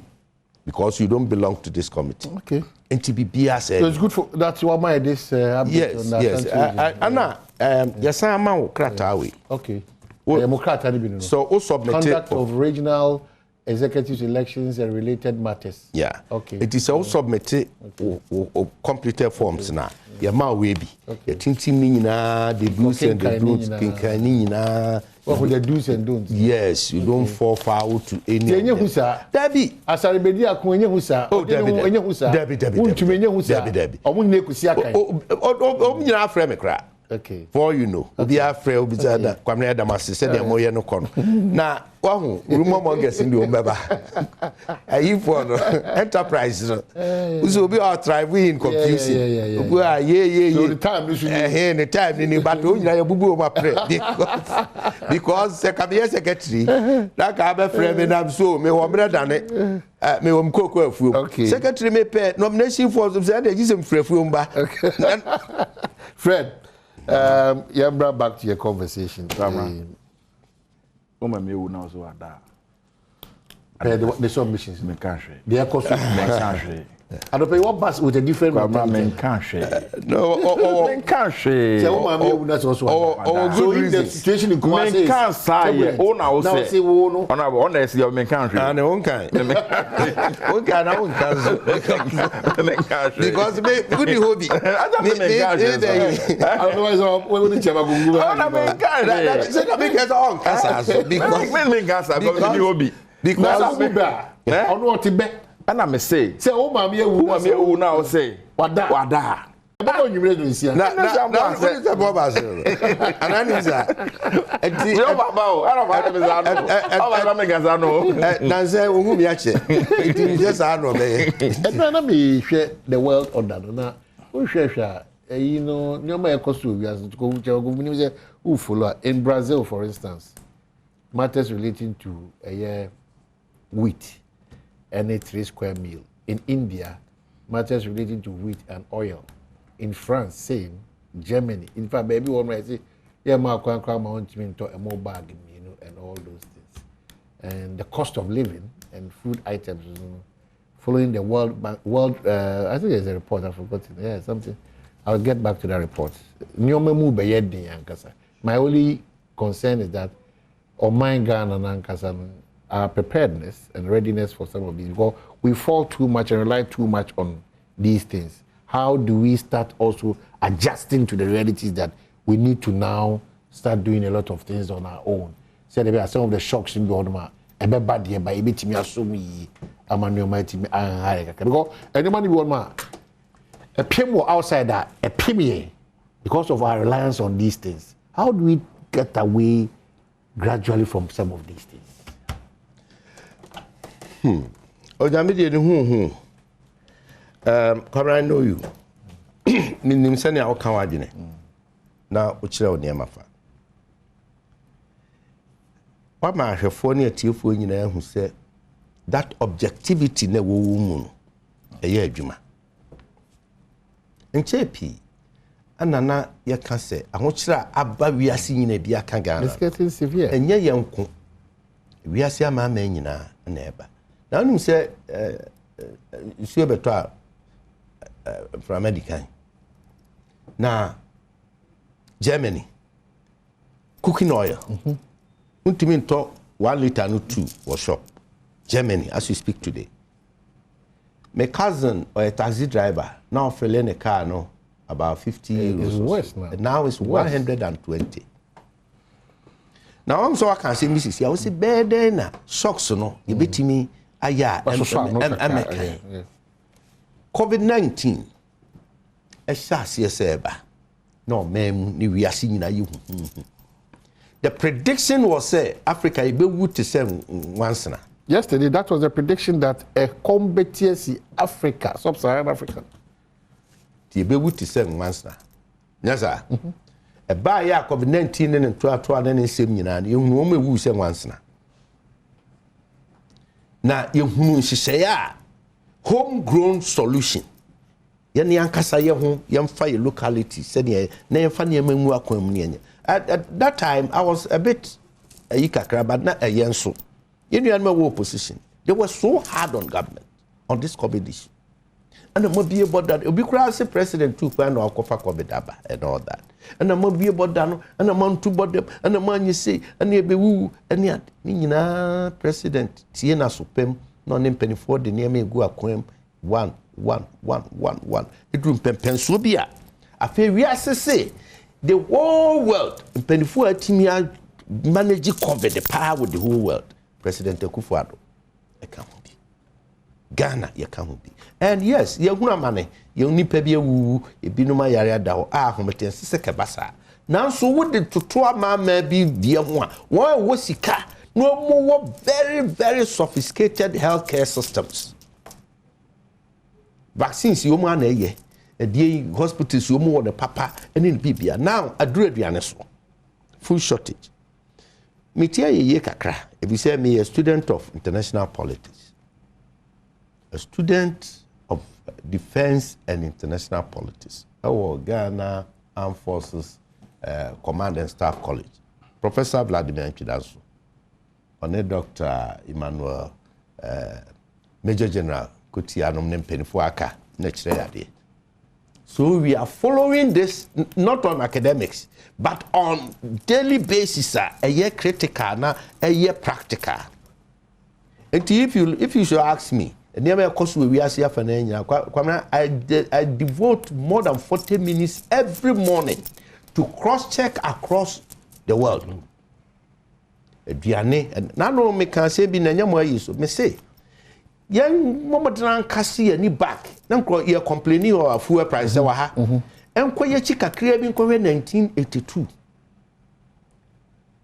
because you don't belong to this committee. Okay. And to be BS. So it's good for that's what my this yes. Anna yes I'm kratawe. Okay. So also conduct of regional executive elections and related matters. Yeah. Okay. It is also submitted or completed forms now. Your ma we be. Your tinting the do's and the don'ts. What with the do's and don'ts? Yes, you don't fall foul to any. Debbie. As I be there, Quenya Husa. Oh, Debbie. Debbie. Debbie. Or we need to see a kind. Oh, you know, frame a crack. Okay. For you know, obi afre obi zada kwamna Adamasi said the moye no kono. Na wahu rumor mongers in the ombeba. Ayi for no enterprise no. Uso obi are thriving confusing. Obi are ye. So the time you should the time ni but o nyina bubu ma pray because secretary that ka be frame me na so me wo mre dane me wo mkoko afuo. Secretary me pay nomination for say dey gisem frafuo mba. Fred, you brought back to your conversation. Oma me wu na so ada. The submissions. Me can't share. They are cost. I don't pay one bus with a different men can't share. No, men can't share. So in the situation in Kumasi, men can't say. Oh, now say. Oh, now honestly, men can't share. And one kind. One kind. Men can't share. Because me good hobby. I don't men can't share. Otherwise, we wouldn't have a good. Oh, no, men can't. Say that because on cancer. Because men can't share. Because the hobby. Because I'm better. I don't want to bet. And I may say, oh, mammy, who now say, Wada. I don't know you ready to see. Now, what is the Boba? And I know that. I don't know. Nancy, who me actually. It is just I know. And then I may share the world on that. Who share, you know, no matter cost to you as to go who follow. In Brazil, for instance, matters relating to wheat. Any 3 square meal. In India, matters relating to wheat and oil. In France, same. Germany. In fact, baby, one might say, yeah, my want to a more bargain, you know, and all those things. And the cost of living and food items, you know, following the world. I think there's a report. I've forgotten. Yeah, something. I'll get back to that report. My only concern is that on my Ghana and Ankasa, our preparedness and readiness for some of these, because we fall too much and rely too much on these things. How do we start also adjusting to the realities that we need to now start doing a lot of things on our own? So there are some of the shocks in the Odoma. Because anybody a PM outside that a PM because of our reliance on these things. How do we get away gradually from some of these things? Ojamidi come I know you. Minim sani a oka wadine. Na ochira o niam afa. Wa ma ahwefo ne atiefo nyina ehu se that objectivity na wo mu no eye adwuma. Nchepi anana ye ka se ahochira aba wiase nyina bi aka Ghana. It's getting severe. Enye yenko. Wiase ama nyina na eba. Now you say you better from America. Now Germany cooking oil. Until talk 1 liter no 2 was shop. Germany as we speak today. My cousin or a taxi driver now filling a car no about 50 euros. It's worse now. Now it's 120. Now I'm so I can say Mrs. I was say better na socks no. You bet me. COVID-19 no mem ni wiase nyina ye the prediction was say Africa be would to send once na. Yesterday that was the prediction that a competency Africa, sub-Saharan Africa, be would to send once na. Yes sir. A buy ya COVID-19 and 12 and same nyina you no me wu send once na. Na yehunu hyehyɛ homegrown solution yɛne yankasa yɛ ho yɛmfa yɛ locality sɛdeɛ na yɛmfa ne yɛmangu akwan mu ne at that time I was a bit kakra but na ɛyɛ nso yɛnua no opposition they were so hard on government on this COVID issue and the more be about that obi kura say president too plan na akofa COVID aba and all that and the more be about that no and the man to board them and the man you say and e be wu and ni nyina president tie na sopem no ne mpanifo de ne egu akwam 1 edrum pempenso bia afa wi asese the whole world mpanifo atimi manage COVID the power with the whole world president Akufo-Addo e ka ho bi Ghana ye can be. And yes, ye huna mane, ye nipa bi ewu, ebinuma yare ada ho a hometen sese kebasa. Now so what the tutua ma bi die ho a, won wo sika, no more very very sophisticated healthcare systems. Vaccines you mo na ye, e hospitals you mo the papa ene bibia. Now aduru aduane so. Full shortage. Mitia ye kakra, if you say me a student of international politics. A student of defense and international politics. Our Ghana Armed Forces Command and Staff College. Professor Vladimir Chidansu. On Dr. Emmanuel Major General Kutianum Nempenifuaka Nechreade. So we are following this not on academics, but on daily basis, a year critical, a year practical. And if you should ask me, I devote more than 40 minutes every morning to cross-check across the world. And now me can say be me say. Young Momadran Cassie any back. Nanko you're complaining or fuel price wa ha. And kwa chika creating 1982.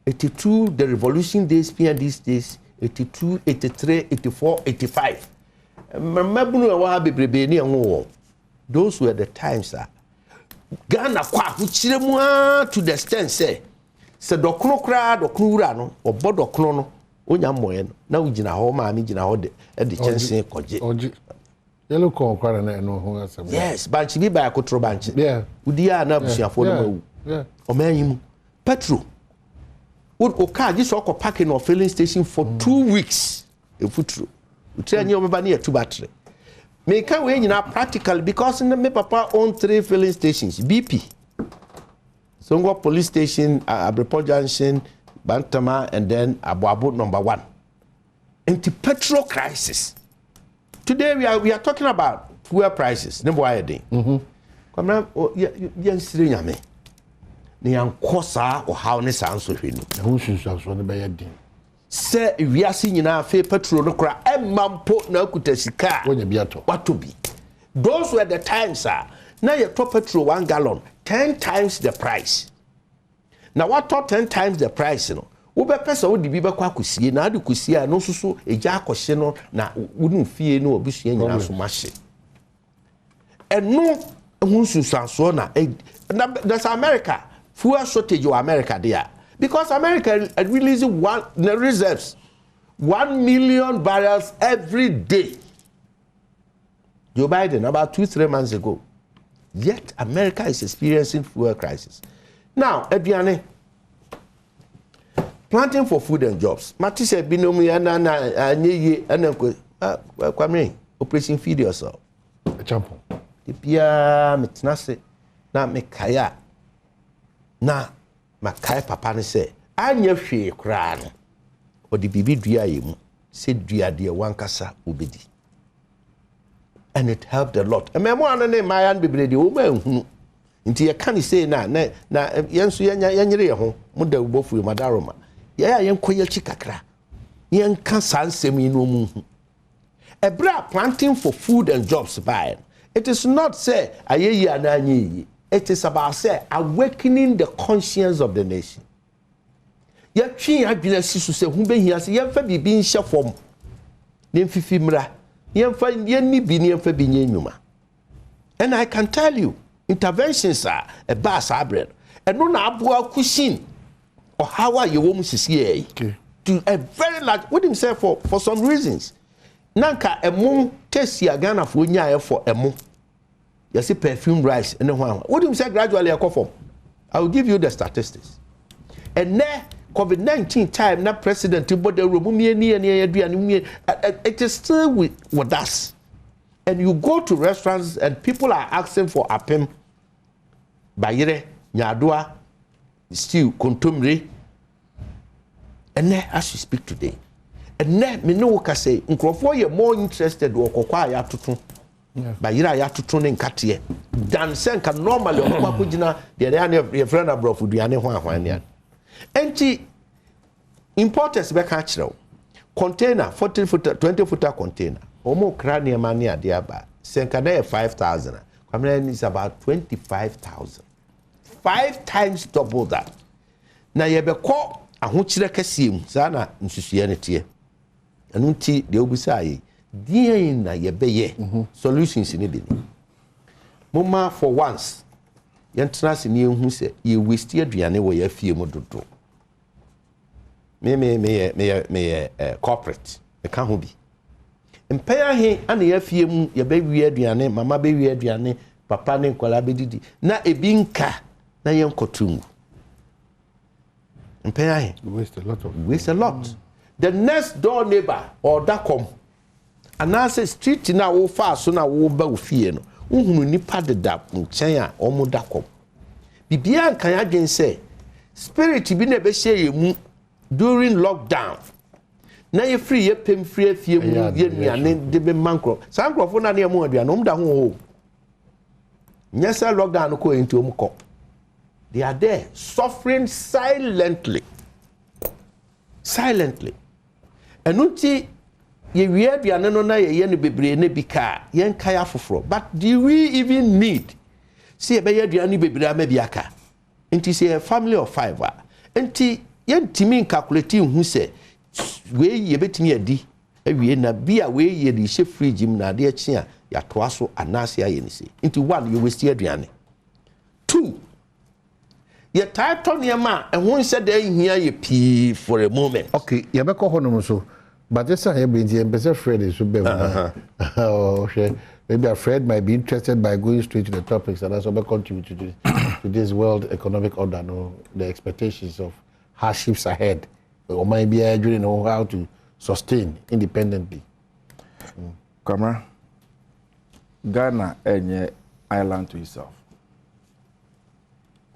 82, the revolution days, these days, 82, 83, 84, 85. Those were the times. Ghana kwa huchiremwa to the extent say dokno kra dokno ura no obo dokno no onya moye no na ugina ho ma mi gina ho de chense koje yellow corn kwara na no ho asem. Yes, banchi bi ba akotro banchi. Yeah. Udia na busuafo no mawu. Yeah. O manyimu petrol would oka ji so ko parking or filling station for 2 weeks e futuro utrani obeba na 2 battery. Me can we nyina practical because me papa own 3 filling stations BP. Songo police station, Abrepo Junction, Bantama, and then Abuabu number 1. Into petrol crisis. Today we are talking about fuel prices. Number 1 Come on, young Siriame. Nian Kosa or how ne sounds with him. Who should have the bad Say we are seeing now fair petrol no cry and mampo no kutesika. What to be? Those were the times, sir. Now you top petrol 1 gallon, 10 times the price. Now what top 10 times the price, you know? Ube pesa wo di biba kwa kusie na adu kusie no susu eja akoshe no na wonu fie no obusie nyina so mahye. Eno hunsu sanso na that's America. Fuel shortage of America there. Because America releases reserves 1 million barrels every day. Joe Biden about 2-3 months ago. Yet America is experiencing fuel crisis. Now, Ediane, planting for food and jobs. Matisse binomi kwame operation feed yourself. Example. The pia metnase na mekaya na makaya papa ne say anya hwe kra no odi bibi dua yemu se dua de wankasa obedi. And it helped a lot. Memo anane mayan bibrede wo ma hunu. Nti ye kan say na yenso yanyere ye ho mu da ubofu madaroma. Ya yenkoye chikakra. Yenka sansem inu mu. Ebra planting for food and jobs by. It is not say ayeyi ananyi. It is about say awakening the conscience of the nation. Ya twi adwena sisu se hu behia se yemfa bibi nhye fom. Nemfifi mra. And I can tell you, interventions are a bass abred. And no abua kushin or how are you almost see to a very large with himself for some reasons. Nanka a moon test ya Ghana for nya for a moon. You see perfume rice and one. What do you say gradually a cough? I will give you the statistics. And there COVID-19 time, na president it is still with us. And you go to restaurants and people are asking for apem, bayere, nyadua, stew, kontomre. And then as we speak today, and then me no ka say, nkrofo ye more interested wo kokwa ya tutu. Bayira ya tutu ne nkatie. Dan senka normally okwa kugina the friend abroad duane hwan ne. Enti importers be catch now. Container 40 footer 20 footer container Omo krania mani adiaba. Senkade 5,000. Kwamena is about 25,000. 5 times double that. Na yebeko ahokyere kasiem sana nsusuye ne tie. Anu nti de obusa yi. Die na yebeye solutions ni bi ni. Mama for once. Yentra se ne ehu se ye waste aduane wo ya fie mu dodo. Me corporate. Me ka ho bi. Mpaya he ana ya fie mu ye ba wi aduane, mama ba wi aduane, papa ne nkola be didi. Na ebi nka na ye nkotungu. Mpaya he waste a lot. The next door neighbor or dakom. Anase street na wo fa so na wo ba wo fie no. Uhunu nipa de da nchen a omo dakom. Bibia nkan agen say spirit bi na be hye mu during lockdown. Na ye free ye pem free fie mu ye nuane de be mankro. Sankrofo na na mu aduane om da ho. Nyesa lockdown ko enti om ko. They are there suffering silently. Silently. Enuti ye wi aduane no na ye ne bebre ne bika ye nkaya foforo. But do we even need see be ye aduane bebre ama biaka? Enti say a family of 5 enti ye ntimi calculate hu say we ye betimi adi awie na bia we ye di she fridge mu na de achi a ya toa so anase aye ni say enti 1 you waste aduane. 2 ye title niema ehun nse da hia ye pii for a moment. Okay, ye be ko hono so but this time ye be Fred is so be. Oh, okay. Maybe Fred might be interested by going straight to the topics and also contribute to this world economic order, no, the expectations of hardships ahead, or maybe you know how to sustain independently. Kamara, Ghana is an island to itself.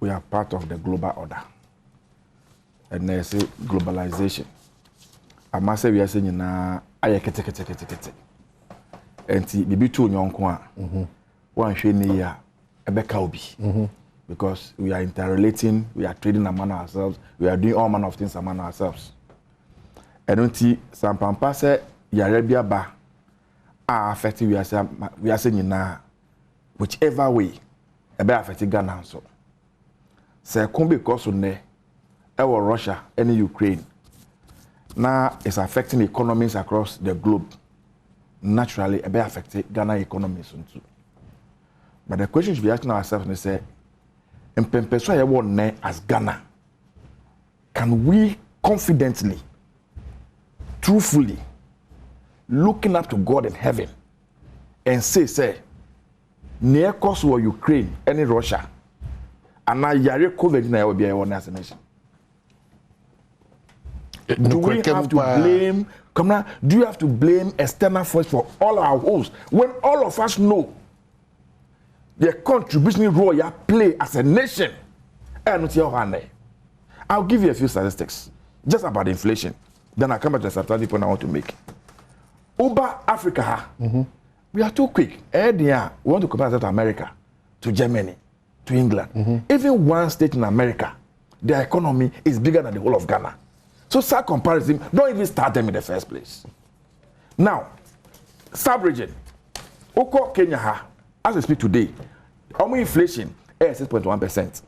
We are part of the global order, and there's a globalization. I must say we are saying na ayekete. Enti bibi to nyonko a wan hwe ne ya ebeka obi because we are interrelating, we are trading among ourselves, we are doing all manner of things among ourselves. Enti sampampa se yare bia ba a affect we are saying na whichever way ebe affect Ghana so se kon because ne Russia and Ukraine now it's affecting economies across the globe. Naturally, it may affect Ghana economy soon too. But the question should be asking ourselves is say, as Ghana, can we confidently, truthfully, looking up to God in heaven, and say, near cost war Ukraine, any Russia, and now yare COVID now will be our as a nation. Do we have to blame? Come now, do you have to blame external force for all our woes when all of us know the contribution role you play as a nation? I'll give you a few statistics just about inflation. Then I'll come back to the substantive point I want to make. Over Africa, we are too quick. We want to compare that to America, to Germany, to England. Even one state in America, their economy is bigger than the whole of Ghana. So that comparison, don't even start them in the first place. Now, sub-region, Oko Kenya, as we speak today, our inflation is 6.1%.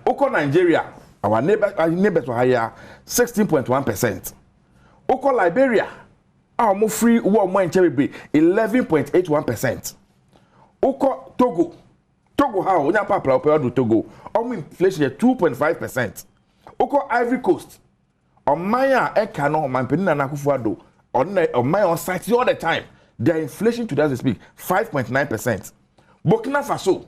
Oko Nigeria, our neighbors were higher, 16.1%. Oko Liberia, our more free war more in 11.81%. Oko Togo, how when you papa Togo, our inflation is 2.5%. Oko Ivory Coast, on Maya Ekano, my Penina Nakufuado, on my on site all the time. Their inflation today, as we speak, 5.9%. Burkina Faso,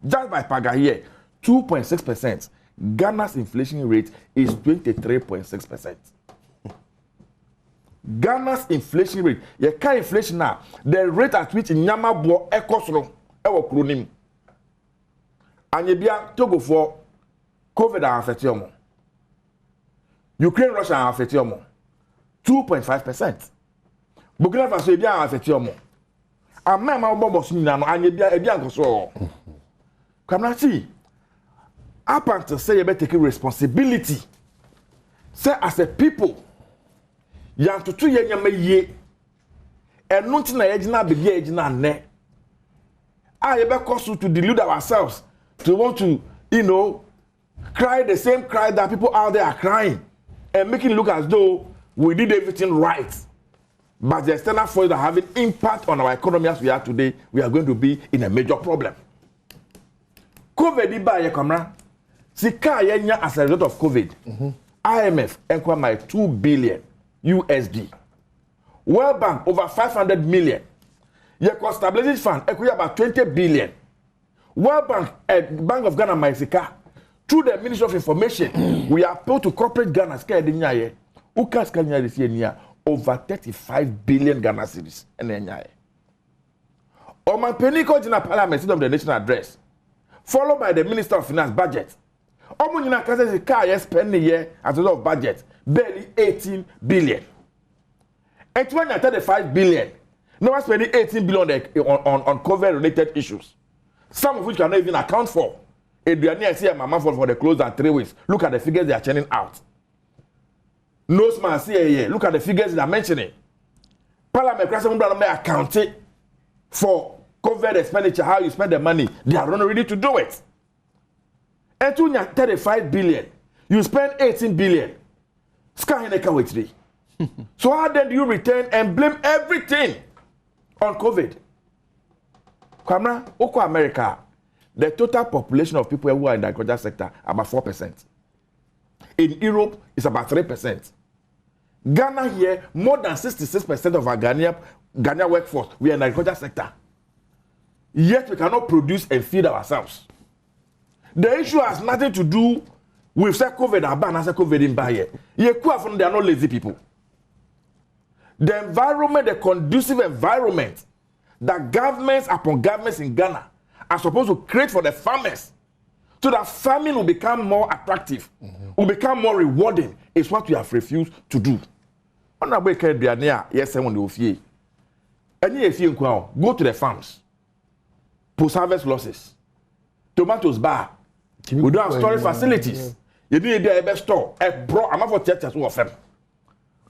just by Paga here, 2.6%. Ghana's inflation rate is 23.6%. Ghana's inflation rate, you can't inflation now. The rate at which Nyama Bo Ekosro, Ewo Kronim. And you be Togo for COVID affected. Ukraine, Russia are affected more. 2.5%. Burkina Faso is affected more. And my mom was in and you be a young so. Come on, see. Up until say you better take responsibility. Say as a people, you have to 2 years ye. and nothing na be ejina ne. I ever cause to delude ourselves to want to, cry the same cry that people out there are crying and making it look as though we did everything right. But the external forces are having impact on our economy as we are today. We are going to be in a major problem. COVID by camera. Sika yenya as a result of COVID. IMF enquire my 2 billion USD. World Bank over 500 million. Your stabilization fund equate about 20 billion. World Bank Bank of Ghana my Sika. Through the Ministry of Information, we are appeal to corporate Ghana over 35 billion Ghana cedis. Oman Peniko Jina Parliament of the National Address, followed by the Minister of Finance budget. Omunina Kasa Sika spend a year as a result of budget, barely 18 billion. And 35 billion. No one spending 18 billion on COVID-related issues, some of which cannot even account for. I see my mom for the close at 3 weeks. Look at the figures they are churning out. No man see look at the figures they are mentioning. Parliament may account for COVID expenditure, how you spend the money. They are not ready to do it. And to 35 billion, you spend 18 billion. So how then do you return and blame everything on COVID? Kamra, Oko America, the total population of people who are in the agriculture sector about 4%. In Europe, it's about 3%. Ghana here, more than 66% of our Ghanaian workforce, we are in the agriculture sector. Yet we cannot produce and feed ourselves. The issue has nothing to do with COVID and COVID in Baye. They are not lazy people. The environment, the conducive environment that governments upon governments in Ghana are supposed to create for the farmers so that farming will become more attractive, will become more rewarding, is what we have refused to do. Go to the farms. Post-harvest losses. Tomatoes bar. We don't have storage facilities. You need a best store. I'm not for churches who of them.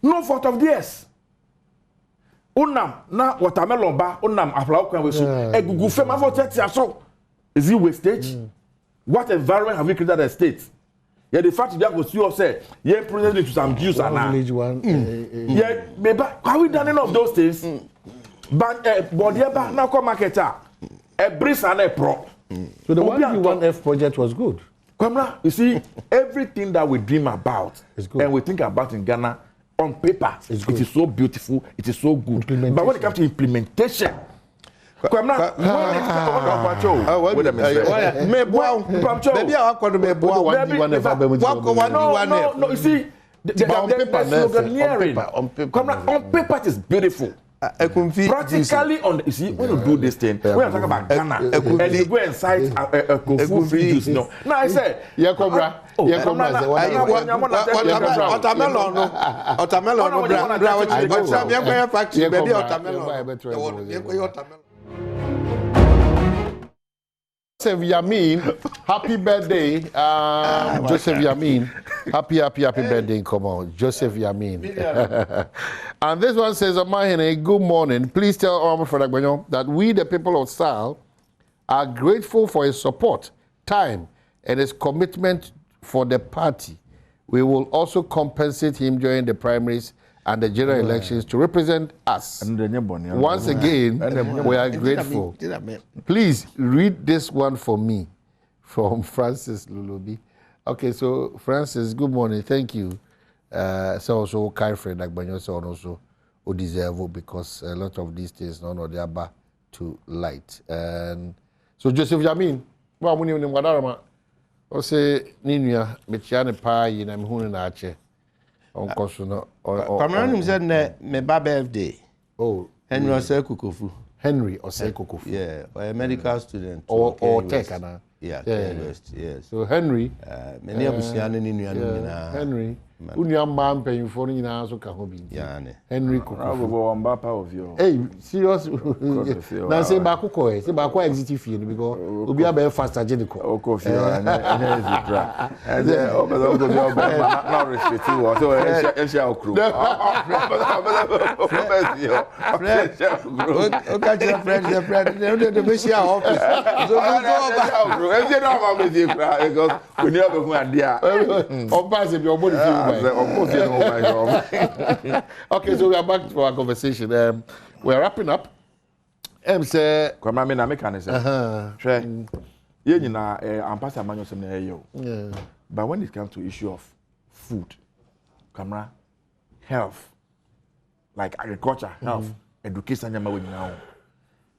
No fault of theirs. Unam na watermelon ba unam aflawo kan we so egugu fem afọ church so is it wastage? What environment have we created as state? Yeah, the fact that was you say yeah president to some Jews and yeah maybe have we done any of those things? But bodieba na come marketer a breeze and a pro. So the 1F project was good. Kamra, you see everything that we dream about and we think about in Ghana on paper, it is so beautiful, it is so good. But when it comes to implementation, Maybe I no, you see, on paper it is beautiful. Practically on you see when you do this thing when you talk about Ghana and you go and cite a Kofu free juice now I say watermelon Joseph Yamin, happy birthday. Joseph Yamin, happy birthday. Come on, Joseph Yamin. And this one says, Amahene, good morning. Please tell our friend that we, the people of Sal, are grateful for his support, time, and his commitment for the party. We will also compensate him during the primaries and the general elections to represent us. Once again, we are grateful. Please read this one for me from Francis Lulubi. Okay, so Francis, good morning. Thank you. So also Kai Fred Agbanyo so also deserve because a lot of these things none of they are to light. And so Joseph Yamin, well muni ni mwadarama. O say ninuya mechiane pa yi na mehunu na ache. Kamran said my birthday. Oh, Henry Osei Henry Osei Kokofu. Yeah, a medical student. Or tech, yeah, yes. So Henry. Many of us Henry. Unia man paying for in our so Kahobi. Henry Cook. Hey, serious. Now say Bakuko, say Bako exit field because we'll be a faster Jenico. Oh, coffee. And then not respect you. So I shall crew. The Messia office. Okay, so we are back to our conversation. We're wrapping up. Say, come on, I'm but when it comes to issue of food, camera, health, like agriculture, health, education,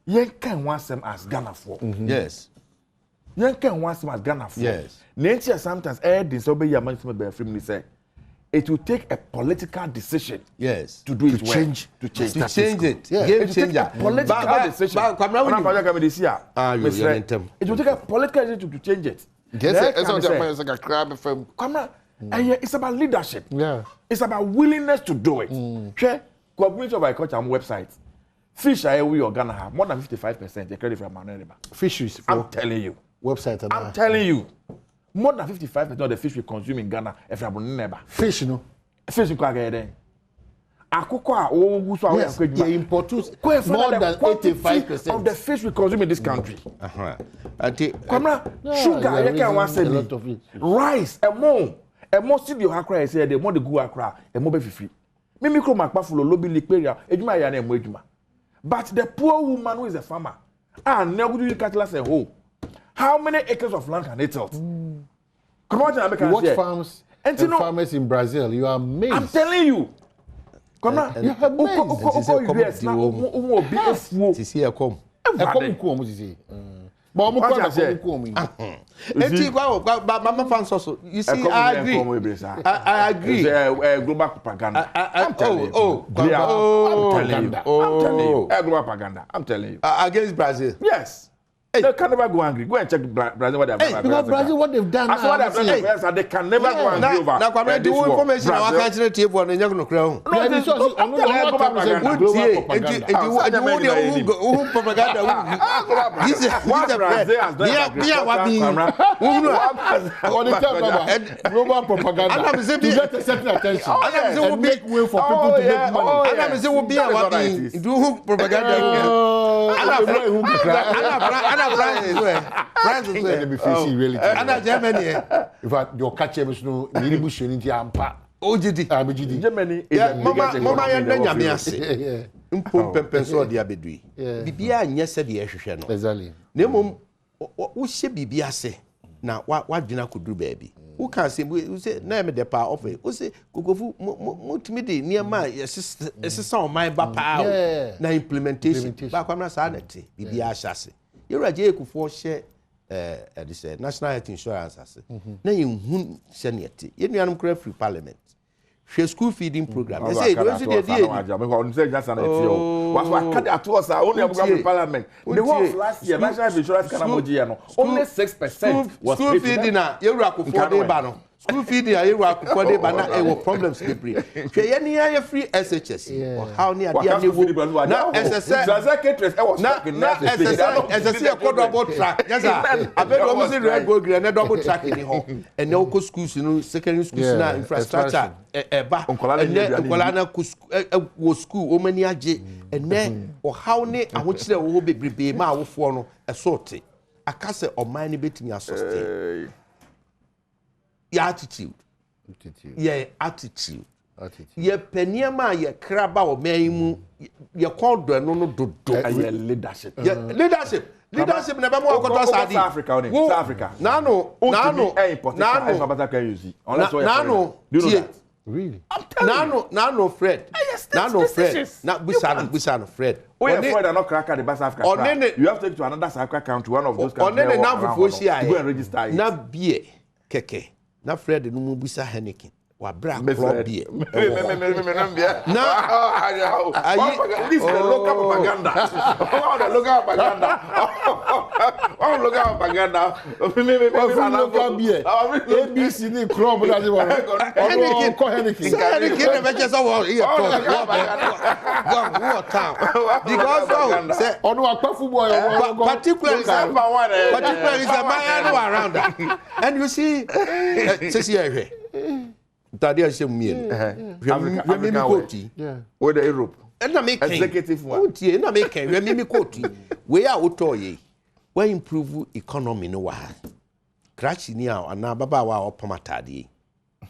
you can want them as Ghana for. Yes. You can want them as Ghana for. Yes. Nature sometimes disobey your management by freely say it will take a political decision. Yes. To do it to change it. Yeah. Game changer. Political decision. It will take a political decision to change it. It's about leadership. Yeah. It's about willingness to do it. Community of Agriculture website. Fish are we or Ghana have more than 55% the credit from Maneriba. Fisheries. I'm telling you. Website. I'm telling you. More than 55% of the fish we consume in Ghana if you never. Fish, no. Fish you can get there. Yes, they import more than 85% of the fish we consume in this country. Sugar, you can want to rice, a more studio Accra say the more the go Accra, a more be free. Mimi kro makpa fulo lobby liqueria, ejuma ya na ejuma. But the poor woman who is a farmer, never do cattle as a whole. How many acres of land can they tilt? What farms and farmers in Brazil? You are amazed. I'm telling you. Come on. You have amazed. You see, I agree. I agree. Global propaganda. I'm telling you. I'm telling you. Against Brazil. Yes. Hey. They can never go angry. Go and check Brazil what they've done. Because Brazil what they've done. That's what they've done. They can never go angry over. Now, come on, the information I can't tell you one and you're going to crown. No, this is global propaganda. Global propaganda. To get a certain attention. And make way for people to make money. Ana Germany. In fact, your catcher was no Nilibush in Ampa. OGD. Germany is Mama Yamiase. Umpenso diabedui. Bibia nyese de ehwehwe no. Exactly. Nemom wo hye bibia se na wa dwena koduru baabi. Wo kan se wo se na me de pa offer. Wo se kokofu mutimi de niam esesa o man ba pa na implementation. Ba kwamna sa na te bibia hyase. Yewraje ekufo hye this national health insurance ase. Na yehun hye ne te. Yenuanum kra free parliament. School feeding program. They say those the day. Parliament. The whole of last year, national insurance only 6% was school feeding. School feeding problems free SHS. How near now double track. Yes, I bet almost red go green double track in home. And no schools, secondary schools now infrastructure. Was school many and then or how near I would say will be my for a sortie. I can't say or mine betting your sustain. Your attitude. Yeah, attitude. Ye peniama ye kraba o meimu ye called no do leadership. Leadership never more South Africa. South Africa. Nano. Really? Nano Fred. Nano Fred. Not Busano Fred. Oh, yeah, Fred are not cracker the South Africa. You have to take to another South Africa country, one of those countries. Go and register. Na beer keke. Na Fred no Mubusa Henneken. wa bra club beer. This is the local propaganda. The local propaganda. Oh, local propaganda. Local beer. ABC ni club that you want. Particularly the man around that. And you see, Tadia Shemien, with the Europe. And I make executive one. And I make Remimi Koti. We are Utoye. We improve economy no while. Crash now and now Baba or Pomatadi.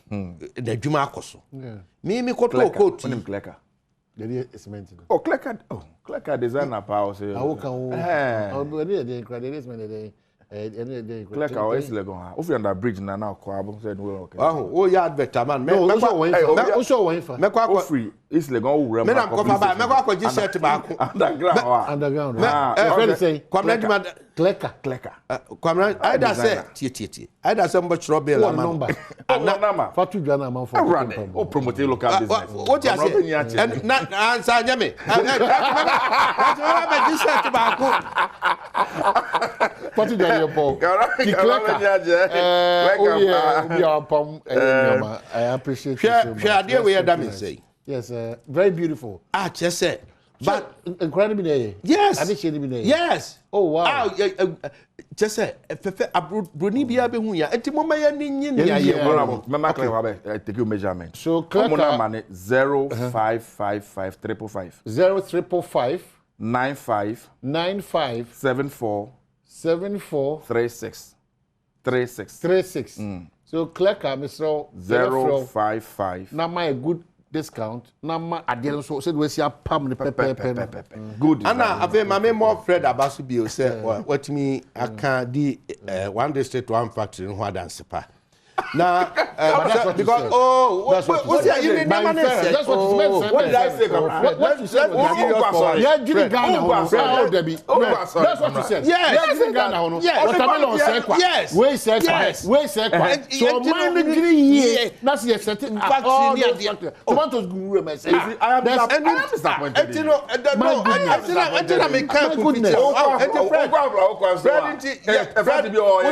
The Jumacoso. Mimi Koto Koti. Oh, Clecker designer power. Clecker always legon. If you under bridge now, Kwabo said, well, okay. Oh, yeah, better man. Make free. It's legon. Men am come back. Make what just set back underground. Clecker. Kwamran, I da say TTT. I da say much trouble la man. Number. Fatu Ghana man for. Oh, promote local business. What you say? And not answer Nyame. That's why I just set back. Fatu Ghana Paul. I appreciate you so much. Share dear we that me say. Yes, very beautiful. Just said. But incredibly, yes. Yes. Oh wow. Just say Bruni bia be hu ya. Enti mo maye ni ya. Mama clear wa take your measurement. So clear man 0555 0555 95 74 36. So clear Mr. 055 now my good discount na adele so said we see a pam the good ana ave mama more Fred Abasu bio say what me aka di one district one factory no ho dance pa now because what you mean that's what it's meant. What did I say? What you said yeah Gini Ghana that's what you said. Yeah Gini Ghana watermelon say kwa we say kwa so man Gini here that's the certain factory tomatoes guru me say I am disappointed.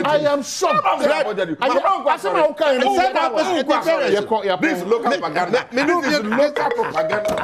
I am shocked. This local propaganda. This is local propaganda.